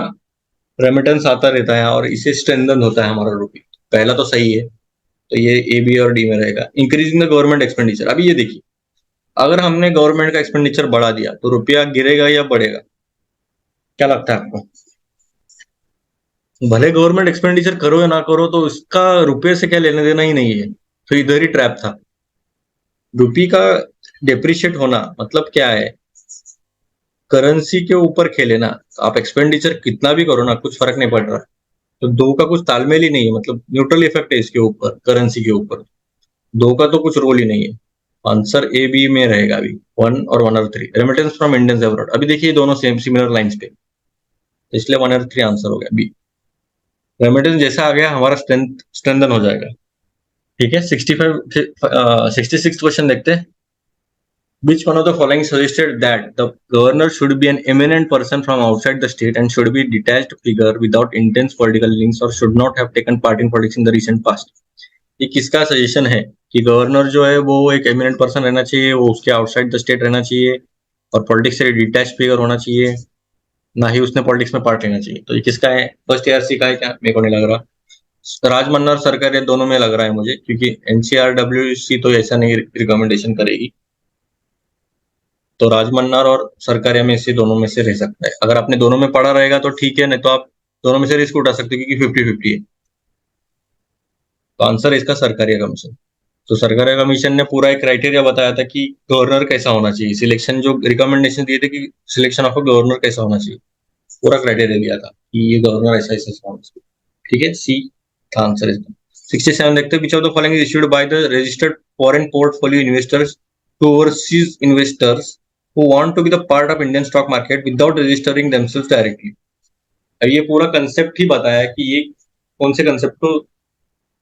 रेमिटेंस आता रहता है और इससे स्ट्रेंथन होता है हमारा रुपया। पहला तो सही है, तो ये ए बी और डी में रहेगा। इंक्रीजिंग द गवर्नमेंट एक्सपेंडिचर, अभी ये देखिए, अगर हमने गवर्नमेंट का एक्सपेंडिचर बढ़ा दिया तो रुपया गिरेगा या बढ़ेगा, क्या लगता है आपको। भले गवर्नमेंट एक्सपेंडिचर करो या ना करो, तो इसका रुपये से क्या लेने देना ही नहीं है, तो इधर ही ट्रैप था। रुपये का डेप्रिशिएट होना मतलब क्या है, करेंसी के ऊपर खेले ना, तो आप एक्सपेंडिचर कितना भी करो ना, कुछ फर्क नहीं पड़ रहा। तो दो का कुछ तालमेल ही नहीं है, मतलब न्यूट्रल इफेक्ट है इसके ऊपर, करेंसी के ऊपर। दो का तो कुछ रोल ही नहीं है। आंसर ए बी में रहेगा अभी, 1 और 3। रेमिटेंस फ्रॉम इंडियंस अब्रॉड, अभी देखिए दोनों सेम सिमिलर लाइंस पे, इसलिए 1 और 3 आंसर हो गया बी। रेमिटेंस जैसा आ गया हमारा स्ट्रेंथन हो जाएगा। ठीक है, 66 क्वेश्चन देखते हैं। Which one of the following suggested that the governor should be an eminent person from outside the state and should be a detached figure without intense political links or should not have taken part in politics in the recent past? ये किसका suggestion है कि governor जो है वो एक eminent person रहना चाहिए, वो उसके आउटसाइड द स्टेट रहना चाहिए और पॉलिटिक्स से डिटैच फिगर होना चाहिए, ना ही उसने पॉलिटिक्स में पार्ट लेना चाहिए। तो ये किसका है, फर्स्ट ईयर का है क्या, मेरे को नहीं लग रहा। राजमन्ना और सरकार, ये दोनों में लग रहा है मुझे, क्योंकि एनसीआरडब्ल्यूसी तो ऐसा नहीं रिकमेंडेशन करेगी। तो राजमन्नार और सरकारिया में से दोनों में से रह सकता है। अगर आपने दोनों में पढ़ा रहेगा तो ठीक है, नहीं तो आप दोनों में से रिस्क उठा सकते हो, क्योंकि 50-50 है। तो आंसर है इसका सरकारिया कमीशन। तो सरकारिया कमीशन ने पूरा एक क्राइटेरिया बताया था कि गवर्नर कैसा होना चाहिए, सिलेक्शन जो रिकमेंडेशन दिए थे कि सिलेक्शन ऑफ अ गवर्नर कैसा होना चाहिए, पूरा क्राइटेरिया दिया था कि ये गवर्नर ऐसा ऐसा होना चाहिए। ठीक है, सी था आंसर इसका। 67 देखते हैं, which of the following is issued by the registered foreign portfolio investors to overseas investors who want to be the part of Indian stock market without registering themselves directly। अब ये पूरा कंसेप्ट ही बताया है कि ये कौन से कंसेप्ट को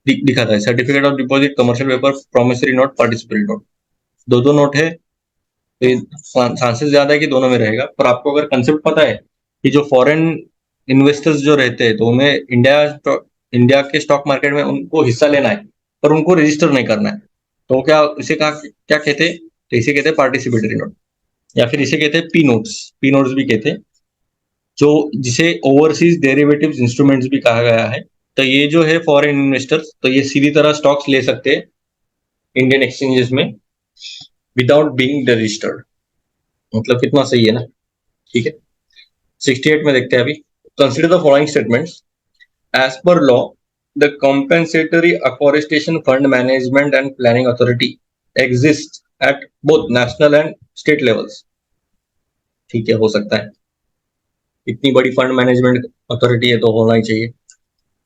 दिखाता है। Certificate of deposit, commercial paper, promissory note, participatory note. दो दो नोट है, तो चांसेस ज्यादा है कि दोनों में रहेगा। पर आपको अगर कंसेप्ट पता है कि जो फॉरेन इन्वेस्टर्स जो रहते हैं तो उन्हें इंडिया के स्टॉक मार्केट में उनको हिस्सा लेना है पर उनको रजिस्टर नहीं करना है, तो क्या इसे क्या कहते हैं? तो इसे कहते हैं पार्टिसिपेटरी नोट, या फिर इसे कहते हैं पी नोट्स भी कहते हैं, जो जिसे ओवरसीज डेरिवेटिव्स इंस्ट्रूमेंट्स भी कहा गया है। तो ये जो है फॉरेन इन्वेस्टर्स, तो ये सीधी तरह स्टॉक्स ले सकते हैं इंडियन एक्सचेंजेस में विदाउट बीइंग रजिस्टर्ड। मतलब कितना सही है ना। ठीक है, 68 में देखते हैं अभी। Consider the following statements. As per law the compensatory afforestation fund management and planning authority exists at both national and state levels। ठीक है, हो सकता है, इतनी बड़ी फंड मैनेजमेंट अथॉरिटी है तो होना ही चाहिए।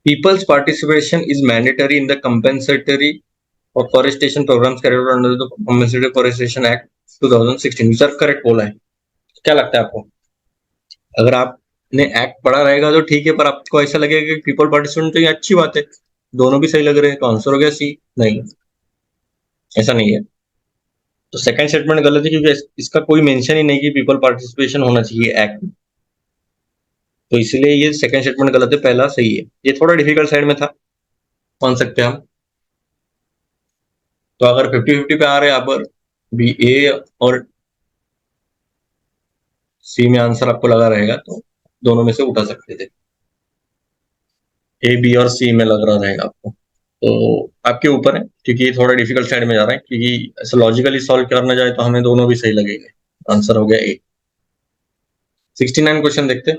Peoples participation is mandatory in the compensatory afforestation programs carried out under the Compensatory Afforestation Act 2016। Sir correct बोला है। क्या लगता है आपको? अगर आपने एक्ट पढ़ा रहेगा तो ठीक है, पर आपको ऐसा लगेगा कि पीपल पार्टिसिपेंट तो ये अच्छी बात है, दोनों भी सही लग रहे हैं, तो आंसर हो गया सी। नहीं, ऐसा नहीं है। तो सेकंड स्टेटमेंट गलत है क्योंकि इसका कोई मेंशन ही नहीं कि पीपल पार्टिसिपेशन होना चाहिए एक्ट में, तो इसलिए ये सेकंड स्टेटमेंट गलत है, पहला सही है। ये थोड़ा डिफिकल्ट साइड में था, मान सकते हैं हम। तो अगर 50-50 पे आ रहे हैं यहाँ पर बी ए और सी में आंसर आपको लगा रहेगा तो दोनों में से उठा सकते थे, ए बी और सी में लग रहा रहेगा आपको, तो आपके ऊपर है क्योंकि ये थोड़ा डिफिकल्ट साइड में जा रहा है, क्योंकि ऐसा लॉजिकली सॉल्व करना जाए तो हमें दोनों भी सही लगेंगे। आंसर हो गया ए। 69 क्वेश्चन देखते हैं।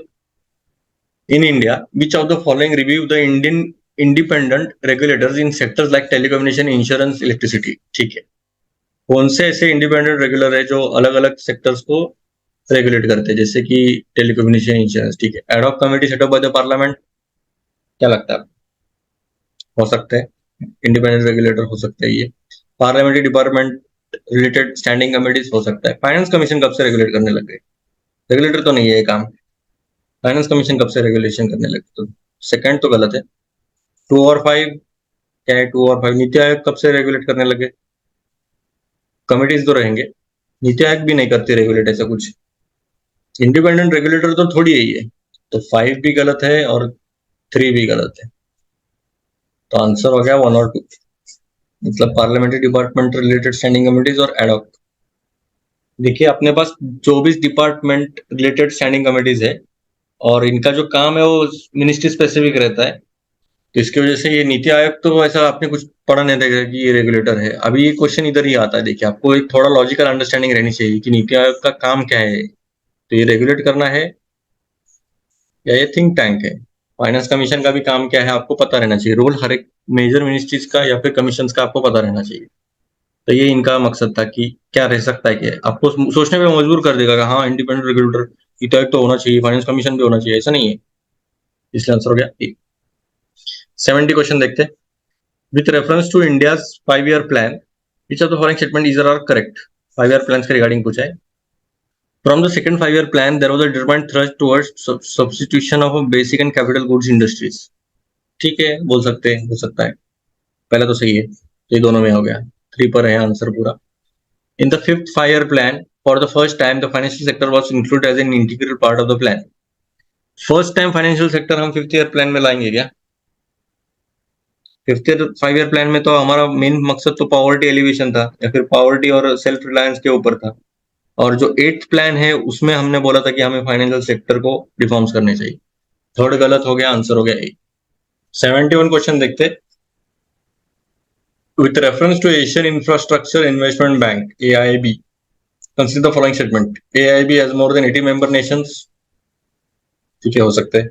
इन India which of the following review the Indian independent regulators in sectors like telecommunication, insurance, electricity. ठीक है, कौन से ऐसे इंडिपेंडेंट रेगुलर है जो अलग अलग सेक्टर्स को रेगुलेट करते हैं, जैसे कि टेलीकम्युनिकेशन, इंश्योरेंस। ठीक है, ad hoc committee setup bye the parliament. क्या लगता है? हो सकते हैं इंडिपेंडेंट रेगुलेटर, हो सकता है ये। Parliamentary department related standing committees, हो सकता है। फाइनेंस कमीशन कब से रेगुलेट करने लग गए? रेगुलेटर तो नहीं है ये काम। फाइनेंस कमीशन कब से रेगुलेशन करने लगे? तो सेकंड तो गलत है। 2 और 5 क्या है? 2 और 5 नीति आयोग कब से रेगुलेट करने लगे? कमिटीज तो रहेंगे, नीति आयोग भी नहीं करती रेगुलेट ऐसा कुछ। इंडिपेंडेंट रेगुलेटर तो थोड़ी है ये। तो 5 भी गलत है और 3 भी गलत है, तो आंसर हो गया 1 और 2। मतलब parliamentary department related standing committees और एडॉक। देखिए अपने पास 24 डिपार्टमेंट रिलेटेड स्टैंडिंग कमिटीज है और इनका जो काम है वो मिनिस्ट्री स्पेसिफिक रहता है, तो इसकी वजह से ये नीति आयोग तो ऐसा आपने कुछ पढ़ा नहीं देगा कि ये रेगुलेटर है। अभी ये क्वेश्चन इधर ही आता है, देखिए आपको एक थोड़ा लॉजिकल अंडरस्टैंडिंग रहनी चाहिए कि नीति आयोग का काम क्या है, तो ये रेगुलेट करना है या ये थिंक टैंक है। फाइनेंस कमीशन का भी काम क्या है आपको पता रहना चाहिए, रोल हर एक मेजर मिनिस्ट्रीज का या फिर कमीशन का आपको पता रहना चाहिए। तो ये इनका मकसद था कि क्या रह सकता है, क्या है आपको सोचने पे मजबूर कर देगा कि हाँ इंडिपेंडेंट रेगुलेटर नीति आयोग तो होना चाहिए, फाइनेंस कमीशन भी होना चाहिए, ऐसा नहीं है। इसलिए आंसर हो गया ए। 70 क्वेश्चन देखते हैं। With reference to India's 5 year plan which of the following statement is are correct. 5 year plan के रिगार्डिंग पूछा है। From the second 5 year plan, there was a determined thrust towards substitution of basic and capital goods industries। ठीक है, बोल सकते हैं, हो सकता है। पहला तो सही है, तो ये दोनों में हो गया। 3 पर है आंसर पूरा। In the fifth 5 year plan, for the first time, the financial sector was included as an integral part of the plan। First time financial sector हम 5th ईयर प्लान में लाएंगे क्या? 5 year प्लान में तो हमारा main मकसद तो poverty alleviation था या फिर पॉवर्टी और सेल्फ रिलायंस के ऊपर था, और जो 8th प्लान है उसमें हमने बोला था कि हमें फाइनेंशियल सेक्टर को रिफॉर्म्स करने चाहिए। थर्ड गलत हो गया, आंसर हो गया ए। 71 क्वेश्चन देखते। With reference to Asian infrastructure investment bank AIIB, consider the following statement. AIIB has more than 80 member nations. ठीक है, हो सकते हैं।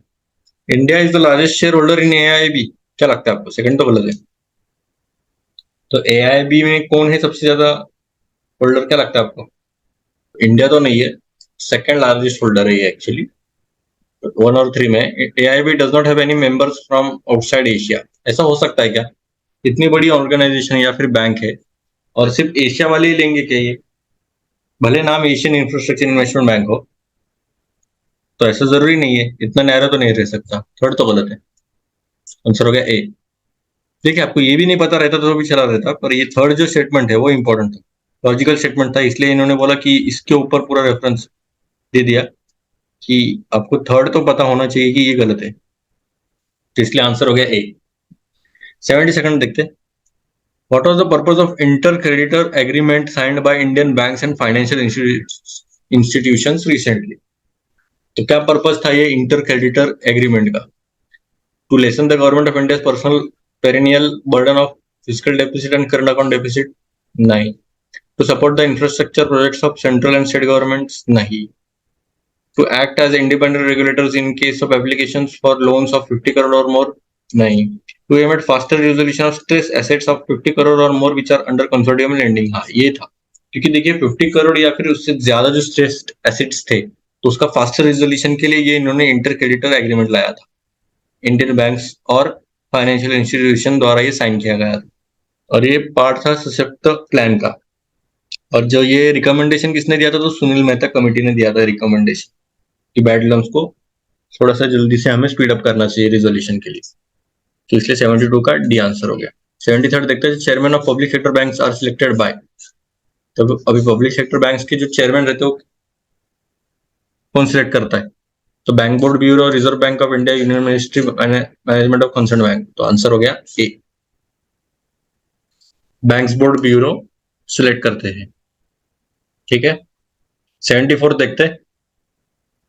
India is the largest shareholder in AIIB। क्या लगता है आपको? सेकंड तो गलत है। तो AIIB में कौन है सबसे ज्यादा होल्डर? क्या लगता है आपको? इंडिया तो नहीं है, सेकंड लार्जेस्ट होल्डर है ये एक्चुअली। 1 और 3 में AIIB does not have any members from outside Asia. ऐसा हो सकता है क्या? इतनी बड़ी ऑर्गेनाइजेशन या फिर बैंक है और सिर्फ एशिया वाले ही लेंगे क्या ये? भले नाम एशियन इंफ्रास्ट्रक्चर इन्वेस्टमेंट बैंक हो, तो ऐसा जरूरी नहीं है, इतना नैरो तो नहीं रह सकता। थर्ड तो गलत है, आंसर हो गया ए। देखिए आपको ये भी नहीं पता रहता तो भी चला रहता, पर ये थर्ड जो स्टेटमेंट है वो इंपॉर्टेंट था, लॉजिकल स्टेटमेंट था, इसलिए इन्होंने बोला कि इसके ऊपर पूरा रेफरेंस दे दिया कि आपको थर्ड तो पता होना चाहिए कि ये गलत है, तो इसलिए आंसर हो गया ए। 72 देखते हैं। What was the purpose of inter creditor agreement signed by Indian banks and financial institutions recently? तो क्या पर्पस था ये इंटर क्रेडिटर एग्रीमेंट का? To lessen the government of India personal perennial burden of physical deficit and current account deficit? नहीं। To support the infrastructure projects of central and state governments? नहीं। To act as independent regulators in case of applications for loans of 50 crore और more? नहीं। To aim at faster resolution of stress assets of 50 crore और more which are under consortium lending? हाँ, ये था। क्योंकि देखिए 50 करोड़ या फिर उससे ज्यादा जो स्ट्रेस एसेट्स थे, तो उसका फास्टर रिजोल्यूशन के लिए ये इन्होंने इंटर क्रेडिटर एग्रीमेंट लाया था। इंडियन बैंक्स और फाइनेंशियल इंस्टीट्यूशन द्वारा ये साइन किया गया था, और ये पार्ट था सशक्त प्लान का। और जो ये रिकमेंडेशन किसने दिया था? तो सुनील मेहता कमेटी ने दिया था रिकमेंडेशन कि बैड लम्स को थोड़ा सा जल्दी से हमें स्पीड अप करना चाहिए रिजोल्यूशन के लिए, तो इसलिए 72 का डी आंसर हो गया। 73 देखते हैं। Chairman of public sector banks are selected by? तो अभी पब्लिक सेक्टर बैंक्स के जो चेयरमैन रहते हो कौन सिलेक्ट करता है? तो bank board, bureau, reserve bank of India, union ministry management of concern bank. तो आंसर हो गया ए, बैंक्स बोर्ड ब्यूरो सिलेक्ट करते हैं। ठीक है। 74 देखते हैं।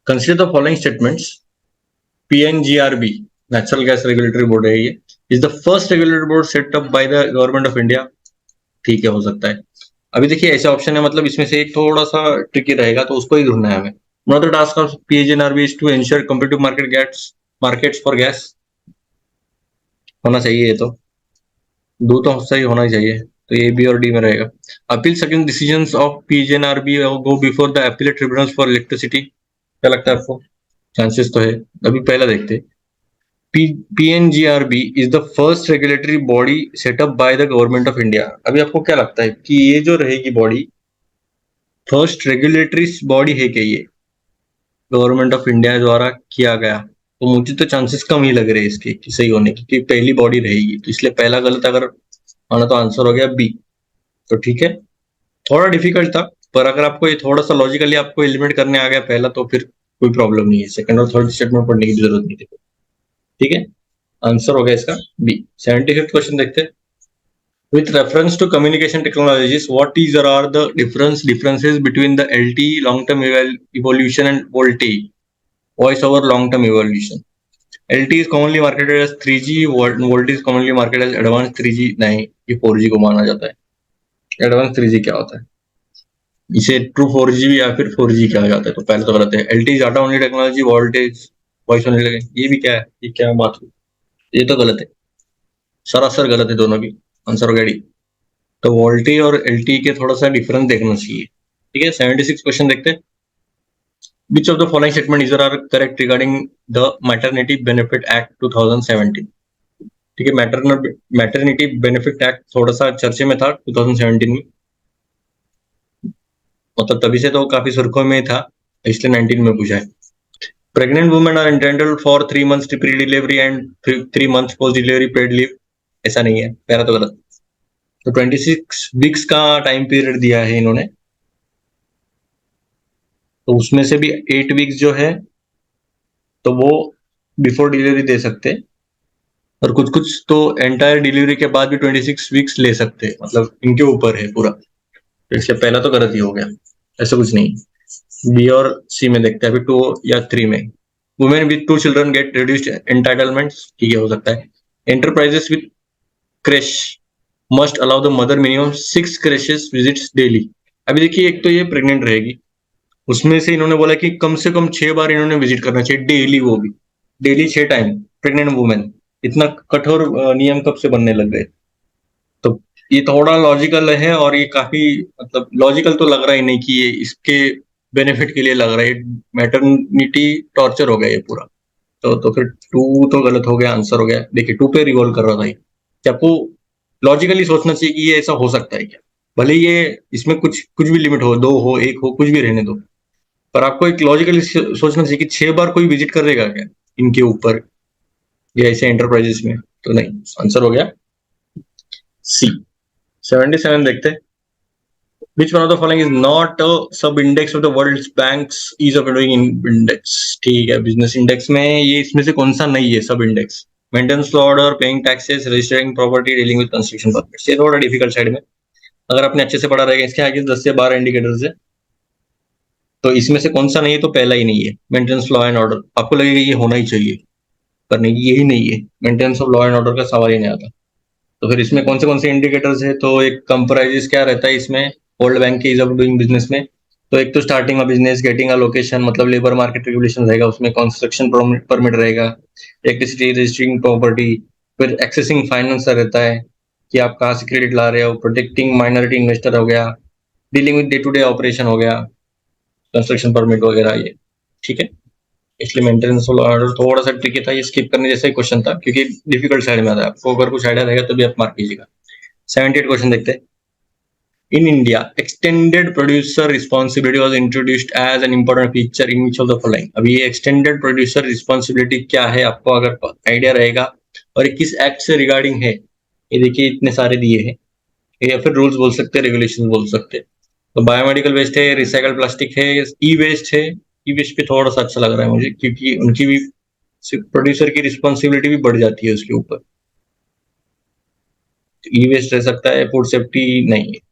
Consider the following statements. PNGRB natural gas regulatory board है ये, is the first regulatory board set up by the government of India? ठीक है, हो सकता है। अभी देखिए ऐसे ऑप्शन है, मतलब इसमें से एक थोड़ा सा ट्रिकी रहेगा, तो उसको ही ढूंढना है हमें। One of the task of PNGRB is to ensure competitive markets for gas. होना चाहिए ये तो, दो तो सही होना ही चाहिए, तो ए, बी और डी में रहेगा। Appeal second decisions of PNGRB go before the appellate tribunals for electricity? क्या लगता है आपको? चांसेस तो है। अभी पहला देखते हैं। PNGRB is the first regulatory body set up by the government of India। अभी आपको क्या लगता है कि ये जो रहेगी बॉडी, फर्स्ट रेगुलेटरी बॉडी है क्या ये गवर्नमेंट ऑफ इंडिया द्वारा किया गया? तो मुझे तो चांसेस कम ही लग रहे हैं इसके कि सही होने की, क्योंकि पहली बॉडी रहेगी, तो इसलिए पहला गलत अगर माना तो आंसर हो गया बी। तो ठीक है, थोड़ा डिफिकल्ट था, पर अगर आपको ये थोड़ा सा लॉजिकली आपको एलिमिनेट करने आ गया पहला, तो फिर कोई प्रॉब्लम नहीं है, सेकंड और थर्ड स्टेटमेंट पढ़ने की जरूरत नहीं थी। ठीक है, आंसर हो गया इसका बी। 75th क्वेश्चन देखते हैं। With reference to communication technologies, what is or are the differences between the LTE long-term evolution and VoLTE voice over long-term evolution? LTE is commonly marketed as 3G, VoLTE is commonly marketed as advanced 3G। नहीं, ये 4G को माना जाता है। Advance 3G क्या होता है? इसे ट्रू 4G या फिर 4G कहा जाता है, तो पहले तो गलत है। LTE data only technology, voltage voice only, ये भी क्या है? ये क्या बात हुई? ये तो गलत है, सरासर गलत है दोनों भी। आंसर हो गया डी। तो वोल्टी और एलटी के थोड़ा सा डिफरेंस देखना चाहिए। ठीक है, 76 क्वेश्चन देखते हैं। Which of the following statement is are correct regarding the maternity benefit act 2017? ठीक है, मैटरनिटी बेनिफिट एक्ट थोड़ा सा चर्चे में था 2017 में, मतलब तभी से तो काफी सुर्खों में था, इसलिए 19 में पूछा है। Pregnant women are intended for 3 months pre delivery and 3 months post delivery paid leave? ऐसा नहीं है, पहला तो गलत। तो 26 वीक्स का टाइम पीरियड दिया है इन्होंने, तो उसमें से भी 8 वीक्स जो है तो वो बिफोर डिलीवरी दे सकते हैं, और कुछ कुछ तो एंटायर डिलीवरी के बाद भी 26 वीक्स ले सकते हैं, मतलब इनके ऊपर है पूरा। तो इसलिए पहला तो गलत ही हो गया, ऐसा कुछ नहीं। बी और सी में देखते हैं अभी 2 या 3 में। Women with 2 children get reduced entitlements? ठीक है, हो सकता है। Enterprises with creche must allow the mother minimum 6 creches visits daily. अभी देखिए, एक तो ये प्रेग्नेंट रहेगी, उसमें से इन्होंने बोला कि कम से कम 6 बार इन्होंने विजिट करना चाहिए डेली, वो भी डेली 6 टाइम। प्रेग्नेंट वुमेन, इतना कठोर नियम कब से बनने लग गए? तो ये थोड़ा लॉजिकल है, और ये काफी मतलब लॉजिकल तो लग रहा ही नहीं कि ये इसके बेनिफिट के लिए लग रहा है। मैटरनिटी टॉर्चर हो गया ये पूरा। तो फिर 2 तो गलत हो गया, आंसर हो गया। देखिए 2 पे रिवॉल्व कर रहा था ये, कि आपको लॉजिकली सोचना चाहिए कि ये ऐसा हो सकता है क्या, भले ये इसमें कुछ कुछ भी लिमिट हो, 2 हो, 1 हो, कुछ भी रहने दो, पर आपको एक लॉजिकली सोचना चाहिए कि 6 बार कोई विजिट करेगा क्या इनके ऊपर, या ऐसे एंटरप्राइजेस में? तो नहीं, आंसर हो गया सी। 77 देखते हैं। Which one of the following is not a sub index of the world's banks ease of doing index? ठीक है, बिजनेस इंडेक्स में ये इसमें से कौन सा नहीं है सब index? Maintenance law order, paying taxes, registering property, dealing with construction permits. ये थोड़ा डिफिकल्ट साइड में, अगर आपने अच्छे से पढ़ा रहेगा। इसके आगे 10 से 12 इंडिकेटर्स है, तो इसमें से कौन सा नहीं है? तो पहला ही नहीं है, मेंटेनेंस लॉ एंड ऑर्डर। आपको लगेगा ये होना ही चाहिए, पर नहीं, यही नहीं है। Maintenance of law and order का सवाल ही नहीं आता। तो फिर इसमें कौन से इंडिकेटर्स है? तो एक कंप्राइजेस क्या रहता है इसमें वर्ल्ड बैंक के इज ऑफ डूइंग बिजनेस में? तो एक तो starting of business, getting a location, मतलब लेबर मार्केट रेगुलेशन रहेगा उसमें, कंस्ट्रक्शन परमिट रहेगा, इलेक्ट्रिसिटी, रजिस्टरिंग प्रॉपर्टी, फिर एक्सेसिंग फाइनेंस रहता है कि आप कहाँ से क्रेडिट ला रहे हो, प्रोटेक्टिंग माइनॉरिटी इन्वेस्टर हो गया, dealing with day to day operation हो गया, कंस्ट्रक्शन परमिट वगैरह ये। ठीक है, इसलिए मेंटेनेंस ऑर्डर थोड़ा सा ट्रिकी था, ये स्किप करने जैसा ही क्वेश्चन था क्योंकि डिफिकल्ट साइड में आता है। आपको अगर कुछ आइडिया रहेगा तो भी आप मार्क कीजिएगा। 78 क्वेश्चन देखते हैं। In India, extended producer responsibility was introduced as an important feature in which of the following? अभी ये extended producer responsibility क्या है, आपको अगर आइडिया रहेगा और ये किस एक्ट से रिगार्डिंग है, ये देखिए इतने सारे दिए हैं, या फिर रूल्स बोल सकते हैं, रेगुलेशन बोल सकते हैं। तो बायोमेडिकल वेस्ट है, रिसाइकल प्लास्टिक है, ई वेस्ट है। ई वेस्ट पे थोड़ा सा अच्छा लग रहा है मुझे क्योंकि उनकी भी प्रोड्यूसर की रिस्पॉन्सिबिलिटी भी बढ़ जाती है उसके ऊपर। ई वेस्ट रह सकता है, फूड सेफ्टी नहीं है,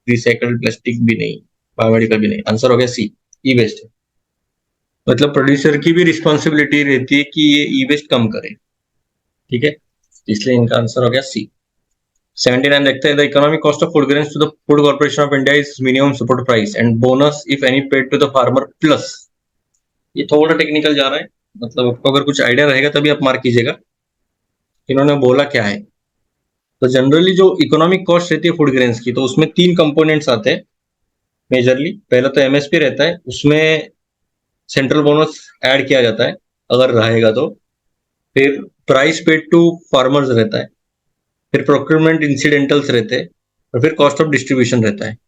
रिसाइकल्ड प्लास्टिक भी नहीं, बायोमेडिकल भी नहीं। आंसर हो गया सी, ई वेस्ट है। मतलब प्रोड्यूसर की भी रिस्पॉन्सिबिलिटी रहती है कि ये ई वेस्ट कम करे। ठीक है, इसलिए इनका आंसर हो गया सी। 79 देखते हैं। The economic cost of food grains to the food corporation of India is minimum support price and bonus if any paid to the farmer plus. ये थोड़ा टेक्निकल जा रहा है, मतलब आपको अगर कुछ आइडिया रहेगा तभी आप मार्क कीजिएगा। इन्होंने बोला क्या है? तो जनरली जो इकोनॉमिक कॉस्ट रहती है फूड ग्रेन्स की, तो उसमें 3 कंपोनेंट्स आते हैं मेजरली। पहला तो एमएसपी रहता है, उसमें सेंट्रल बोनस ऐड किया जाता है अगर रहेगा तो। फिर प्राइस पेड टू फार्मर्स रहता है, फिर प्रोक्योरमेंट इंसिडेंटल्स रहते हैं, और फिर कॉस्ट ऑफ डिस्ट्रीब्यूशन रहता है।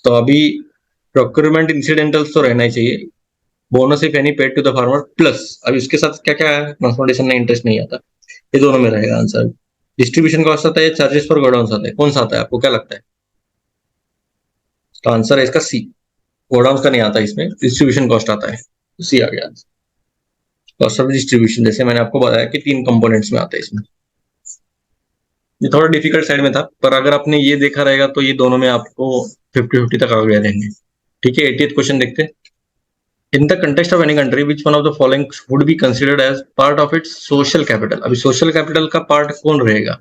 तो अभी प्रोक्योरमेंट इंसिडेंटल्स तो रहना ही चाहिए, bonus if any paid to the farmer plus. अब इसके साथ क्या क्या है, ट्रांसपोर्टेशन में इंटरेस्ट नहीं आता, ये दोनों में रहेगा आंसर। डिस्ट्रीब्यूशन कॉस्ट आता है, चार्जेस फॉर गोडाउन आता है, कौन सा आता है आपको क्या लगता है? तो आंसर है इसका सी, गोडाउन का नहीं आता इसमें, डिस्ट्रीब्यूशन कॉस्ट आता है, सी आ गया। कॉस्ट ऑफ डिस्ट्रीब्यूशन जैसे मैंने आपको बताया कि 3 कंपोनेंट्स में आता है इसमें। ये थोड़ा डिफिकल्ट साइड में था, पर अगर आपने ये देखा रहेगा तो ये दोनों में आपको 50-50 तक आ गए रहेंगे। ठीक है, 80th क्वेश्चन देखते हैं। In the context of any country which one of the following would be considered as part of its social capital? अभी सोशल कैपिटल का पार्ट कौन रहेगा?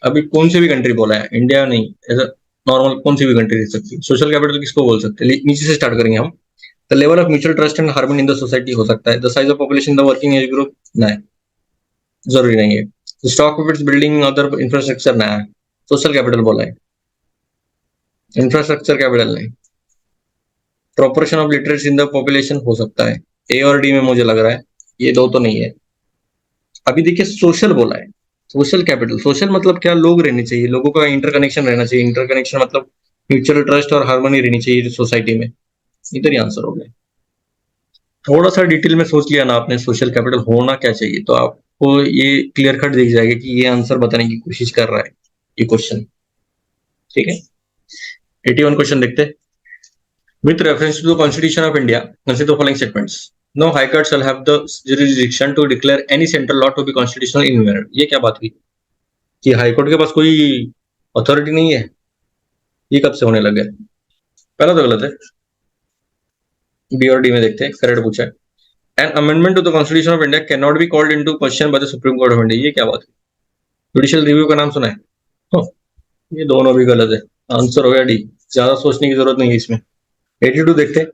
अभी कौन सी भी कंट्री बोला है, इंडिया नहीं, ऐसा नॉर्मल कौन सी भी कंट्री रह सकती है। सोशल कैपिटल किसको बोल सकते हैं? नीचे से स्टार्ट करेंगे हम। The level of mutual trust and harmony in the society हो सकता है। The size of population, the working age group, नहीं, जरूरी नहीं है। Stock of its building, other infrastructure, नया सोशल कैपिटल बोला है, इंफ्रास्ट्रक्चर कैपिटल नहीं। Proportion of literacy in the population हो सकता है, ए और डी में मुझे लग रहा है, ये दो तो नहीं है। अभी देखिए सोशल बोला है, सोशल कैपिटल, सोशल मतलब क्या, लोग रहने चाहिए, लोगों का इंटरकनेक्शन रहना चाहिए। इंटरकनेक्शन मतलब म्यूचुअल ट्रस्ट और हार्मनी रहनी चाहिए सोसाइटी में। इधर ही आंसर हो गया। थोड़ा सा डिटेल में सोच लिया ना आपने सोशल कैपिटल होना क्या चाहिए, तो आपको ये क्लियर कट दिख जाएगा कि ये आंसर बताने की कोशिश कर रहा है ये क्वेश्चन। ठीक है, 81 क्वेश्चन देखते हैं। With reference to the Constitution of India, consider the following statements. No high court shall have the jurisdiction to declare any central law to be constitutional in merit. ये क्या बात हुई कि हाई कोर्ट के पास कोई authority नहीं है? ये कब से होने लग गया? पहला तो गलत है। बी और डी में देखते हैं, करेक्ट पूछा है। An amendment to the Constitution of India cannot be called into question by the Supreme Court of India. ये क्या बात है? जुडिशियल रिव्यू का नाम सुना है? ये दोनों भी गलत है, आंसर हो गया डी, ज्यादा सोचने की जरूरत नहीं है इसमें। 82 देखते हैं।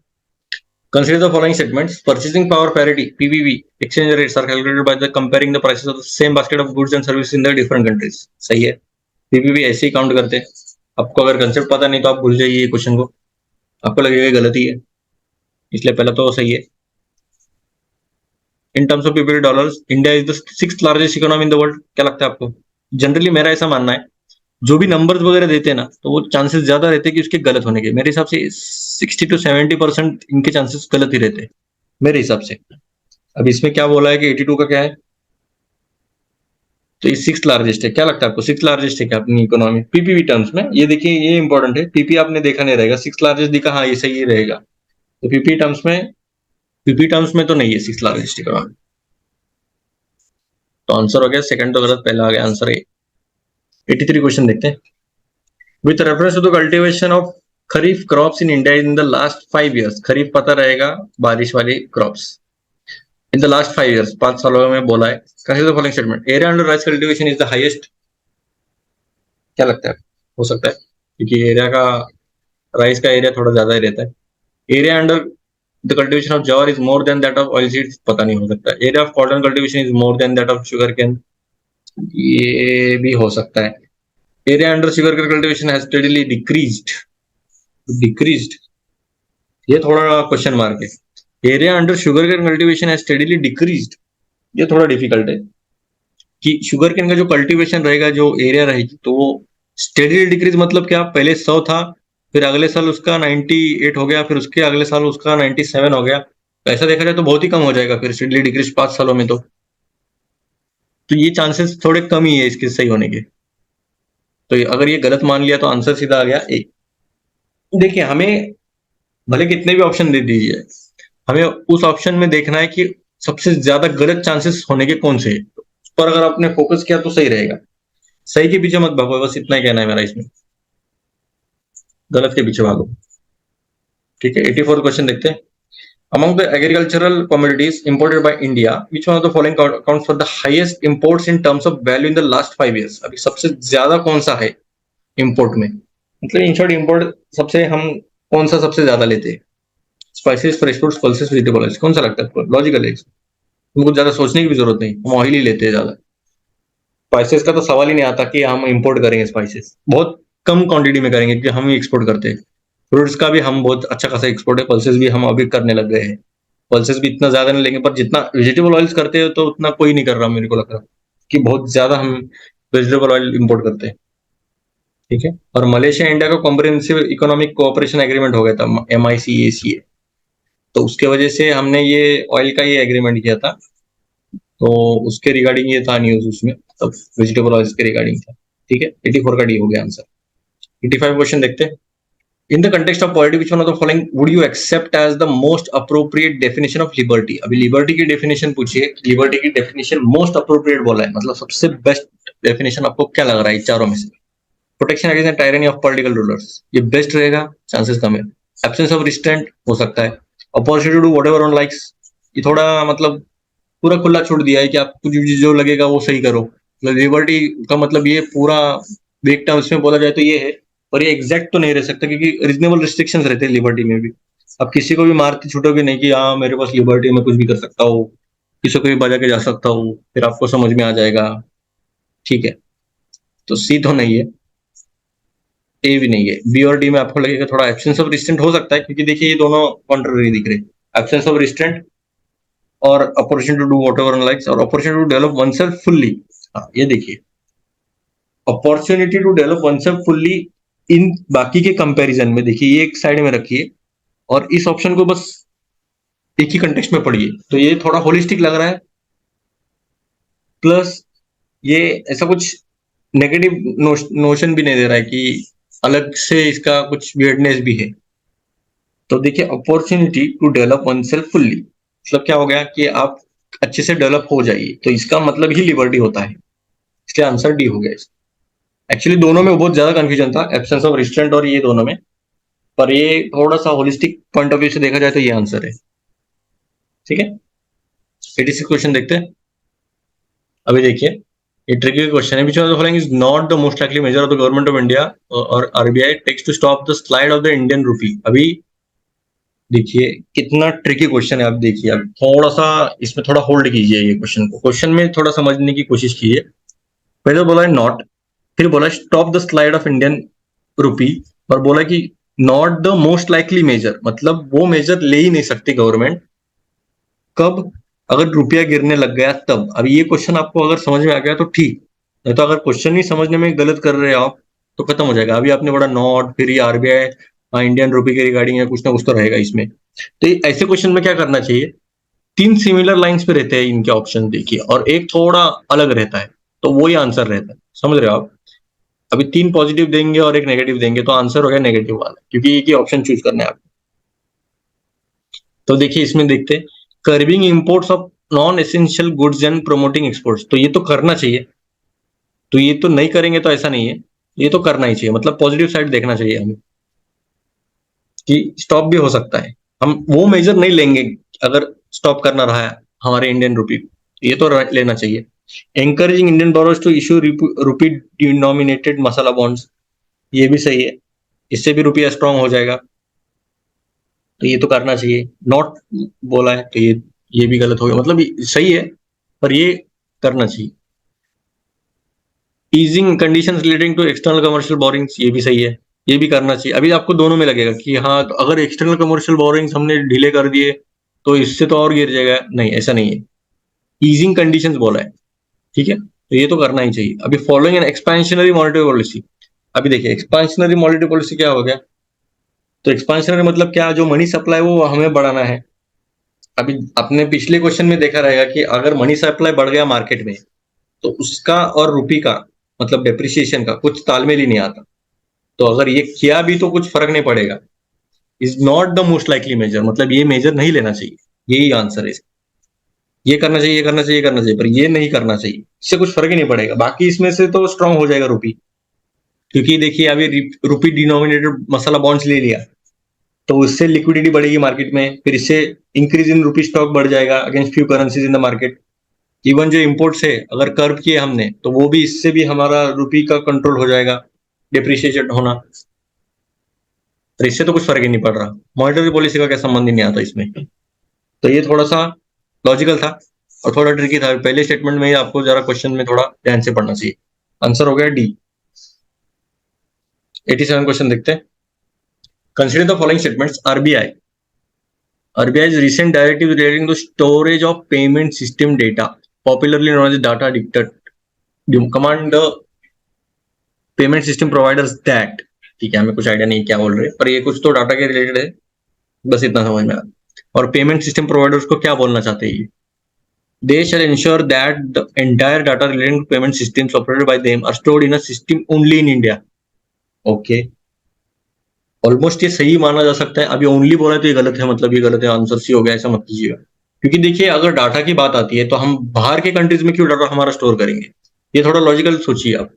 Consider the following statements. Purchasing power parity (PPP) exchange rates are calculated by the comparing the prices of the same basket of goods and services in the different countries. सही है, PPP ऐसे ही काउंट करते हैं। आपको अगर concept पता नहीं तो आप भूल जाइए क्वेश्चन को, आपको लगेगा गलती है, इसलिए पहला तो सही है। In terms of PPP dollars, India is the 6th largest economy in the world. क्या लगता है आपको? जनरली मेरा ऐसा मानना है, जो भी नंबर्स वगैरह देते हैं ना, तो वो चांसेस ज्यादा रहते हैं कि उसके गलत होने के। मेरे हिसाब से 60 to 70% इनके चांसेस गलत ही रहते हैं मेरे हिसाब से। अब इसमें क्या बोला है कि 82 का क्या है? तो ये 6th लार्जेस्ट है। क्या लगता है आपको 6th लार्जेस्ट है क्या अपनी इकोनॉमी पीपीवी टर्म्स में? ये देखिए ये इंपॉर्टेंट है, पीपी आपने देखा नहीं रहेगा, 6th लार्जेस्ट दिखा, हाँ ये सही रहेगा। तो पीपी टर्म्स में तो नहीं है 6th लार्जेस्ट इकोनॉमी। तो आंसर हो गया सेकंड तो गलत, पहला आ गया आंसर ए। 83 क्वेश्चन देखते हैं। With reference to the cultivation of kharif crops in India in the last 5 years, kharif पता रहेगा बारिश वाली crops, in the last 5 years 5 सालों में बोला है। Consider the following statement, area under rice cultivation is the highest. क्या लगता है? हो सकता है क्योंकि एरिया का राइस का एरिया थोड़ा ज्यादा ही रहता है। Area under the cultivation of jowar is more than that of oil seeds, पता नहीं, हो सकता है। Area of cotton cultivation is more than that of sugar cane, ये भी हो सकता है। Area under sugar cane cultivation has steadily decreased, ये थोड़ा क्वेश्चन मार्क है। Area under sugar cane cultivation has steadily decreased, ये थोड़ा डिफिकल्ट है कि शुगर कैन का जो कल्टीवेशन रहेगा, जो एरिया रहेगी, तो वो स्टेडीली डिक्रीज मतलब क्या? पहले 100 था, फिर अगले साल उसका 98 हो गया, फिर उसके अगले साल उसका 97 हो गया। तो ऐसा देखा जाए तो बहुत ही कम हो जाएगा फिर स्टेडीली डिक्रीज 5 सालों में। तो ये चांसेस थोड़े कम ही है इसके सही होने के। तो अगर ये गलत मान लिया तो आंसर सीधा आ गया ए। देखिए हमें भले कितने भी ऑप्शन दे दीजिए, हमें उस ऑप्शन में देखना है कि सबसे ज्यादा गलत चांसेस होने के कौन से हैं। उस पर अगर आपने फोकस किया तो सही रहेगा। सही के पीछे मत भागो, बस इतना ही कहना है मेरा इसमें, गलत के पीछे भागो। ठीक है, 84 क्वेश्चन देखते हैं। Among the agricultural commodities imported by India, which one of the following accounts for the highest imports in terms of value in the last 5 years? अभी सबसे ज्यादा कौन सा है इंपोर्ट में? मतलब इन शॉर्ट इंपोर्ट सबसे हम कौन सा सबसे ज्यादा लेते हैं? Spices, fresh fruits, pulses, vegetable oils, कौन सा लगता है आपको? लॉजिकल है, उनको ज्यादा सोचने की भी जरूरत नहीं, हम ऑयल ही लेते हैं ज्यादा। स्पाइसेस का तो सवाल ही नहीं आता कि हम इंपोर्ट करेंगे, स्पाइसेस बहुत कम क्वांटिटी में करेंगे क्योंकि हम ही एक्सपोर्ट करते हैं। फ्रूट्स का भी हम बहुत अच्छा खासा एक्सपोर्ट है, पल्सेस भी हम अभी करने लग गए हैं। पल्सेस भी इतना ज्यादा नहीं लेंगे, पर जितना वेजिटेबल ऑयल्स करते हैं तो उतना कोई नहीं कर रहा, मेरे को लग रहा कि बहुत ज्यादा हम वेजिटेबल ऑयल इंपोर्ट करते हैं। ठीक है, और मलेशिया इंडिया का कॉम्प्रिहेंसिव इकोनॉमिक कोऑपरेशन एग्रीमेंट हो गया था, MICACA, तो उसके वजह से हमने ये ऑयल का ये एग्रीमेंट किया था। तो उसके रिगार्डिंग ये था न्यूज उसमें, तब वेजिटेबल ऑयल्स के रिगार्डिंग था। ठीक है, 84 का डी हो गया आंसर। 85 क्वेश्चन देखते हैं। In the context of poverty, which one of the following would you accept as the most appropriate definition of liberty? अभी liberty की definition पूछिए, liberty की definition most appropriate बोला है, मतलब सबसे best definition आपको क्या लग रहा है चारों में से? Protection against the tyranny of political rulers, ये best रहेगा, chances कम है। Absence of restraint हो सकता है। Opportunity to do whatever one likes, ये थोड़ा मतलब पूरा खुला छोड़ दिया है कि आप कुछ भी जो लगेगा वो सही करो। लिबर्टी का मतलब ये पूरा वेग टर्म्स में बोला जाए तो ये है, और ये एग्जैक्ट तो नहीं रह सकता क्योंकि रीजनेबल रिस्ट्रिक्शंस रहते हैं लिबर्टी में भी। अब किसी को भी मारते छूटोगे नहीं कि हाँ मेरे पास लिबर्टी में कुछ भी कर सकता हूँ, किसी को भी बजा के जा सकता हूँ, फिर आपको समझ में आ जाएगा। ठीक है, तो सी तो नहीं है, ए भी नहीं है। बी और डी में आपको लगेगा थोड़ा एब्सेंस ऑफ रिस्ट्रेंट हो सकता है, क्योंकि देखिए ये दोनों कॉन्ट्ररी दिख रहे हैं, एब्सेंस ऑफ रिस्ट्रेंट और opportunity to do whatever one likes, और opportunity to develop oneself fully. हाँ ये देखिए, opportunity to develop oneself fully इन बाकी के कंपैरिजन में देखिए ये एक साइड में रखिए, और इस ऑप्शन को बस एक ही कंटेक्स्ट में पढ़िए, तो ये थोड़ा होलिस्टिक लग रहा है। प्लस ये ऐसा कुछ नेगेटिव नोशन भी नहीं दे रहा है कि अलग से इसका कुछ वियर्डनेस भी है। तो देखिए opportunity to develop oneself fully मतलब क्या हो गया कि आप अच्छे से डेवलप हो जाइए, तो इसका मतलब ही लिबर्टी होता है, इसलिए आंसर डी हो गया। एक्चुअली दोनों में बहुत ज्यादा कंफ्यूजन था, एब्सेंस ऑफ रिस्ट्रेंट और ये दोनों में, पर ये थोड़ा सा होलिस्टिक पॉइंट ऑफ व्यू से देखा जाए तो ये आंसर है। ठीक है, 86 क्वेश्चन देखते हैं। अभी देखिए ये ट्रिकी क्वेश्चन है, which one of the following is not the most likely measure of the government of India और RBI takes to stop the slide of the Indian rupee. अभी देखिए कितना ट्रिकी क्वेश्चन है, आप देखिए, अब थोड़ा सा इसमें थोड़ा होल्ड कीजिए ये क्वेश्चन को, क्वेश्चन में थोड़ा समझने की कोशिश कीजिए। पहले बोला है नॉट, फिर बोला stop the slide of Indian rupee, और बोला कि not the most likely measure, मतलब वो मेजर ले ही नहीं सकती गवर्नमेंट, कब? अगर रुपया गिरने लग गया तब। अब ये क्वेश्चन आपको अगर समझ में आ गया तो ठीक, नहीं तो अगर क्वेश्चन ही समझने में गलत कर रहे हो आप तो खत्म हो जाएगा। अभी आपने बड़ा नॉट, फिर ये RBI इंडियन रूपी के रिगार्डिंग है, कुछ ना कुछ तो रहेगा इसमें। तो ऐसे क्वेश्चन में क्या करना चाहिए, 3 सिमिलर लाइंस पे रहते हैं इनके ऑप्शन देखिए, और एक थोड़ा अलग रहता है, तो वो ही आंसर रहता है, समझ रहे हो आप? अभी 3 पॉजिटिव देंगे और एक नेगेटिव देंगे तो आंसर हो गया नेगेटिव वाला, क्योंकि एक ही ऑप्शन चूज करना है आपको। तो देखिए इसमें देखते हैं, curbing imports of non essential goods and promoting exports, तो ये तो करना चाहिए, तो ये तो नहीं करेंगे तो ऐसा नहीं है, ये तो करना ही चाहिए, मतलब पॉजिटिव साइड देखना चाहिए हमें कि स्टॉप भी हो सकता है। हम वो मेजर नहीं लेंगे अगर स्टॉप करना रहा है हमारे इंडियन रुपी, ये तो लेना चाहिए। Encouraging Indian borrowers to issue rupee denominated masala bonds, ये भी सही है, इससे भी रुपया स्ट्रांग हो जाएगा, तो ये तो करना चाहिए। नॉट बोला है तो ये भी गलत हो गया, मतलब सही है पर ये करना चाहिए। Easing conditions relating to external commercial borrowings, ये भी सही है, ये भी करना चाहिए। अभी आपको दोनों में लगेगा कि हाँ, तो अगर एक्सटर्नल कमर्शियल बोरिंग्स हमने ढीले कर दिए तो इससे तो और गिर जाएगा, नहीं ऐसा नहीं है, ईजिंग कंडीशंस बोला है, ठीक है, तो ये तो करना ही चाहिए। अभी following an expansionary monetary policy, अभी देखिए एक्सपेंशनरी मॉनेटरी पॉलिसी क्या हो गया, तो एक्सपेंशनरी मतलब क्या, जो मनी सप्लाई वो हमें बढ़ाना है। अभी आपने पिछले क्वेश्चन में देखा रहेगा कि अगर मनी सप्लाई बढ़ गया मार्केट में तो उसका और रुपी का मतलब डेप्रिसिएशन का कुछ तालमेल ही नहीं आता, तो अगर ये किया भी तो कुछ फर्क नहीं पड़ेगा। Is not the most likely measure, मतलब ये मेजर नहीं लेना चाहिए, यही आंसर है। ये करना चाहिए, ये करना चाहिए, ये करना चाहिए, पर ये नहीं करना चाहिए, इससे कुछ फर्क ही नहीं पड़ेगा, बाकी इसमें से तो स्ट्रांग हो जाएगा रुपी। क्योंकि देखिए अभी रुपी डिनोमिनेटेड मसाला बॉन्ड्स ले लिया तो उससे लिक्विडिटी बढ़ेगी मार्केट में, फिर इससे इंक्रीज इन रुपी स्टॉक बढ़ जाएगा against few currencies in the market. Even जो इम्पोर्ट्स है अगर कर्व किए हमने तो वो भी इससे भी हमारा रुपी का कंट्रोल हो जाएगा, डिप्रिशिएशन होना, तो इससे तो कुछ फर्क ही नहीं पड़ रहा, मॉनेटरी पॉलिसी का क्या संबंध ही नहीं आता इसमें। तो ये थोड़ा सा लॉजिकल था और थोड़ा ट्रिकी था, पहले स्टेटमेंट में ही आपको जरा क्वेश्चन में थोड़ा ध्यान से पढ़ना चाहिए। आंसर हो गया डी। 87 क्वेश्चन देखते हैं। Consider the following statements, RBI's recent directive relating to storage of payment system data, popularly known as data dictate, command the payment system providers that, ठीक है, हमें कुछ आइडिया नहीं क्या बोल रहे पर ये कुछ तो डाटा के रिलेटेड है, बस इतना समझ में आ। और पेमेंट सिस्टम प्रोवाइडर्स को क्या बोलना चाहते हैं, they shall ensure that the entire data relating to payment systems operated by them are stored in a system only in India. Okay, almost ये सही माना जा सकता है। अभी ओनली बोला तो ये गलत है, मतलब ये गलत है, आंसर सी हो गया, ऐसा मत कीजिएगा। क्योंकि देखिए अगर डाटा की बात आती है तो हम बाहर के कंट्रीज में क्यों डाटा हमारा स्टोर करेंगे, ये थोड़ा लॉजिकल सोचिए आप।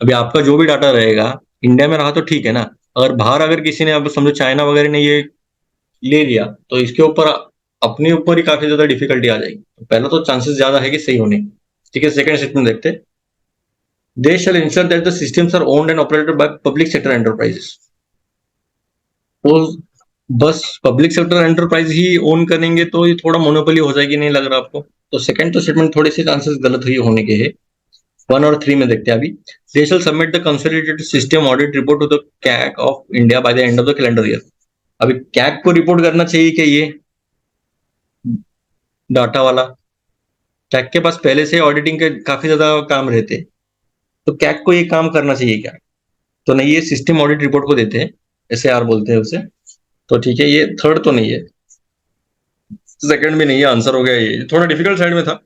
अभी आपका जो भी डाटा रहेगा इंडिया में रहा तो ठीक है ना, अगर बाहर अगर किसी ने, अब समझो चाइना वगैरह ने ये ले लिया तो इसके ऊपर अपने ऊपर ही काफी ज्यादा डिफिकल्टी आ जाएगी, तो पहला तो चांसेस ज्यादा है कि सही होने। ठीक है, सेकंड स्टेटमेंट देखते हैं, they shall ensure that the systems are owned and operated by public sector enterprises, तो बस पब्लिक सेक्टर एंटरप्राइज ही ओन करेंगे तो ये थोड़ा मोनोपोली हो जाएगी, नहीं लग रहा आपको? तो सेकंड तो स्टेटमेंट थोड़े से चांसेस गलत ही होने के हैं। 1 और 3 में देखते हैं अभी, they shall submit the consolidated system audit report to the CAG of India by the end of the calendar year. अभी कैग को रिपोर्ट करना चाहिए कि ये डाटा वाला, कैग के पास पहले से ऑडिटिंग के काफी ज्यादा काम रहते हैं, तो कैग को ये काम करना चाहिए क्या? तो नहीं, ये सिस्टम ऑडिट रिपोर्ट को देते हैं, SAR बोलते हैं उसे, तो ठीक है, ये थर्ड तो नहीं है, सेकंड भी नहीं है, आंसर हो गया ये। थोड़ा डिफिकल्ट साइड में था,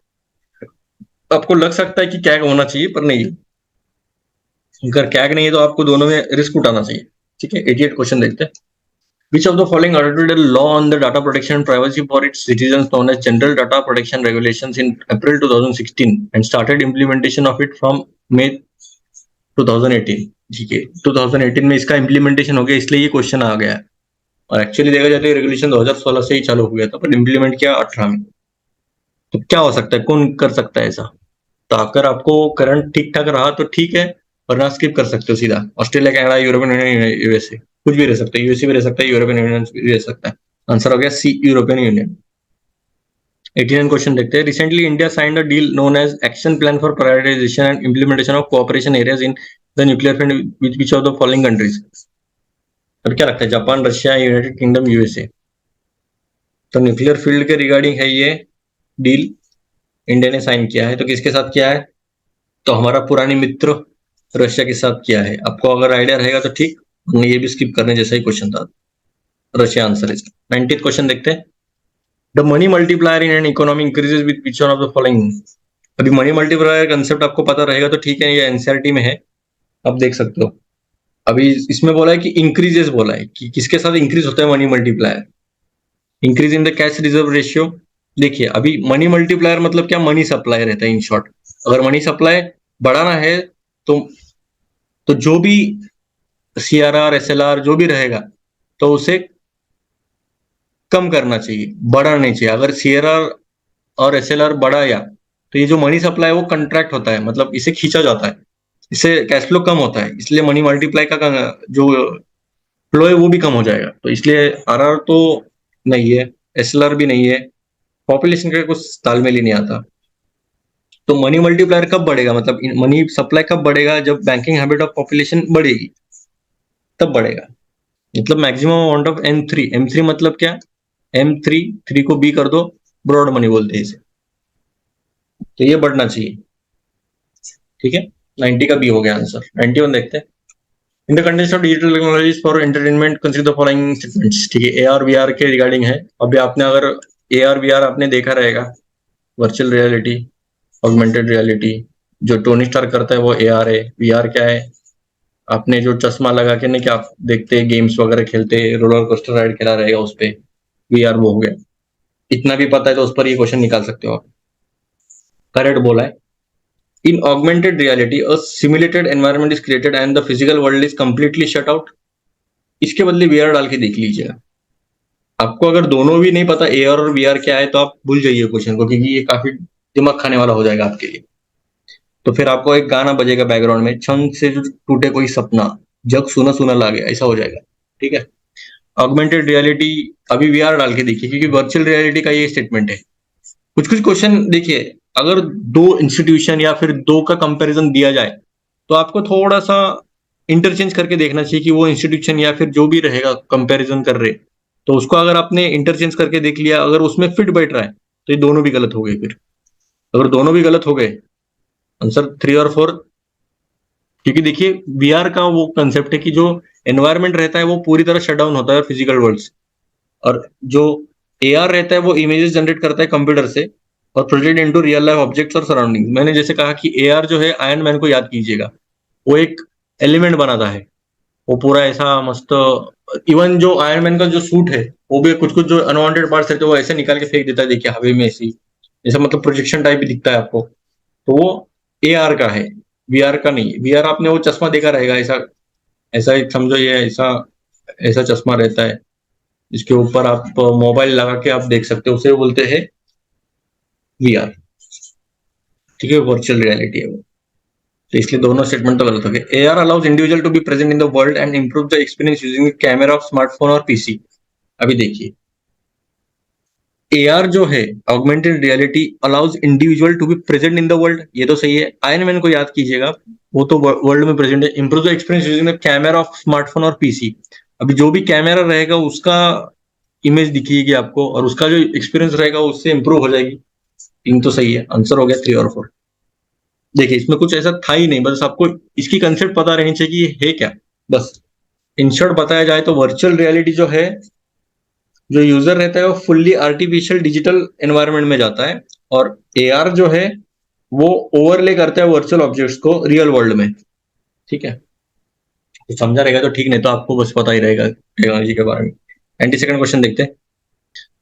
आपको लग सकता है कि कैग होना चाहिए पर नहीं, अगर कैग नहीं है तो आपको दोनों में रिस्क उठाना चाहिए। ठीक है, 88 क्वेश्चन देखते हैं। Which of the following adopted a law on the data protection and privacy for its citizens known as General Data Protection Regulations in April 2016 and started implementation of it from May 2018? ठीक है, 2018 में इसका implementation हो गया, इसलिए ये question आ गया है। और एक्चुअली देखा जाए तो रेगुलेशन 2016 से ही चालू हो गया था पर इम्प्लीमेंट किया 18 में। तो क्या हो सकता है, कौन कर सकता है ऐसा? तो अगर आपको करंट ठीक ठाक रहा तो ठीक है, वरना स्किप कर सकते हो सीधा। Australia, Canada, European union, USA, कुछ भी रह सकता है, यूएसए भी रह सकता है, यूरोपियन यूनियन भी रह सकता है। आंसर हो गया सी, यूरोपियन यूनियन। 89 क्वेश्चन देखते हैं। Recently India signed a deal known as action plan for prioritization and implementation of cooperation areas in the nuclear field with which of the following countries? अब क्या लगता है, Japan, Russia, United Kingdom, USA? तो nuclear field के regarding है ये deal, India ने sign किया है, तो किसके साथ किया है? तो हमारा पुरानी मित्र रशिया के साथ किया है। आपको अगर आइडिया रहेगा तो ठीक, ये भी स्किप करने जैसा ही क्वेश्चन था, रशिया आंसर है। 90th क्वेश्चन देखते हैं। The money multiplier in an economy increases with which one of the following? अभी मनी मल्टीप्लायर कंसेप्ट आपको पता रहेगा तो ठीक है, ये एनसीईआरटी में है, आप देख सकते हो। अभी इसमें बोला है कि इंक्रीजेस बोला है कि किसके साथ इंक्रीज होता है money multiplier, increase in the cash reserve ratio. देखिए अभी मनी मल्टीप्लायर मतलब क्या, मनी सप्लाई रहता है इन शॉर्ट। अगर मनी सप्लाई बढ़ाना है तो जो भी सीआरआर एसएलआर जो भी रहेगा तो उसे कम करना चाहिए, बढ़ाना नहीं चाहिए। अगर सीआरआर और एसएलआर बढ़ाया तो ये जो मनी सप्लाई है वो कंट्रैक्ट होता है, मतलब इसे खींचा जाता है, इससे कैश फ्लो कम होता है, इसलिए मनी मल्टीप्लाई का जो फ्लो है वो भी कम हो जाएगा। तो इसलिए आरआर तो नहीं है, एसएलआर भी नहीं है, पॉपुलेशन का कुछ तालमेल ही नहीं आता। तो मनी मल्टीप्लायर कब बढ़ेगा, मतलब मनी सप्लाई कब बढ़ेगा, जब बैंकिंग हैबिट ऑफ पॉपुलेशन बढ़ेगी तब बढ़ेगा। मतलब मैक्सिमम अमाउंट ऑफ M3 मतलब क्या, M3 को बी कर दो, ब्रॉड मनी बोलते हैं इसे, तो ये बढ़ना चाहिए। ठीक है, 90 का बी हो गया आंसर। 91 देखते हैं। In the context of digital technologies for entertainment consider the following statements. ठीक है, एआर वीआर के रिगार्डिंग है। अभी आपने अगर एआर वीआर आपने देखा रहेगा, वर्चुअल रियलिटी, ऑगमेंटेड रियलिटी, जो टोनी स्टार करता है वो एआर है। वीआर क्या है, आपने जो चश्मा लगा के नहीं क्या आप देखते हैं, गेम्स वगैरह खेलते हैं, रोलर कोस्टर राइड खेला रहेगा उस पे, वीआर वो हो गया। इतना भी पता है तो उस पर ये क्वेश्चन निकाल सकते हो आप। करेक्ट बोला है। In augmented reality a simulated environment is created and the physical world is completely shut out. इसके बदले वीआर डाल के देख लीजिएगा। आपको अगर दोनों भी नहीं पता एआर और वीआर क्या है तो आप भूल जाइए क्वेश्चन को, क्योंकि ये काफी दिमाग खाने वाला हो जाएगा आपके लिए। तो फिर आपको एक गाना बजेगा बैकग्राउंड में, छन से जो टूटे कोई सपना, जग सुना सुना लागे, ऐसा हो जाएगा। ठीक है, ऑगमेंटेड रियलिटी अभी वीआर डाल के देखिए, क्योंकि वर्चुअल रियलिटी का ये स्टेटमेंट है। कुछ कुछ क्वेश्चन देखिए, अगर दो इंस्टीट्यूशन या फिर दो का कंपैरिजन दिया जाए तो आपको थोड़ा सा इंटरचेंज करके देखना चाहिए कि वो इंस्टीट्यूशन या फिर जो भी रहेगा कंपैरिजन कर रहे, तो उसको अगर आपने इंटरचेंज करके देख लिया, अगर उसमें फिट बैठ रहा है तो ये दोनों भी गलत हो गए। फिर अगर दोनों भी गलत हो गए, आंसर 3 और 4। क्योंकि देखिए वीआर का वो कंसेप्ट है कि जो एनवायरनमेंट रहता है वो पूरी तरह शट डाउन होता है फिजिकल वर्ल्ड से, और जो एआर रहता है वो इमेजेस जनरेट करता है कंप्यूटर से और project into real life objects और सराउंडिंग। मैंने जैसे कहा कि एआर जो है, आयरन मैन को याद कीजिएगा, वो एक एलिमेंट बनाता है, वो पूरा ऐसा मस्त। इवन जो आयरन मैन का जो सूट है वो भी कुछ कुछ जो अनवांटेड पार्ट्स रहते हैं वो ऐसे निकाल के फेंक देता है, देखिए हवा में ऐसी, ऐसा मतलब प्रोजेक्शन टाइप भी दिखता है आपको। तो वो एआर का है, वीआर का नहीं। वीआर आपने वो चश्मा देखा रहेगा, ऐसा ऐसा एक समझो, ये ऐसा ऐसा चश्मा रहता है जिसके ऊपर आप मोबाइल लगा के आप देख सकते हो, उसे बोलते हैं वीआर। ठीक है, वर्चुअल रियलिटी है वो। तो इसलिए दोनों स्टेटमेंट तो गलत हो गए। AR allows individual to be present in the world and improve the experience using camera of smartphone और पीसी। अभी देखिए एआर जो है, augmented reality, allows individual to be present in the world, ये तो सही है। आयरन मैन को याद कीजिएगा, वो तो वर्ल्ड में प्रेजेंट है। Improve the experience using the camera of smartphone और पीसी। अभी जो भी कैमरा रहेगा उसका इमेज दिखेगी आपको और उसका जो एक्सपीरियंस रहेगा उससे इंप्रूव हो जाएगी। तीन तो सही है, आंसर हो गया 3 और 4। देखिए इसमें कुछ ऐसा था ही नहीं, बस आपको इसकी कंसेप्ट पता रहनी चाहिए कि ये है क्या, बस। इन शॉर्ट बताया जाए तो वर्चुअल रियलिटी जो है, जो यूजर रहता है वो फुल्ली आर्टिफिशियल डिजिटल एनवायरनमेंट में जाता है, और एआर जो है वो ओवरले करता है वर्चुअल ऑब्जेक्ट्स को रियल वर्ल्ड में। ठीक है, तो समझा रहेगा तो ठीक, नहीं तो आपको बस पता ही रहेगा टेक्नोलॉजी के बारे में। 92nd क्वेश्चन देखते हैं।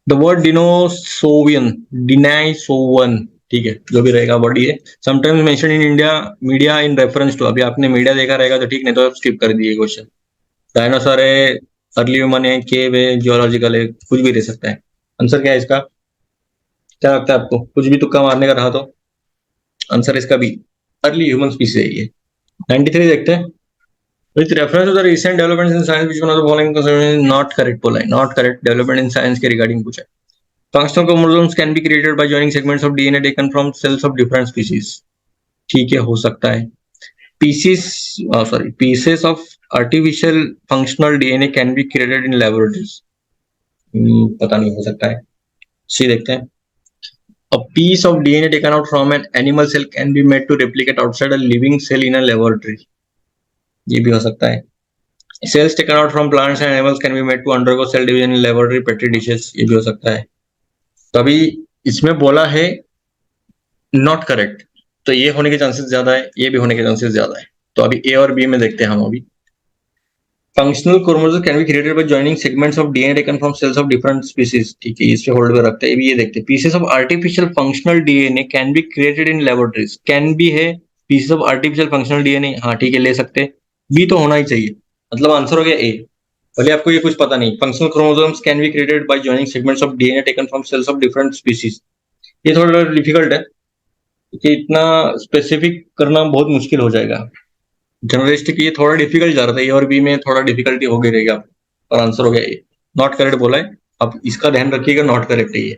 द वर्ड डिनोसोवियन, डिनाइसोवन, ठीक है, जो भी रहेगा वर्ड ये sometimes mention in India media in reference to. अभी आपने मीडिया देखा रहेगा तो ठीक, नहीं तो आप स्किप कर दिए क्वेश्चन। डायनासोर है, अर्ली ह्यूमन है, केव है, जियोलॉजिकल है, कुछ भी रह सकता है। आंसर क्या है इसका, क्या लगता है आपको, कुछ भी तुक्का मारने का रहा तो? आंसर इसका भी अर्ली ह्यूमन स्पीसीज है ये। 93 देखते हैं। With reference to the recent developments in science which one of the following not correct बोला है, not correct. Development in science के रिगार्डिंग पूछा है। Functional chromosomes can be created by joining segments of DNA taken from cells of different species. ठीक है, हो सकता है। Pieces pieces of artificial functional DNA can be created in laboratories. पता नहीं, हो सकता है। सी देखते हैं। A piece of DNA taken out from an animal cell can be made to replicate outside a living cell in a laboratory. ये भी हो सकता है। Cells taken out from plants and animals can be made to undergo cell division in laboratory petri dishes. ये भी हो सकता है। तो अभी इसमें बोला है नॉट करेक्ट। तो ये होने के चांसेस ज्यादा है, ये भी होने के चांसेस ज्यादा है। तो अभी ए और बी में देखते हैं हम अभी। Functional chromosome can be created by joining segments of DNA taken from cells of different species. ठीक है, इस पे होल्ड पे रखते हैं। ये देखते हैं, pieces of artificial functional DNA can be created in laboratories. Can be है, pieces of artificial functional DNA, हाँ ठीक है, ले सकते हैं। बी तो होना ही चाहिए, मतलब आंसर हो गया ए। भले आपको ये कुछ पता नहीं। Functional chromosomes can be created by joining segments of DNA taken from cells of different species. ये थोड़ा डिफिकल्ट है, क्योंकि इतना स्पेसिफिक करना बहुत मुश्किल हो जाएगा। जर्नलिस्टिक ये थोड़ा डिफिकल्ट जा रहा था, ए और बी में थोड़ा डिफिकल्टी हो गई रहेगी आप, और आंसर हो गया ए। नॉट करेक्ट बोला है, अब इसका ध्यान रखिएगा, नॉट करेक्ट है ये।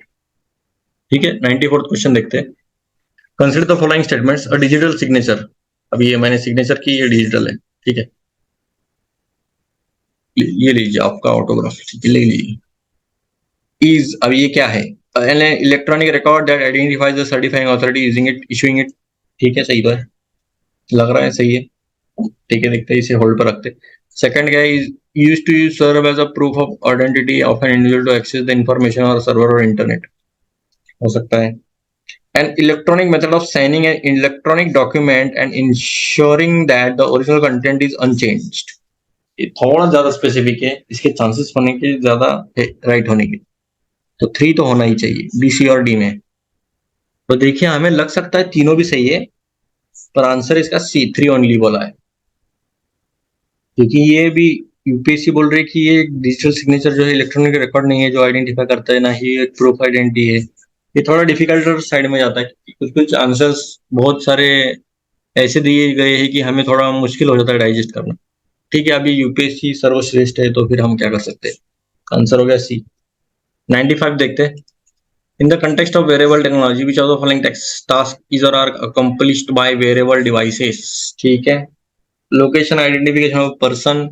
ठीक है, 94th क्वेश्चन देखते हैं। Consider the following statements, a digital signature. अभी ये मैंने सिग्नेचर की, ये डिजिटल है। ठीक है, ये लीजिए आपका ऑटोग्राफ, ठीक है, ले लीजिए। इज, अब ये क्या है? An electronic record that identifies the certifying authority using it, issuing it. ठीक है, सही तो है, लग रहा है सही है। ठीक है, देखते हैं, इसे होल्ड पर रखते। सेकंड क्या है? Use to serve as a proof of identity of an individual to access the information और सर्वर और इंटरनेट। हो सकता है। An electronic method of signing an electronic document and ensuring that the original content is unchanged. ये थोड़ा ज्यादा specific है, इसके चांसेस होने के ज्यादा है राइट होने के। तो 3 तो होना ही चाहिए, बी सी और डी में। तो देखिए, हमें लग सकता है तीनों भी सही है, पर आंसर इसका C3 ओनली बोला है, क्योंकि ये भी यूपीएससी बोल रही है कि ये डिजिटल सिग्नेचर जो है इलेक्ट्रॉनिक रिकॉर्ड नहीं है जो आइडेंटिफाई करता है, ना ही एक प्रूफ आइडेंटिटी है। ये थोड़ा डिफिकल्ट साइड में जाता है, कुछ कुछ आंसर्स बहुत सारे ऐसे दिए गए हैं कि हमें थोड़ा मुश्किल हो जाता है डाइजेस्ट करना। ठीक है, अभी यूपीएससी सर्वश्रेष्ठ है, तो फिर हम क्या कर सकते हैं। आंसर हो गया सी। 95 देखते हैं। In the context of wearable technology which of the following task is और are accomplished by wearable devices. ठीक है, location identification of person,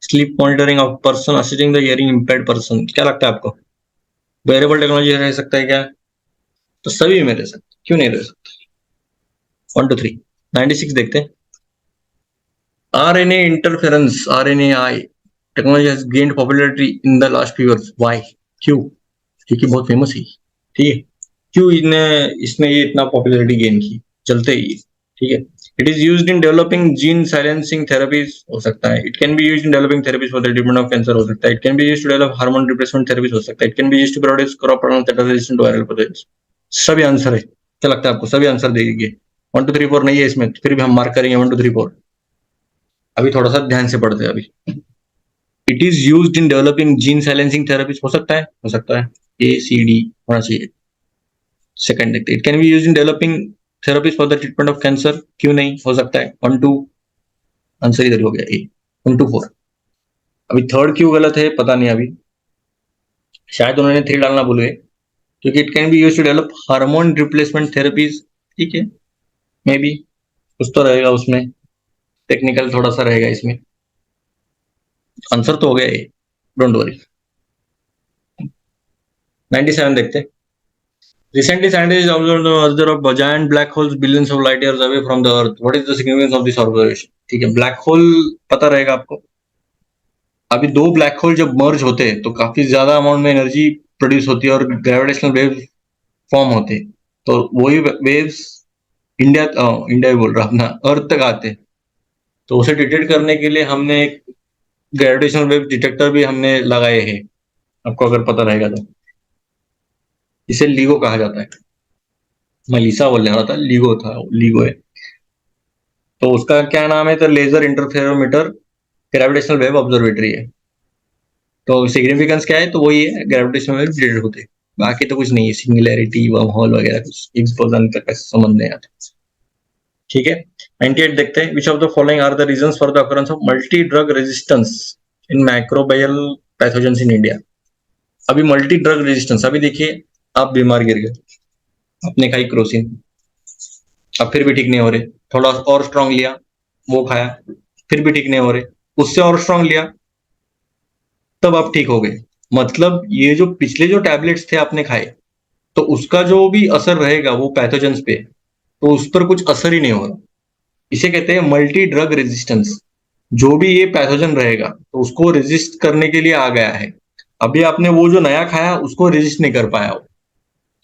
sleep monitoring of person, assisting the hearing impaired person. क्या लगता है आपको, वेरिएबल टेक्नोलॉजी रह सकता है क्या? तो सभी में रह सकता है, क्यों नहीं रह सकता? 1 2 3। 96 देखते हैं। RNA interference, RNAi technology has gained popularity in the last few years. Why? क्यों? क्योंकि बहुत फेमस है। ठीक है, क्यों इसने ये इतना पॉपुलैरिटी गेन की? चलते ही, ठीक है। It is used in developing gene silencing therapies, हो सकता है। It can be used in developing therapies for the treatment of cancer, हो सकता है। It can be used to develop hormone replacement therapies, हो सकता है। It can be used to produce crop that are resistant to viral pathogens. सभी answer है। क्या लगता है आपको, सभी आंसर देंगे? 1 2 3 4 नहीं है इसमें, फिर भी हम मार्क करेंगे 1 2 3 4। अभी थोड़ा सा ध्यान से पढ़ते हैं अभी। It is used in developing gene silencing therapies, हो सकता है, हो सकता है। A C D होना चाहिए। सेकंड देखते, it can be used in developing therapies for the treatment of cancer, क्यों नहीं? हो सकता है। 1 2, आंसर इधर हो गया ए। 1 2 4। अभी थर्ड क्यों गलत है पता नहीं अभी, शायद उन्होंने 3 डालना भूल गए, क्योंकि it can be used to develop hormone replacement therapies. ठीक है, मे बी कुछ तो रहेगा उसमें, टेक्निकल थोड़ा सा रहेगा इसमें। आंसर तो हो गया ए, डोंट वरी। 97 देखते हैं। Recently, scientists observed the merger of giant black holes billions of light years away from the Earth. What is the significance of this observation? ठीक है, ब्लैक होल पता रहेगा आपको। अभी 2 ब्लैक होल जब मर्ज होते हैं तो काफी ज्यादा अमाउंट में एनर्जी प्रोड्यूस होती है और ग्रेविटेशनल वेव फॉर्म होते हैं। तो वही वेव्स इंडिया इंडिया बोल रहा अपना अर्थ तक आते हैं। तो उसे डिटेक्ट करने के लिए हमने एक ग्रेविटेशनल वेव डिटेक्टर भी हमने लगाए हैं, आपको अगर पता रहेगा तो। इसे लीगो कहा जाता है। मैं लीसा बोल रहा था, लीगो था, लीगो है। तो उसका क्या नाम है? तो laser interferometer gravitational wave observatory है। तो सिग्निफिकेंस क्या है? तो वही है, ग्रेविटेशनल वेव डिटेक्ट होते हैं। बाकी तो कुछ नहीं है, सिंगुलैरिटी वर्म होल वगैरह कुछ हिग्स बोसन का संबंध नहीं आता। ठीक है, 98 देखते हैं। Which of the following are the reasons for the occurrence of multi drug resistance in microbial pathogens in India. अभी मल्टी ड्रग रेजिस्टेंस, अभी देखिए, आप बीमार गिर गए, आपने खाई क्रोसिन, अब फिर भी ठीक नहीं हो रहे, थोड़ा और स्ट्रांग लिया, वो खाया, फिर भी ठीक नहीं हो रहे, उससे और स्ट्रांग लिया, तब आप ठीक हो गए। मतलब ये जो पिछले जो टैबलेट्स थे आपने खाए, तो उसका जो भी असर रहेगा वो पैथोजेंस पे, तो उस पर कुछ असर ही नहीं हो रहा। इसे कहते हैं मल्टी ड्रग रेजिस्टेंस। जो भी ये पैथोजन रहेगा तो उसको रेजिस्ट करने के लिए आ गया है। अभी आपने वो जो नया खाया उसको रेजिस्ट नहीं कर पाया हो,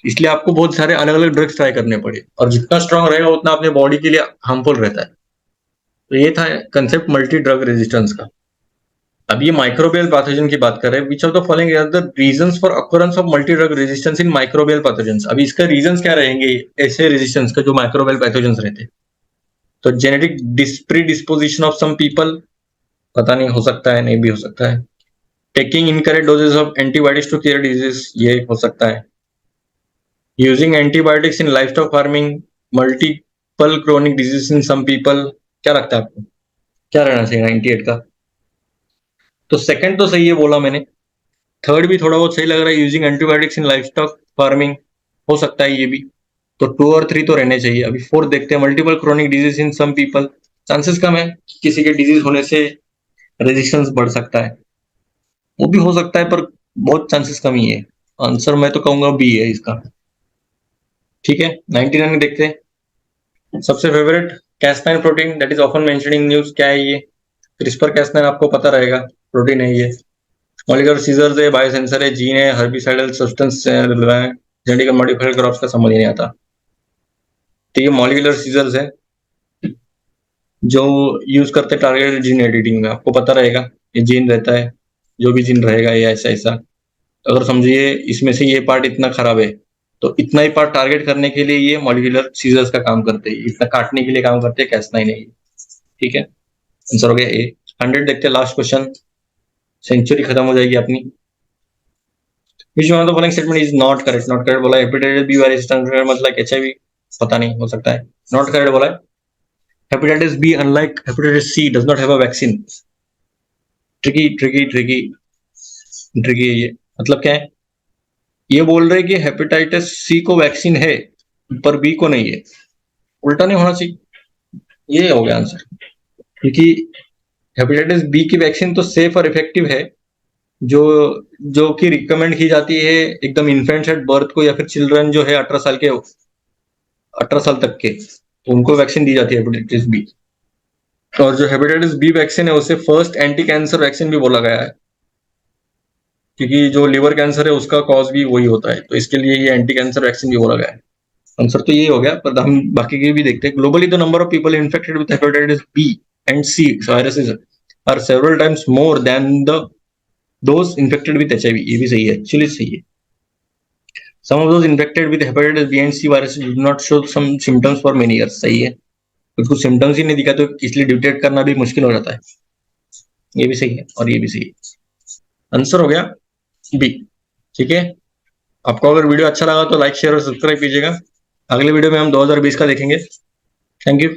इसलिए आपको बहुत सारे अलग अलग ड्रग्स ट्राई करने पड़े, और जितना स्ट्रांग रहेगा उतना अपने बॉडी के लिए हार्मफुल रहता है। तो ये था कंसेप्ट मल्टी ड्रग रेजिस्टेंस का। अब ये माइक्रोबियल पैथोजन की बात कर रहे हैं। Which of the following are the reasons for occurrence of multi drug resistance in microbial pathogens. अभी इसका रीजंस क्या रहेंगे ऐसे रेजिस्टेंस का जो माइक्रोबियल पैथोजेंस रहते हैं? तो genetic predisposition of some people, पता नहीं, हो सकता है, नहीं भी हो सकता है। Taking incorrect doses of antibiotics to clear disease, ये हो सकता है। Using antibiotics in livestock farming, multiple chronic disease in some people. क्या लगता है आपको, क्या रहना चाहिए 98 का? तो सेकंड तो सही है बोला मैंने, थर्ड भी थोड़ा बहुत सही लग रहा है, using antibiotics in livestock farming, हो सकता है ये भी। तो 2 और 3 तो रहने चाहिए। अभी 4 देखते हैं, multiple chronic disease in some people. Chances कम है कि किसी के डिजीज होने से रेजिस्टेंस बढ़ सकता है, वो भी हो सकता है, पर बहुत चांसेस कम ही है। आंसर मैं तो कहूंगा बी है इसका। ठीक है, 99 देखते हैं। सबसे favourite casein protein that is often mentioned in news, क्या है ये? क्रिस्पर कैसनाइन, आपको पता रहेगा, प्रोटीन है ये। मॉलिक्यूलर सीजर्स है, बायोसेंसर है, जीन है, हर्बिसाइडल सब्सटेंस है, जेनेटिकली मॉडिफाइड क्रॉप्स का समझ ही नहीं आता। ठीक है, मॉलिक्यूलर सीजर्स है जो यूज करते हैं टारगेटेड जीन एडिटिंग में, आपको पता रहेगा। ये जीन रहता है, जो भी जीन रहेगा ये ऐसा ऐसा, अगर समझिए इसमें से ये पार्ट इतना खराब है तो इतना ही पार्ट टारगेट करने के लिए ये मॉलिक्यूलर सीजर्स का काम करते हैं, इतना काटने के लिए काम करते हैं कैसनाइन है। ठीक है, आंसर हो गया ए। 100 देखते हैं, लास्ट क्वेश्चन, सेंचुरी खत्म हो जाएगी अपनी। Which one of the following statement is not correct? Not correct बोला हेपेटाइटिस बी वायरस मतलब एचआईवी, पता नहीं, हो सकता है। नॉट करेक्ट बोला है hepatitis B unlike hepatitis C does not have a vaccine. Tricky tricky tricky tricky है ये, मतलब क्या है? ये बोल रहे कि हेपेटाइटिस सी को वैक्सीन है पर बी को नहीं है, उल्टा नहीं होना चाहिए। ये हो गया आंसर, क्योंकि हेपेटाइटिस बी की वैक्सीन तो सेफ और इफेक्टिव है, जो जो कि रिकमेंड की जाती है एकदम इन्फेंट्स एट बर्थ को, या फिर चिल्ड्रन जो है 18 साल तक के, तो उनको वैक्सीन दी जाती है हेपेटाइटिस बी। और जो हेपेटाइटिस बी वैक्सीन है उसे फर्स्ट एंटी कैंसर वैक्सीन भी बोला गया है, क्योंकि जो लिवर कैंसर है उसका कॉज भी वही होता है, तो इसके लिए ये एंटी कैंसर वैक्सीन भी बोला गया है। आंसर तो ये हो गया, पर हम बाकी के भी देखते हैं। Globally the number of people infected with hepatitis B and C viruses are several times more than the those infected with HIV, ये भी सही है, एक्चुअली सही है। Some of those infected with hepatitis B and C viruses do not show some symptoms for many years, सही है, कुछ symptoms ही नहीं दिखा तो इसलिए डिटेक्ट करना भी मुश्किल हो जाता है। ये भी सही है और ये भी सही है, आंसर हो गया बी। ठीक है, आपको अगर वीडियो अच्छा लगा तो लाइक शेयर और सब्सक्राइब कीजिएगा। अगले वीडियो में हम 2020 का देखेंगे। Thank you.